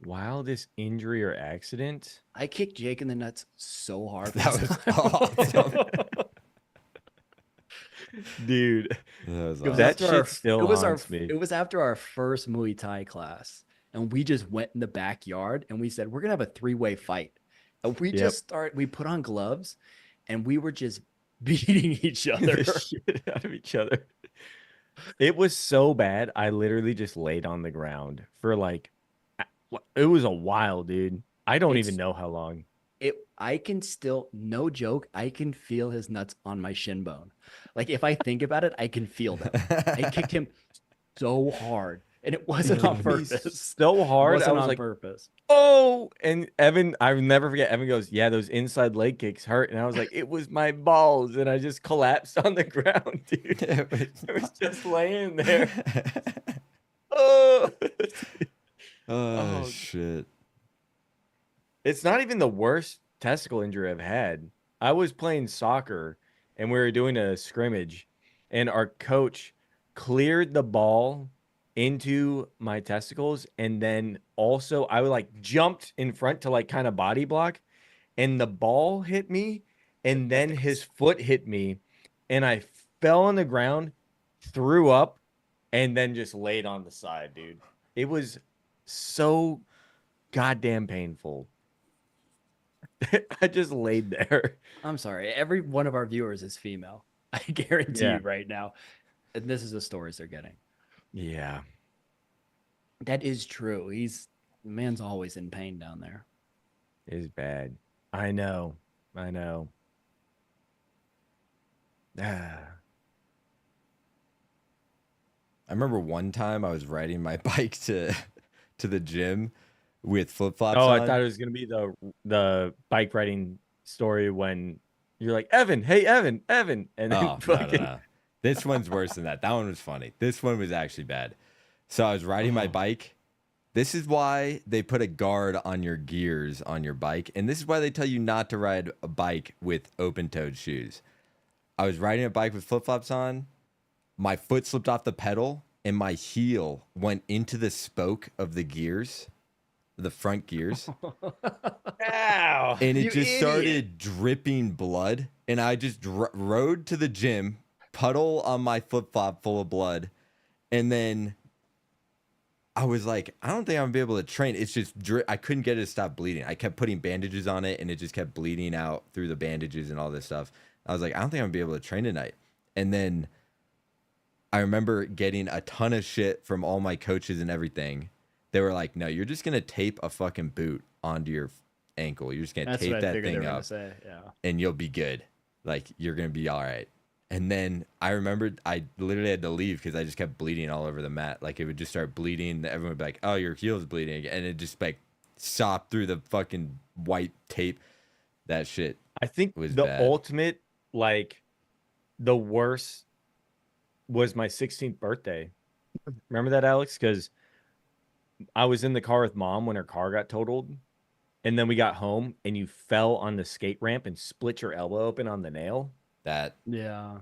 Wildest injury or accident? I kicked Jake in the nuts so hard. That was awesome. Dude, That was It was awesome. that after shit our still it was our haunts me. it was after our first Muay Thai class, and we just went in the backyard and we said we're gonna have a three-way fight. And Yep. we put on gloves, and we were just beating each other. The shit out of each other. It was so bad. I literally just laid on the ground for like, it was a while, dude. I don't even It's know how long. I can still, no joke, I can feel his nuts on my shin bone. Like if I think about it, I can feel them. I kicked him so hard, and it wasn't on Kicked me purpose. so It hard. I wasn't was on like, purpose. oh, and Evan, I will never forget. Evan goes, yeah, those inside leg kicks hurt. And I was like, it was my balls. And I just collapsed on the ground, dude. I was just laying there. Oh, Oh oh, shit. it's not even the worst testicle injury I've had. I was playing soccer and we were doing a scrimmage, and our coach cleared the ball into my testicles. And then also, I would like jumped in front to like kind of body block, and the ball hit me, and then his foot hit me, and I fell on the ground, threw up, and then just laid on the side, dude. It was so goddamn painful. I just laid there. I'm sorry. Every one of our viewers is female. I guarantee Yeah. you right now. And this is the stories they're getting. Yeah. That is true. The man's always in pain down there. It is bad. I know. I know. Ah. I remember one time I was riding my bike to the gym with flip flops Oh, on. I thought it was gonna be the bike riding story when you're like, Evan, hey Evan, Evan, and then Oh, fucking no. This one's worse than that. That one was funny. This one was actually bad. So I was riding my bike. This is why they put a guard on your gears on your bike. And this is why they tell you not to ride a bike with open-toed shoes. I was riding a bike with flip-flops on. My foot slipped off the pedal, and my heel went into the spoke of the gears, the front gears. ow. And it You just idiot. started dripping blood. And I just rode to the gym, puddle on my flip flop full of blood. And then I was like, I don't think I'm gonna be able to train. It's just, I couldn't get it to stop bleeding. I kept putting bandages on it, and it just kept bleeding out through the bandages and all this stuff. I was like, I don't think I'm gonna be able to train tonight. And then I remember getting a ton of shit from all my coaches and everything. They were like, no, you're just gonna tape a fucking boot onto your ankle. You're just gonna That's tape what I that figured they thing were gonna up, say. Yeah. and you'll be good. Like, you're gonna be all right. And then I remembered I literally had to leave because I just kept bleeding all over the mat. Like, it would just start bleeding. Everyone would be like, oh, your heel's bleeding. And it just like sopped through the fucking white tape. That shit. I think was the bad. ultimate, like, the worst was my 16th birthday. Remember that, Alex? Because I was in the car with mom when her car got totaled, and then we got home, and you fell on the skate ramp and split your elbow open on the nail. That Yeah.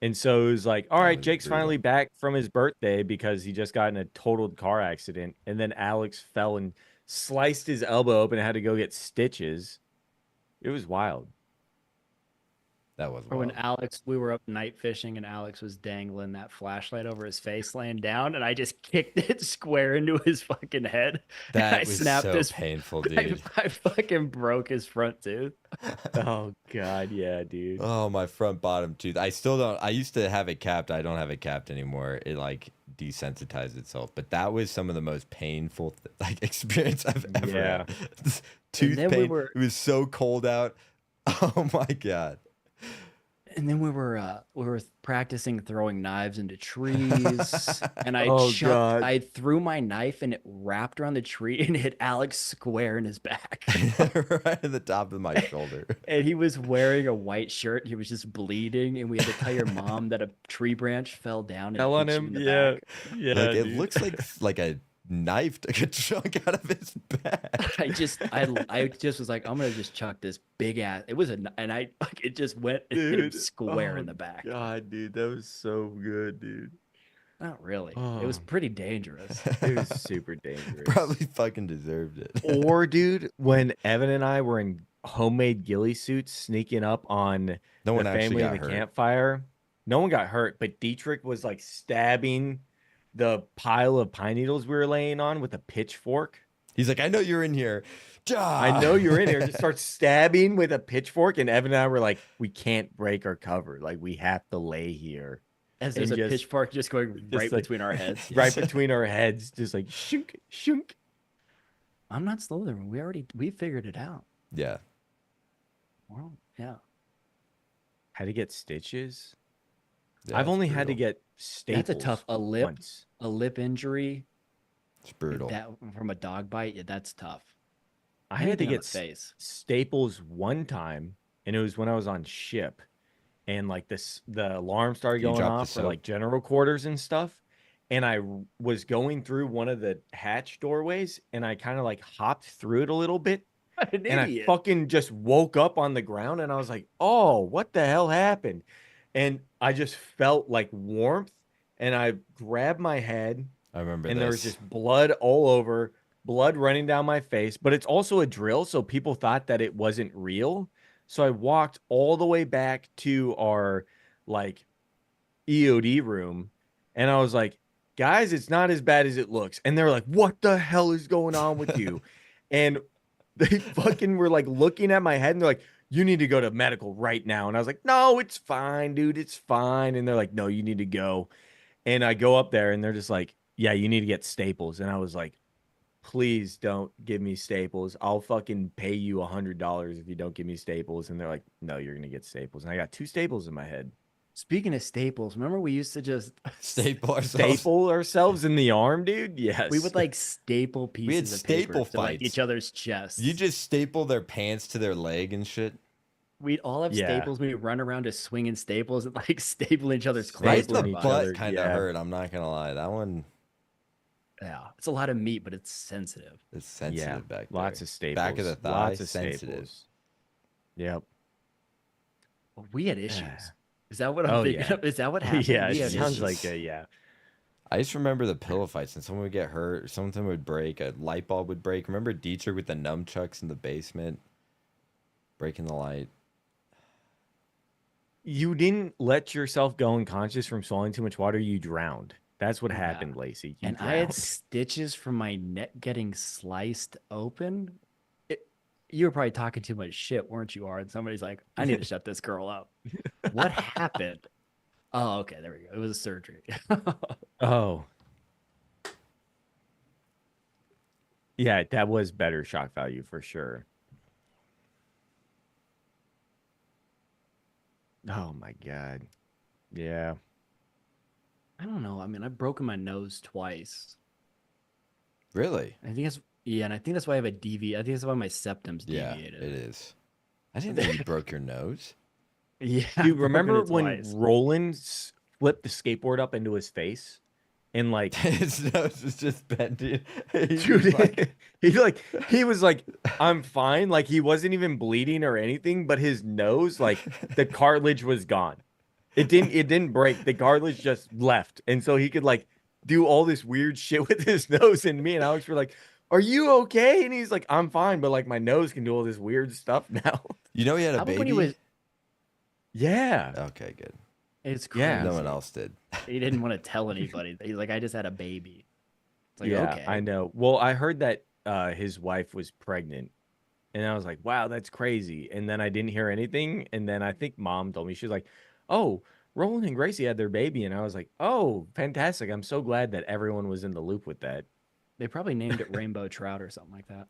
And so it was like, all That right, was Jake's brutal. finally back from his birthday because he just got in a totaled car accident. And then Alex fell and sliced his elbow open and had to go get stitches. It was wild. that was Or when wild. we were up night fishing and Alex was dangling that flashlight over his face laying down, and I just kicked it square into his fucking head. And I That was snapped so his painful, I, dude. I fucking broke his front tooth. Oh, God. Yeah, dude. Oh, my front bottom tooth. I still don't. I used to have it capped. I don't have it capped anymore. It like desensitized itself. But that was some of the most painful like experience I've ever Yeah. had. Tooth then pain. we were- It was so cold out. Oh my god. And then we were practicing throwing knives into trees, and Oh, God. I threw my knife and it wrapped around the tree and hit Alex square in his back. Right at the top of my shoulder. And he was wearing a white shirt. He was just bleeding, and we had to tell your mom that a tree branch fell down and Fell on hit you him. in the Yeah. back. Yeah. Like it dude. looks like a knife took a chunk out of his back. I just was like, I'm gonna just chuck this big ass. It was and I like it just went and hit him Dude, square in oh the back. God, dude. That was so good, dude. Not really. It was Oh. pretty dangerous. It was super dangerous. Probably fucking deserved it. Or, dude, when Evan and I were in homemade ghillie suits sneaking up on No one the actually family in got the hurt. campfire. No one got hurt, but Dietrich was like stabbing the pile of pine needles we were laying on with a pitchfork. He's like, I know you're in here. I know you're in here. Just start stabbing with a pitchfork, and Evan and I were like, we can't break our cover. Like we have to lay here. As there's And a just- pitchfork just going right like- between our heads. right between our heads, just like shunk, shunk. I'm not Slytherin. We figured it out. Yeah. Well, yeah. Had to get stitches. Yeah, I've it's only had to brutal. get staples. That's a tough a lip once. injury. It's brutal. That from a dog bite, yeah, that's tough. I had to Anything on get the face. staples one time, and it was when I was on ship, and like the alarm started You going dropped the off for soap? like general quarters and stuff, and I was going through one of the hatch doorways, and I kind of like hopped through it a little bit, An and idiot. I fucking just woke up on the ground, and I was like, "Oh, what the hell happened?" And I just felt like warmth, and I grabbed my head, I remember and this. there was just blood all over, blood running down my face. But it's also a drill, so people thought that it wasn't real. So I walked all the way back to our like EOD room, and I was like, guys, it's not as bad as it looks. And they're like, what the hell is going on with you? And they fucking were like looking at my head, and they're like, you need to go to medical right now. And I was like, no, it's fine, dude, it's fine. And they're like, no, you need to go. And I go up there, and they're just like, yeah, you need to get staples. And I was like, please don't give me staples. I'll fucking pay you $100 if you don't give me staples. And they're like, no, you're gonna get staples. And I got 2 staples in my head. Speaking of staples, remember we used to just Staple ourselves. Staple ourselves in the arm, dude. Yes, we would like staple pieces had of paper staple to like fights. each other's chests. You just staple their pants to their leg and shit. We'd all have Yeah. staples. We'd run around just swinging staples and like stapling each other's Right clothes. the Stapling each butt other, kind of yeah. hurt. I'm not gonna lie. That one Yeah, it's a lot of meat, but it's sensitive. is sensitive back there. lots of staples. Back of the thigh, Lots of sensitive. staples. Yep. We had issues. Is that what I'm Oh, thinking yeah. of? Is that what happened? Yeah, We it had sounds issues. like yeah. I just remember the pillow fights, and someone would get hurt, or something would break, a light bulb would break. Remember Dietrich with the nunchucks in the basement, breaking the light. You didn't let yourself go unconscious from swallowing too much water. You drowned. That's what Yeah. happened, Lacey. You And I had drowned. stitches from my neck getting sliced open. You were probably talking too much shit, weren't you, Ar? And somebody's like, I need to shut this girl up. What happened? Oh, okay, there we go. It was a surgery. Oh. Yeah, that was better shock value for sure. Oh my god. Yeah. I don't know. I mean, I've broken my nose twice. Really? I think it's and I think that's why I have a DV. I think that's why my septum's Yeah, deviated. it is. I didn't know you broke your nose. Yeah. Do you I've broken remember it when twice. Roland flipped the skateboard up into his face? And like His nose was just bending. He was dude, like- he was like, I'm fine. Like he wasn't even bleeding or anything, but his nose, like the cartilage was gone. It didn't break. The cartilage just left. And so he could like do all this weird shit with his nose. And me and Alex were like, are you okay? And he's like, I'm fine, but like my nose can do all this weird stuff now. You know he had a How about baby? when he was? Yeah. Okay, good. It's crazy. Yeah. No one else did. He didn't want to tell anybody. He's like, I just had a baby. It's like, Yeah, okay. I know. Well, I heard that his wife was pregnant. And I was like, wow, that's crazy. And then I didn't hear anything. And then I think mom told me, she was like, oh, Roland and Gracie had their baby. And I was like, oh, fantastic. I'm so glad that everyone was in the loop with that. They probably named it Rainbow Trout or something like that.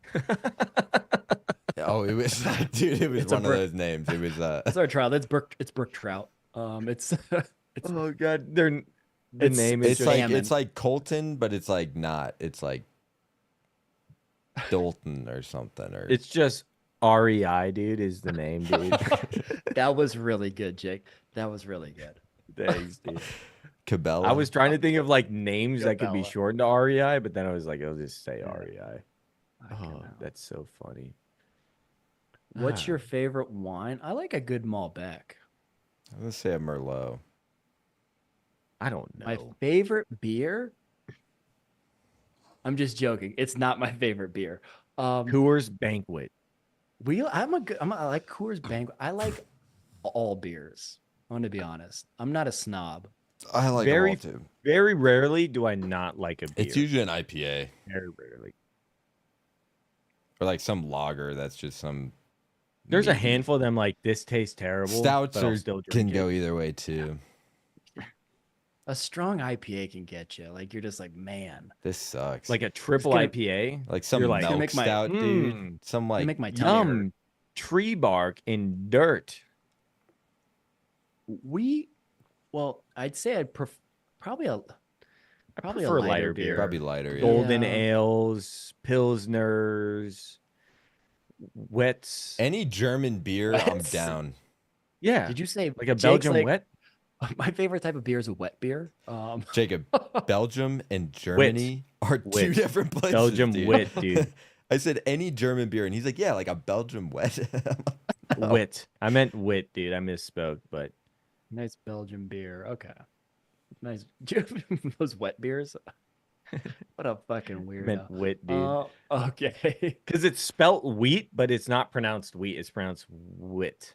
Oh, it was like, dude, it was It's a one of brick. those names. It was That's our trout. That's Brook. It's Brook Trout. It's Oh, God. The It's- name is it's just like salmon. it's like Colton, but it's like not. It's like Dalton or something. Or it's just REI, dude, is the name, dude. that was really good, Jake. That was really good. Thanks, dude. Cabela. I was trying to think of like names that could be Gabella. shortened to REI, but then I was like, I'll just say Yeah. REI. I can Oh, know. that's so funny. What's Ah. your favorite wine? I like a good Malbec. I'm gonna say a Merlot. I don't know. My favorite beer. I'm just joking. It's not my favorite beer. Coors Banquet. I like Coors Banquet. I like all beers. I want to be honest. I'm not a snob. I like Very- them all too. Very rarely do I not like a beer. It's usually an IPA very rarely. or like some lager that's just some. There's a meaty- handful of them like this tastes terrible. Stouts but I'll are, still can drink go it. either way too. A strong IPA can get you. Like you're just like, man, This sucks. Like a triple gonna- IPA. like some you're like, milk make my- stout, dude. Mm, Some like, like make my tummy hurt. yum, tree bark and dirt. Well, I'd say I'd probably a prefer lighter beer. probably lighter. Yeah. Golden Yeah. ales, pilsners, wets. Any German beer, I'm Wets? down. Yeah, Did you say like a Jake's Belgian like, wet. My favorite type of beer is a wet beer. Jacob, Belgium and Germany are two Wit. different places. Belgium dude. wit, dude. I said any German beer, and he's like, yeah, like a Belgium wet. No. Wit. I meant wit, dude. I misspoke, but nice Belgian beer. Okay. Nice. Those wet beers. What a fucking I weirdo. meant wit, dude. Okay. Because it's spelt wheat, but it's not pronounced wheat. It's pronounced wit.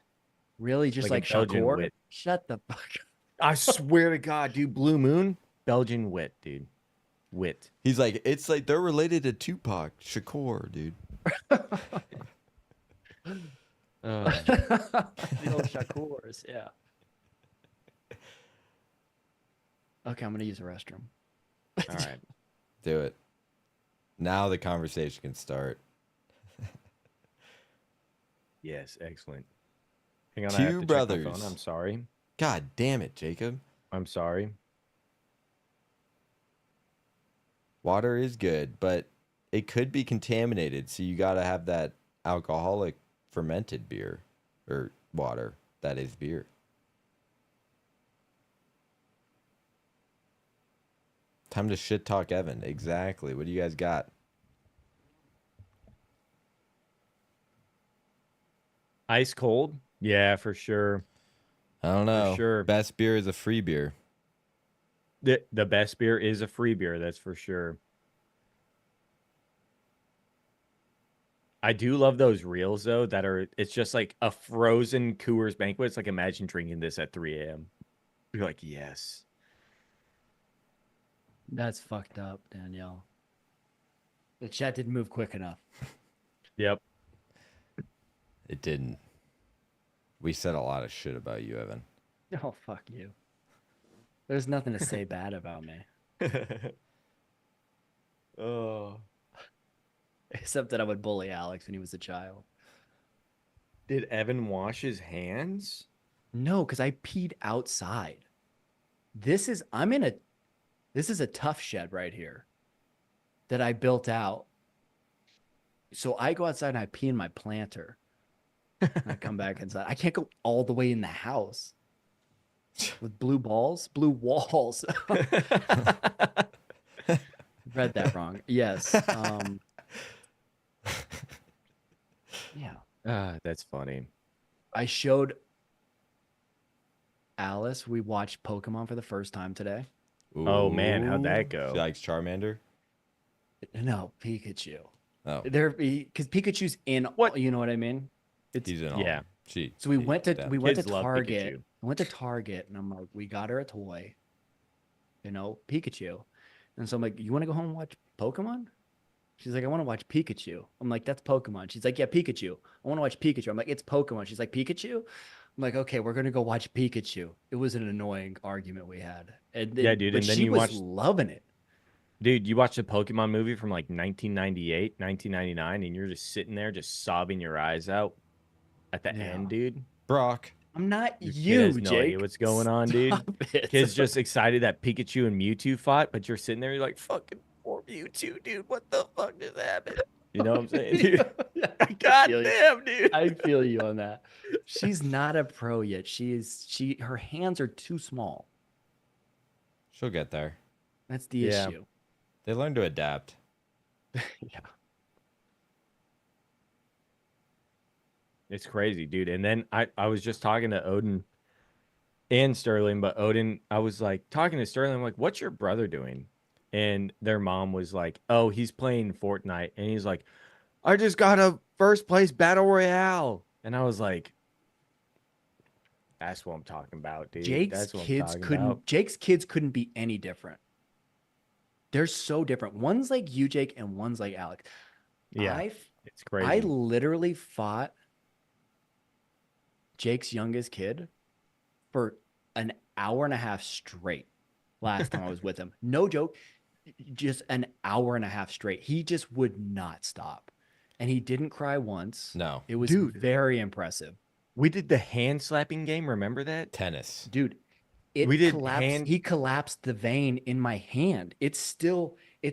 Really, just Like like, a Belgian Shakur? wit. Shut the fuck up. I swear to God, dude. Blue Moon, Belgian wit, dude. Wit. He's like, it's like they're related to Tupac Shakur, dude. The old Shakurs, yeah. Okay, I'm gonna use the restroom. All right. Do it. Now the conversation can start. Yes, excellent. Hang on, Two I have to check my brothers. phone. I'm sorry. God damn it, Jacob. I'm sorry. Water is good, but it could be contaminated, so you got to have that alcoholic fermented beer or water that is beer. Time to shit talk Evan. Exactly. What do you guys got? Ice cold? Yeah, for sure. I don't know. sure. Best beer is a free beer. The best beer is a free beer, that's for sure. I do love those reels though that are it's just like a frozen Coors Banquet. It's like imagine drinking this at 3 a.m. You're like, yes. That's fucked up, Danielle. The chat didn't move quick enough. Yep. It didn't. We said a lot of shit about you, Evan. Oh, fuck you. There's nothing to say bad about me. Oh. Except that I would bully Alex when he was a child. Did Evan wash his hands? No, because I peed outside. This is a tough shed right here that I built out. So I go outside and I pee in my planter. And I come back inside. I can't go all the way in the house with blue walls. Read that wrong. Yes. Yeah. That's funny. I showed Alice. We watched Pokemon for the first time today. Oh, man, how'd that go? She likes Charmander. No, Pikachu. Oh, Because Pikachu's in. What? You know what I mean? he's in all. Yeah. She. So we went to yeah. Target. Pikachu. I went to Target and I'm like, we got her a toy, Pikachu. And so I'm like, you want to go home and watch Pokemon? She's like, I want to watch Pikachu. I'm like, that's Pokemon. She's like, yeah, Pikachu. I want to watch Pikachu. I'm like, it's Pokemon. She's like, Pikachu? I'm like, okay, we're gonna go watch Pikachu. It was an annoying argument we had. Yeah, dude, But and then she you was watched- loving it. Dude, you watched a Pokemon movie from like 1998, 1999, and you're just sitting there just sobbing your eyes out at the Yeah. end, dude. Brock. I'm not Your kid you, has no Jake. idea what's going on, dude. Stop it. Kid's just excited that Pikachu and Mewtwo fought, but you're sitting there, you're like, fucking poor Mewtwo, dude. What the fuck just happened? You know what I'm saying, dude? God feel you. damn, dude. I feel you on that. She's not a pro yet. Her hands are too small. She'll get there. That's the Yeah. issue. They learn to adapt. Yeah. It's crazy, dude. And then I was just talking to Odin and Sterling, but Odin, I was like talking to Sterling, I'm like, what's your brother doing? And their mom was like, oh, he's playing Fortnite. And he's like, I just got a first place battle royale. And I was like, That's what I'm talking about, dude. Jake's That's what I'm kids talking couldn't. about. Jake's kids couldn't be any different. They're so different. One's like you, Jake, and one's like Alex. Yeah, I it's I crazy. literally fought Jake's youngest kid for an hour and a half straight last time I was with him. No joke, just an hour and a half straight. He just would not stop. And he didn't cry once. No. It was Dude. very impressive. We did the hand slapping game. Remember that? Tennis. Dude, We it did collapsed. He collapsed the vein in my hand. It's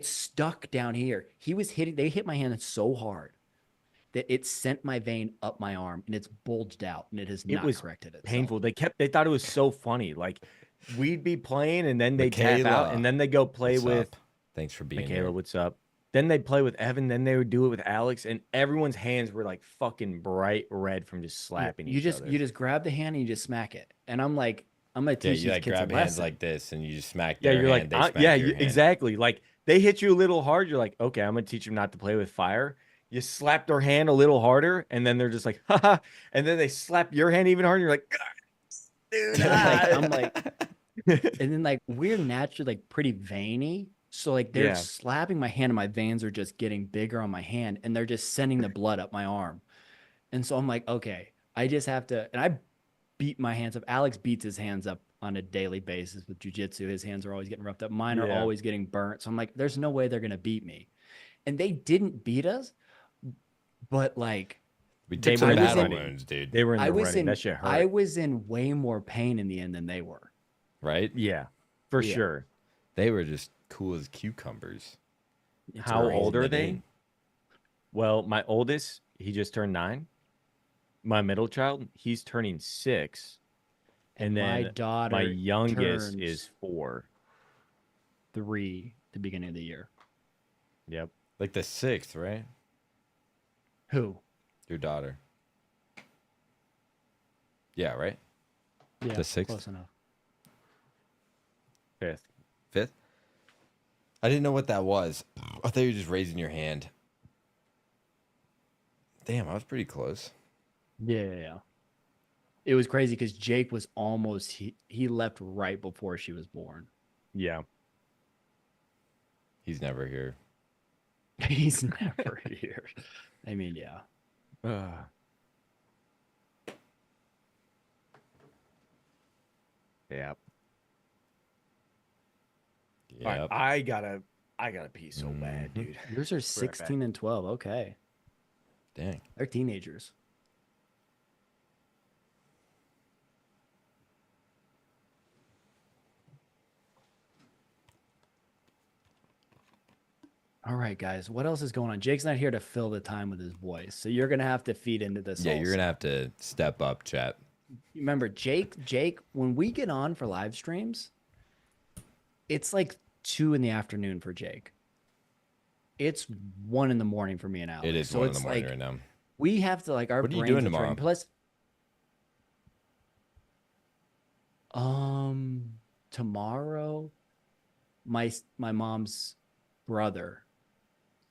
stuck down here. They hit my hand so hard that it sent my vein up my arm and it's bulged out and it has It not was corrected itself. painful. They thought it was so funny. Like we'd be playing and then they tap out Michaela, and then they go play what's with up? Thanks for being Michaela. here. What's up? Then they'd play with Evan. Then they would do it with Alex, and everyone's hands were like fucking bright red from just slapping You each just other. you just grab the hand and you just smack it. And I'm like, I'm gonna Yeah, teach you these like kids grab a hands lesson. like this, and you just smack Yeah, their you're hand. like, They smack yeah, your hand. exactly. Like they hit you a little hard. You're like, okay, I'm gonna teach them not to play with fire. You slap their hand a little harder, and then they're just like, haha. And then they slap your hand even harder. You're like, dude. I'm like, and then like we're naturally like pretty veiny. So like they're Yeah. slapping my hand and my veins are just getting bigger on my hand and they're just sending the blood up my arm. And so I'm like, okay, I just have to, and I beat my hands up. Alex beats his hands up on a daily basis with jujitsu. His hands are always getting roughed up. Mine are Yeah. always getting burnt. So I'm like, there's no way they're gonna beat me. And they didn't beat us, but like We They took some were in the battle running. wounds, dude. They were in I the was running. in That shit hurt. I was in way more pain in the end than they were. Right? Yeah, for Yeah. sure. They were just cool as cucumbers. It's How crazy. old are Holding it they? in. Well, my oldest, he just turned 9. My middle child, he's turning 6. And my then daughter, my youngest turns is 4. 3 at the beginning of the year. Yep. Like the 6th, right? Who? Your daughter. Yeah, right? Yeah, The 6th? close enough. 5th. 5th? I didn't know what that was. I thought you were just raising your hand. Damn, I was pretty close. Yeah. It was crazy because Jake was almost he left right before she was born. Yeah. He's never here. He's never here. I mean, yeah. Yep. Yep. All right, I gotta pee so bad, Mhm. dude. Yours are 16 and 12. Okay. Dang. They're teenagers. All right, guys. What else is going on? Jake's not here to fill the time with his voice, so you're gonna have to feed into this. Yeah, you're also. gonna have to step up, chat. Remember, Jake, when we get on for live streams, it's like 2 in the afternoon for Jake. It's 1 in the morning for me and Alex. It is so 1 in it's the morning like right now. we have to like our What are you brains doing are trained. tomorrow? Plus, tomorrow, my mom's brother,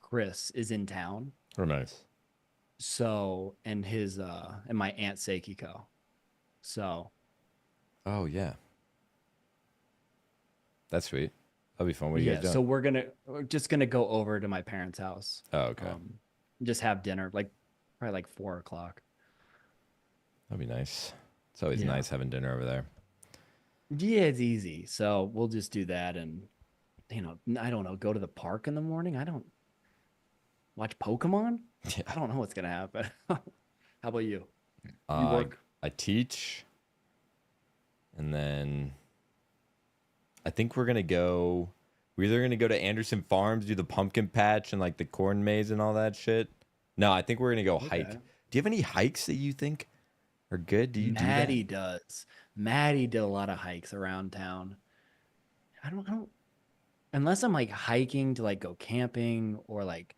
Chris, is in town. Oh, nice. So and my aunt Seikiko. So Oh, yeah. That's sweet. That'll be fun. What are you guys doing? so we're just gonna go over to my parents' house. Oh, okay. Just have dinner, like probably like 4 o'clock. That'd be nice. It's always Yeah. nice having dinner over there. Yeah, it's easy. So we'll just do that, and I don't know, go to the park in the morning. I don't watch Pokemon. Yeah. I don't know what's gonna happen. How about you? You I work? teach, and then I think we're either gonna go to Anderson Farms, do the pumpkin patch and like the corn maze and all that shit. No, I think we're gonna go hike. Okay. Do you have any hikes that you think are good? Do you Maddie do that? does. Maddie did a lot of hikes around town. I don't unless I'm like hiking to like go camping or like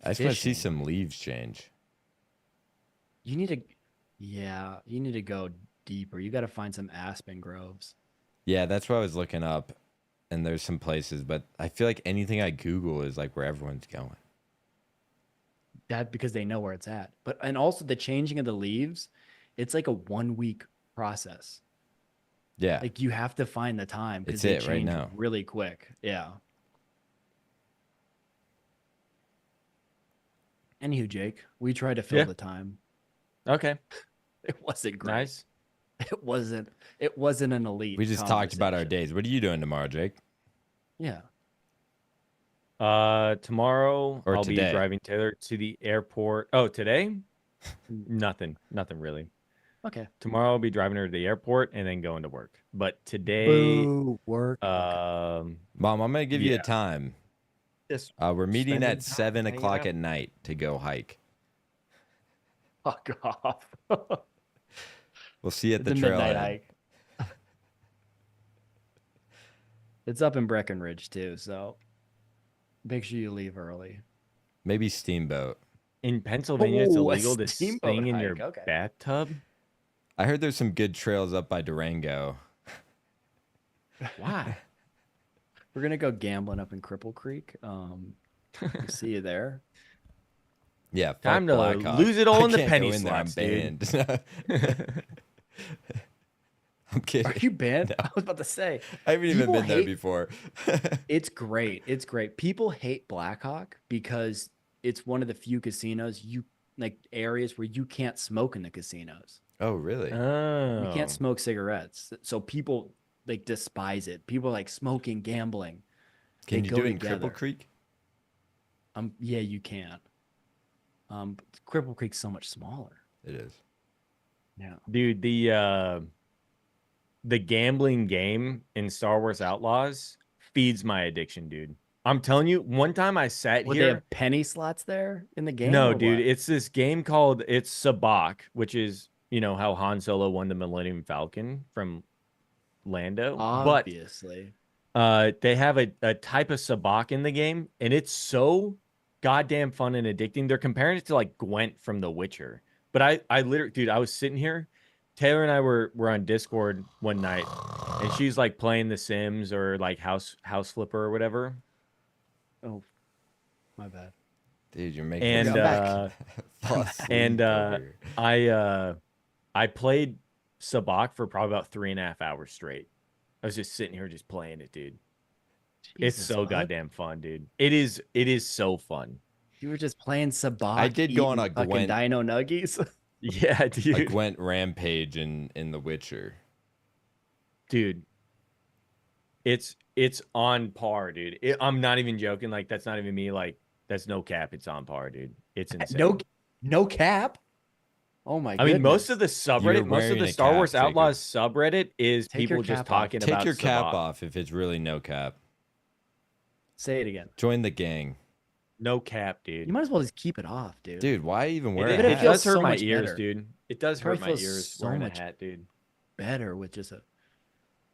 I just want to see fishing. some leaves change. You need to go deeper. You got to find some aspen groves. Yeah, that's what I was looking up, and there's some places, but I feel like anything I Google is like where everyone's going. That because they know where it's at. And also the changing of the leaves, it's like a 1 week process. Yeah. Like you have to find the time because It's they it right change now. really quick. Yeah. Anywho, Jake, we tried to fill Yeah. the time. Okay. It wasn't great. Nice. It wasn't. It wasn't an elite. We just talked about our conversation. days. What are you doing tomorrow, Jake? Yeah. Tomorrow Or I'll today? be driving Taylor to the airport. Oh, today? Nothing really. Okay. Tomorrow I'll be driving her to the airport and then going to work. But today, Boo, work. Okay. Mom, I'm gonna give you a Yeah. time. Just We're meeting spending at time 7 hanging o'clock out. at night to go hike. Fuck off. We'll see you at The the midnight trailhead. hike. It's up in Breckenridge too, so make sure you leave early. Maybe Steamboat. In Pennsylvania, it's Oh, a illegal to steamboat sing in your hike, okay. bathtub. I heard there's some good trails up by Durango. Why? We're gonna go gambling up in Cripple Creek. We'll see you there. Yeah, fuck Time to Blackhawk. lose it all I in the can't penny go in there. I'm slots, dude. banned. I'm kidding. Are you banned? I was about to say. I haven't even People been there hate- before. It's great. It's great. People hate Blackhawk because it's one of the few casinos areas where you can't smoke in the casinos. Oh, really? Oh. You can't smoke cigarettes. So people like despise it. People like smoking, gambling. Can they you go do it in together. Cripple Creek? Yeah, you can. But Cripple Creek's so much smaller. It is. Yeah. Dude, the gambling game in Star Wars Outlaws feeds my addiction, dude. I'm telling you, one time I sat Would they here. have penny slots there in the game? No, or dude, what? it's this game called Sabacc, which is how Han Solo won the Millennium Falcon from Lando. Obviously. But they have a type of Sabacc in the game, and it's so goddamn fun and addicting. They're comparing it to like Gwent from The Witcher. But I literally, dude, I was sitting here. Taylor and I were on Discord one night, and she's like playing The Sims or like House Flipper or whatever. Oh, my bad. Dude, you're making And me fall and asleep over here. I played Sabacc for probably about 3.5 hours straight. I was just sitting here just playing it, dude. It's Jesus, so bud. goddamn fun, dude. It is so fun. You were just playing Sabacc. I did go on eating a fucking Gwent- Dino Nuggies. Yeah, I dude. went rampage in The Witcher. Dude. It's on par, dude. I'm not even joking. Like, that's not even me. Like, that's no cap. It's on par, dude. It's insane. No cap. Oh my I goodness. mean, most of the subreddit, most of wearing the a Star cap, Wars Jacob. Outlaws subreddit is Take your people just cap off. talking Take about your cap Sabacc. off if it's really no cap. Say it again. Join the gang. No cap, You dude. might as well just keep it off, dude. Dude, why even wear It, a it hat? feels does hurt so my much ears, better. dude. It does hurt Probably my feels ears so wearing a much hat, dude. Better with just a.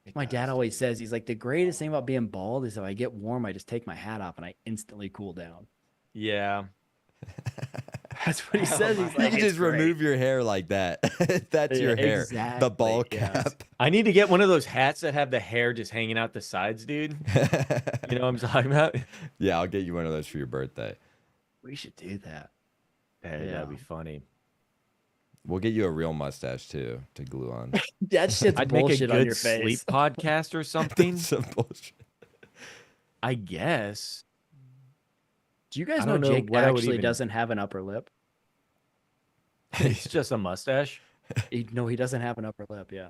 It My does, dad dude. always says he's like the greatest thing about being bald is if I get warm, I just take my hat off and I instantly cool down. Yeah. That's what he Oh says. my He's You like, can "It's just great." remove your hair like that. That's Yeah, your hair. exactly, The ball yes. cap. I need to get one of those hats that have the hair just hanging out the sides, dude. You know what I'm talking about? Yeah, I'll get you one of those for your birthday. We should do that. Hey, Yeah. that'd be funny. We'll get you a real mustache too to glue on. That shit's I'd make a bullshit on good your face. sleep podcast or something. That's some bullshit. I guess. Do you guys I know don't know Jake what I would actually even- doesn't have an upper lip? It's just a mustache. No, he doesn't have an upper lip. Yeah.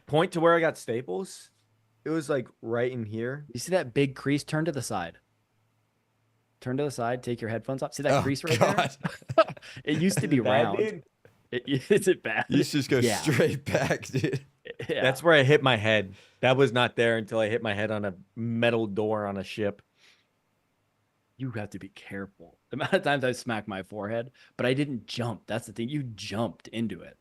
Point to where I got staples. It was like right in here. You see that big crease? Turn to the side. Turn to the side. Take your headphones off. See that Oh, crease right God. there? It used to be Bad, round. dude? Is it bad? You should just go Yeah. straight back, dude. Yeah. That's where I hit my head. That was not there until I hit my head on a metal door on a ship. You have to be careful. The amount of times I smacked my forehead, but I didn't jump. That's the thing. You jumped into it.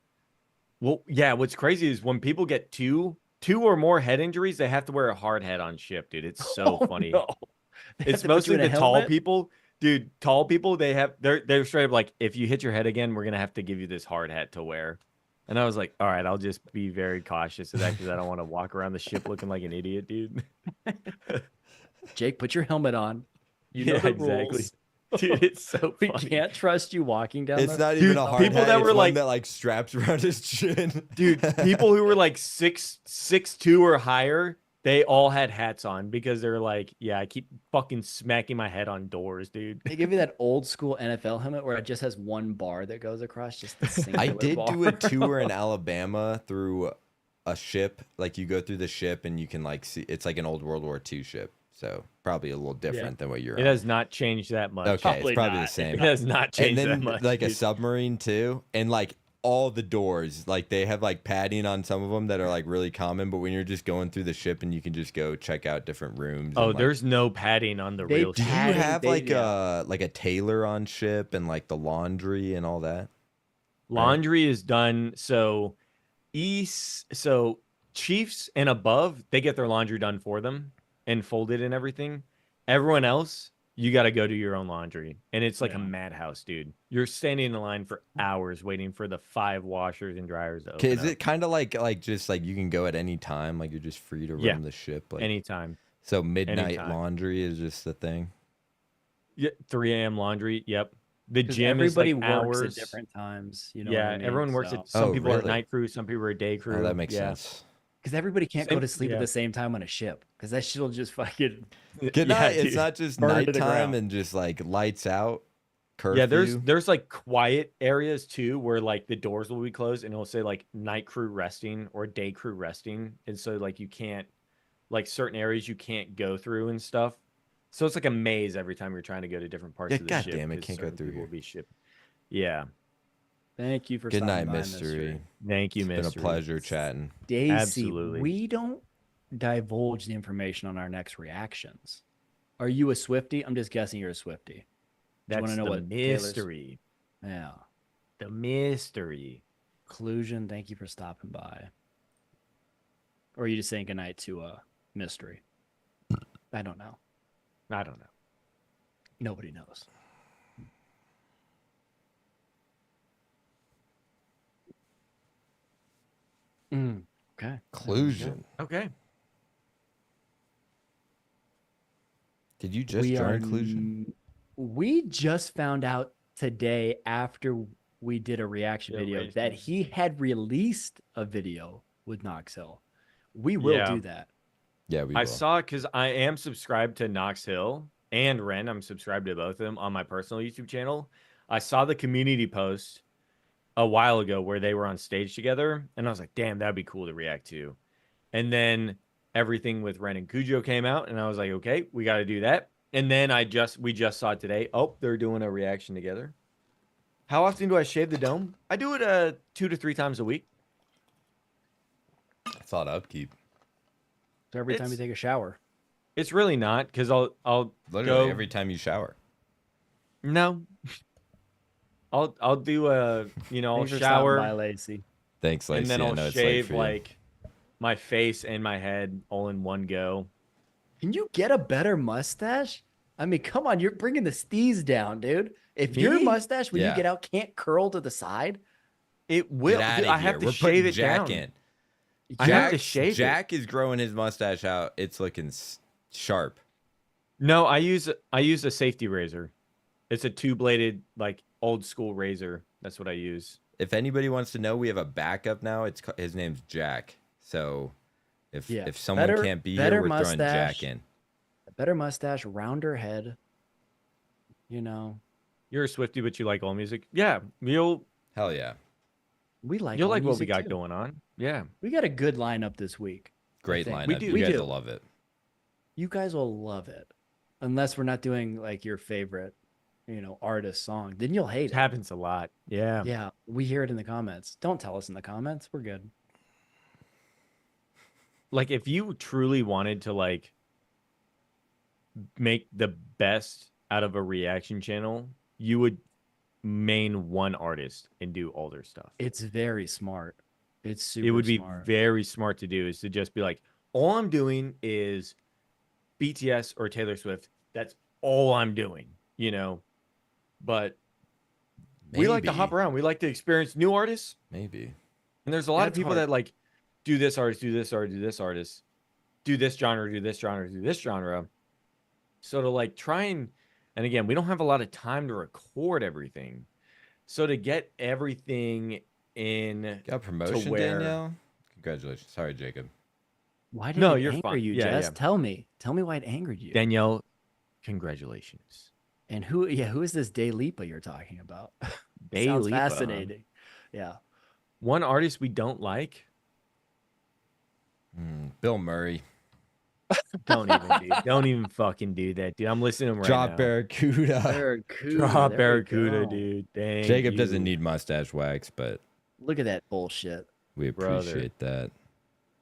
Well, yeah, what's crazy is when people get two or more head injuries, they have to wear a hard hat on ship, dude. It's so Oh, funny. no. They have It's to put you mostly in a the tall helmet? people. Dude, tall people, they're straight up like, if you hit your head again, we're gonna have to give you this hard hat to wear. And I was like, all right, I'll just be very cautious of that because I don't want to walk around the ship looking like an idiot, dude. Jake, put your helmet on. You know Yeah, the exactly. rules. Dude, it's so We funny. can't trust you walking down It's the not even Dude, a hard people hat. that It's were one like- that like straps around his chin. Dude, people who were like 6'2" or higher, they all had hats on because they're like, yeah, I keep fucking smacking my head on doors, dude. They give you that old school NFL helmet where it just has one bar that goes across, just the singular I did bar. do a tour in Alabama through a ship. Like you go through the ship and you can like see it's like an old World War II ship. So probably a little different than what you're It on. has not changed that much. Okay, Probably it's probably not. the same. It has not And changed then that much. like a dude. submarine too, and like all the doors, like they have like padding on some of them that are like really common. But when you're just going through the ship and you can just go check out different rooms. Oh, and, like, there's no padding on the They real do ship. you padding, have they- like yeah. a tailor on ship and like the laundry and all that? Laundry is done. So chiefs and above, they get their laundry done for them and folded and everything. Everyone else, you got to go do your own laundry. And it's like a Yeah. madhouse, dude. You're standing in line for hours waiting for the 5 washers and dryers to open Okay, is up it kind of like just like you can go at any time, like you're just free to Yeah. roam the ship? Like anytime. so, midnight anytime. laundry is just the thing. Yeah, 3 a.m. laundry. Yep. The 'Cause gym is everybody like works hours. at different times. You know yeah, what I mean? everyone works So- at some Oh, people are really? night crew, some people are day crew. Oh, that makes yeah. sense. Because everybody can't go Same- to sleep yeah. at the same time on a ship. Because that shit'll just fucking. Good Yeah, night. It's dude. not just Burn to the nighttime ground. and just like lights out. Curfew. Yeah, there's like quiet areas too where like the doors will be closed and it'll say like night crew resting or day crew resting. And so like you can't like certain areas you can't go through and stuff. So it's like a maze every time you're trying to go to different parts Yeah, of the God ship. damn it, 'cause can't go certain through people here. will be shipped. Yeah. Thank you for Good stopping night, by, mystery. Thank you, It's been a Mystery. pleasure chatting. Daisy, Absolutely. we don't divulge the information on our next reactions. Are you a Swiftie? I'm just guessing you're a Swiftie. Do you That's want to know the what Taylor's- mystery. Yeah. The mystery. Collusion, thank you for stopping by. Or are you just saying goodnight to mystery? I don't know. I don't know. Nobody knows. Okay. Collusion. Okay. Did you just We join are Collusion? We just found out today after we did a reaction Yeah, video right. that he had released a video with Knox Hill. We will Yeah. do that. Yeah, we I will. saw because I am subscribed to Knox Hill and Ren. I'm subscribed to both of them on my personal YouTube channel. I saw the community post a while ago where they were on stage together, and I was like, damn, that'd be cool to react to. And then everything with Ren and Cujo came out, and I was like, okay, we got to do that. And then we just saw it today. Oh, they're doing a reaction together. How often do I shave the dome? I do it 2 to 3 times a week. I thought upkeep. So every time you It's- take a shower. It's really not because I'll Literally go every time you shower. No. I'll do a I'll Thanks for stopping shower by, Lacey. Thanks, Lacey. and then I I'll know it's late shave for you. like my face and my head all in one go. Can you get a better mustache? I mean, come on, you're bringing the steez down, dude. If your Me? mustache when Yeah. you get out can't curl to the side, It will. Get Dude, out I of have here. to We're shave putting it Jack down. in. I have to Jack's- shave it. Jack is growing his mustache out. It's looking sharp. No, I use a safety razor. It's a 2-bladed like old school razor. That's what I use. If anybody wants to know, we have a backup now. His name's Jack. So if Yeah, someone better- can't be better here, we're throwing mustache. Jack in. a better mustache, rounder head. You know, You're a Swiftie, but you like all music. Yeah, you'll Hell yeah. we like you'll all like what we music, got too. going on. Yeah. We got a good lineup this week. Great think. lineup. We do. You We guys do. will love it. You guys will love it, unless we're not doing like your favorite, artist song. Then you'll hate It it. happens a lot. Yeah. Yeah, we hear it in the comments. Don't tell us in the comments. We're good. Like if you truly wanted to like make the best out of a reaction channel, you would main one artist and do all their stuff. It's very smart. It's super It would be smart. very smart to do is to just be like, all I'm doing is BTS or Taylor Swift. That's all I'm doing, But we like to hop Maybe. around. We like to experience new artists. Maybe. And there's a lot of That's people hard. that like do this artist, do this artist, do this artist, do this genre, do this genre, do this genre. So to like try and And again, we don't have a lot of time to record everything. So to get everything in Got a promotion, where- Danielle? Congratulations. Sorry, Jacob. Why did No, it you're anger fine. you, Yeah, Jess? yeah. Tell me why it angered you. Danielle, congratulations. And who is this Day Lipa you're talking about? Day Sounds Lipa, huh? fascinating. Yeah. One artist we don't like. Bill Murray. Don't even, dude. Don't even fucking do that, dude. I'm listening to him right Drop now. Barracuda. Barracuda. Drop there we Barracuda, go. dude. Thank Jacob you. doesn't need mustache wax, but Look at that bullshit. we Brother. appreciate that.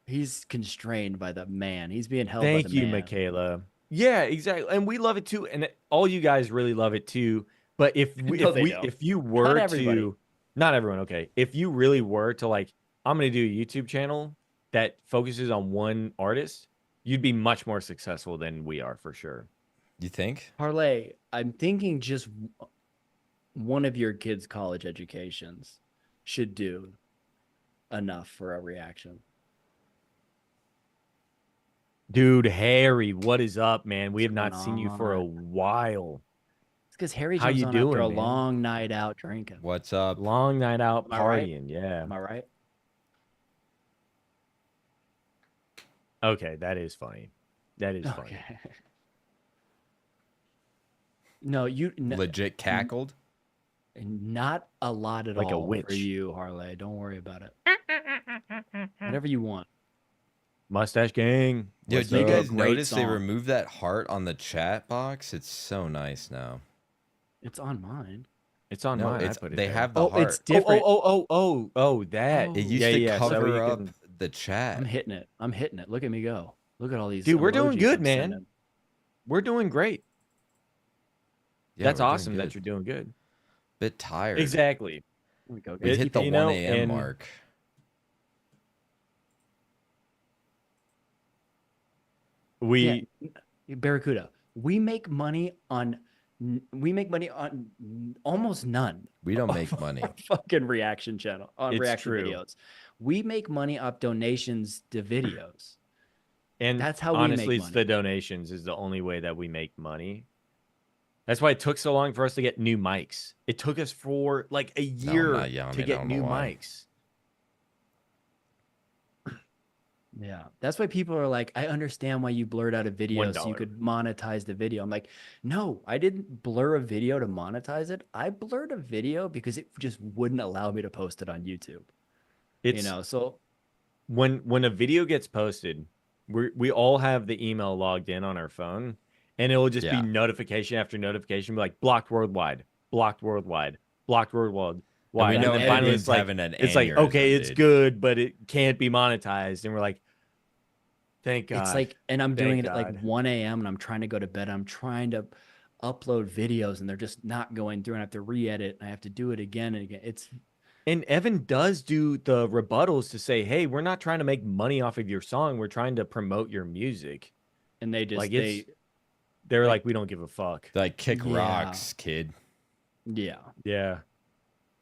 He's constrained by the man. He's being held Thank by the you, man. Michaela. Yeah, exactly. And we love it too. And all you guys really love it too. But if No, they don't. if you were everybody. to, not everyone, okay. If you really were to like, I'm gonna do a YouTube channel that focuses on one artist, you'd be much more successful than we are for sure. You think? Parlay, I'm thinking just one of your kids' college educations should do enough for a reaction. Dude, Harry, what is up, man? We have What's not going seen you for a on? while. It's because Harry How jumps you on after a doing, man? long night out drinking. What's up? Long night out Am I right? partying, yeah. Am I right? Okay, that is funny. That is funny. Okay. No, Legit cackled? not a lot at Like a all for witch. you, Harley. Don't worry about it. Whatever you want. Mustache gang. Yo, What's do you up? guys Great notice they song. removed that heart on the chat box? It's so nice now. It's on mine. It's on No, mine. it's I put it they there. have the Oh, heart. it's different. Oh, that. Oh. It used yeah, to yeah. So cover you up can- the chat. I'm hitting it. I'm hitting it. Look at me go. Look at all these. Dude, we're doing emojis good, I'm man. sending. We're doing great. Yeah, That's we're doing awesome that good. you're doing good. Bit tired. Exactly. Here we go. We guys. hit Keep the you 1 know, a.m. and- mark. We Barracuda. We make money on almost none. We don't of make money. our fucking reaction channel on It's reaction true. videos. We make money off donations to videos. and That's how we make honestly, it's money. the donations is the only way that we make money. That's why it took so long for us to get new mics. It took us for like a No, I'm year not yawning, to I get don't know new why. mics. Yeah, that's why people are like, I understand why you blurred out a video so you $1. could monetize the video. I'm like, no, I didn't blur a video to monetize it. I blurred a video because it just wouldn't allow me to post it on YouTube. It's So when a video gets posted, we all have the email logged in on our phone, and it will just Yeah. be notification after notification, be like blocked worldwide, blocked worldwide, blocked worldwide. And we know then finally everyone's it's like having an it's like aneurysm, okay, it's dude. good, but it can't be monetized, and we're like, thank God. it's like, and I'm doing Thank it at like God. 1 a.m. and I'm trying to go to bed. I'm trying to upload videos and they're just not going through and I have to re-edit and I have to do it again and again. And Evan does do the rebuttals to say, hey, we're not trying to make money off of your song. We're trying to promote your music. And they just, Like they're like, we don't give a fuck. Like kick Yeah. rocks, kid. yeah. Yeah.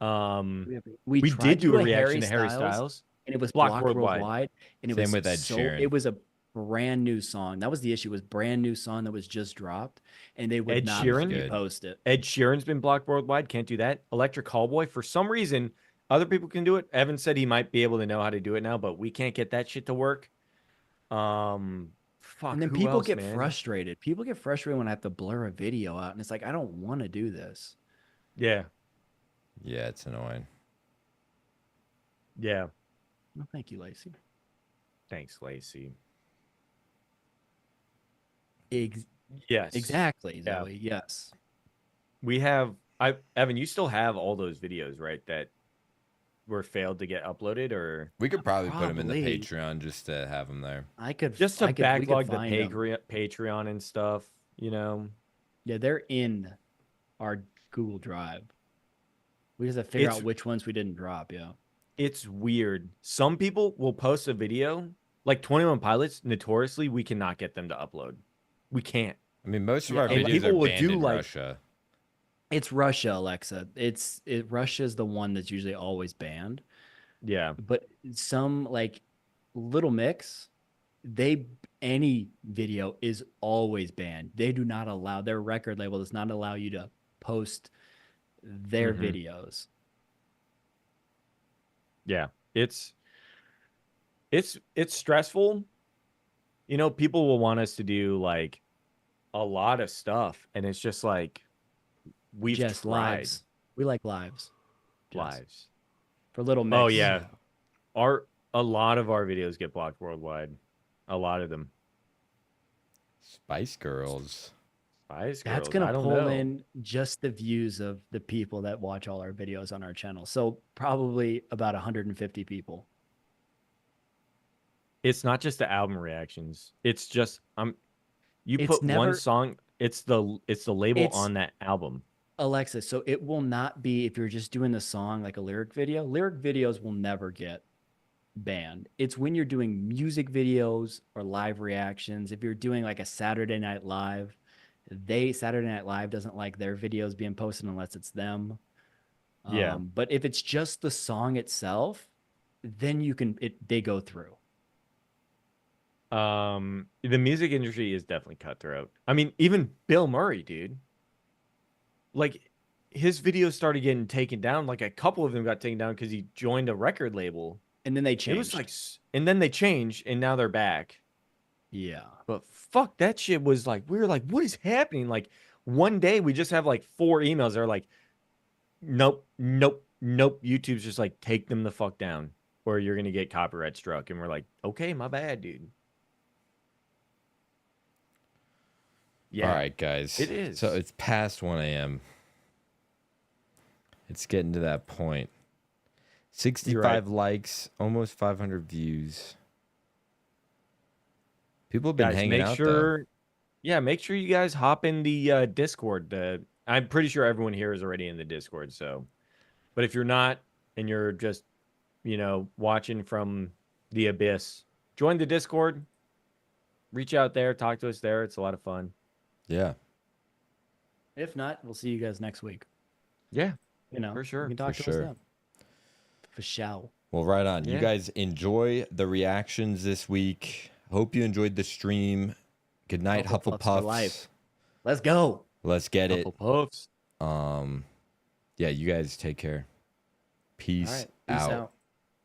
We We tried did to do a reaction to Harry Styles. and it was Blocked blocked worldwide. worldwide. And it Same was with Ed Sheeran. It was a brand new song. That was the issue. It was brand new song that was just dropped, and they would Ed not Sheeran? Good. post it. Ed Sheeran's been blocked worldwide. Can't do that. Electric Callboy, for some reason, other people can do it. Evan said he might be able to know how to do it now, but we can't get that shit to work. Fuck. And then who people else, get man? frustrated. People get frustrated when I have to blur a video out, and it's like I don't want to do this. Yeah. Yeah, it's annoying. Yeah. Well, thank you, Lacey. Thanks, Lacey. Yes. Exactly, Yeah. Zoe. Yes. We have Evan, you still have all those videos, right? That were failed to get uploaded, or We could probably put them in the Probably. Patreon just to have them there. I could just to we could backlog the find 'em. Patreon and stuff, you know? Yeah, they're in our Google Drive. We just have to figure It's- out which ones we didn't drop. Yeah. It's weird. Some people will post a video, like 21 Pilots, notoriously, we cannot get them to upload. We can't. I mean, most of Yeah, our and videos people are will banned do, in like- Russia. It's Russia, Alexa. Russia's the one that's usually always banned. Yeah. But some like Little Mix, they any video is always banned. They do not allow, their record label does not allow you to post their videos. Yeah, it's stressful. You know, people will want us to do like a lot of stuff, and it's just like we've Just tried lives. We like lives. Just lives. for little mix. Oh yeah, a lot of our videos get blocked worldwide. A lot of them. Spice Girls. Spice That's Girls. gonna I don't pull know. in just the views of the people that watch all our videos on our channel. So probably about 150 people. It's not just the album reactions. It's just you It's put one never song, it's the label it's on that album. Alexa. So it will not be if you're just doing the song like a lyric video. Lyric videos will never get banned. It's when you're doing music videos or live reactions. If you're doing like a Saturday Night Live, Saturday Night Live doesn't like their videos being posted unless it's them. Yeah. But if it's just the song itself, then they go through. The music industry is definitely cutthroat. I mean, even Bill Murray, dude. Like his videos started getting taken down. Like a couple of them got taken down because he joined a record label. And then they It changed. was like, and then they changed, and now they're back. Yeah. But fuck, that shit was like, we were like, what is happening? Like one day we just have like 4 emails that are like, nope, nope, nope. YouTube's just like, take them the fuck down, or you're gonna get copyright struck. And we're like, okay, my bad, dude. Yeah. All right, guys. It is. So it's past 1 a.m. It's getting to that point. 65 likes, almost 500 views. People have been Guys, hanging make out sure, yeah, make sure you guys hop in the Discord. I'm pretty sure everyone here is already in the Discord. So, but if you're not and you're just, watching from the abyss, join the Discord. Reach out there, talk to us there. It's a lot of fun. Yeah. If not, we'll see you guys next week. Yeah, For sure. You can talk For to us sure. then. For sure. Well, right on. You Yeah. guys enjoy the reactions this week. Hope you enjoyed the stream. Good night, Hufflepuffs for life. Hufflepuffs. Let's go. Let's get it. Puffs. Yeah, you guys take care. Peace All right. Peace out. out.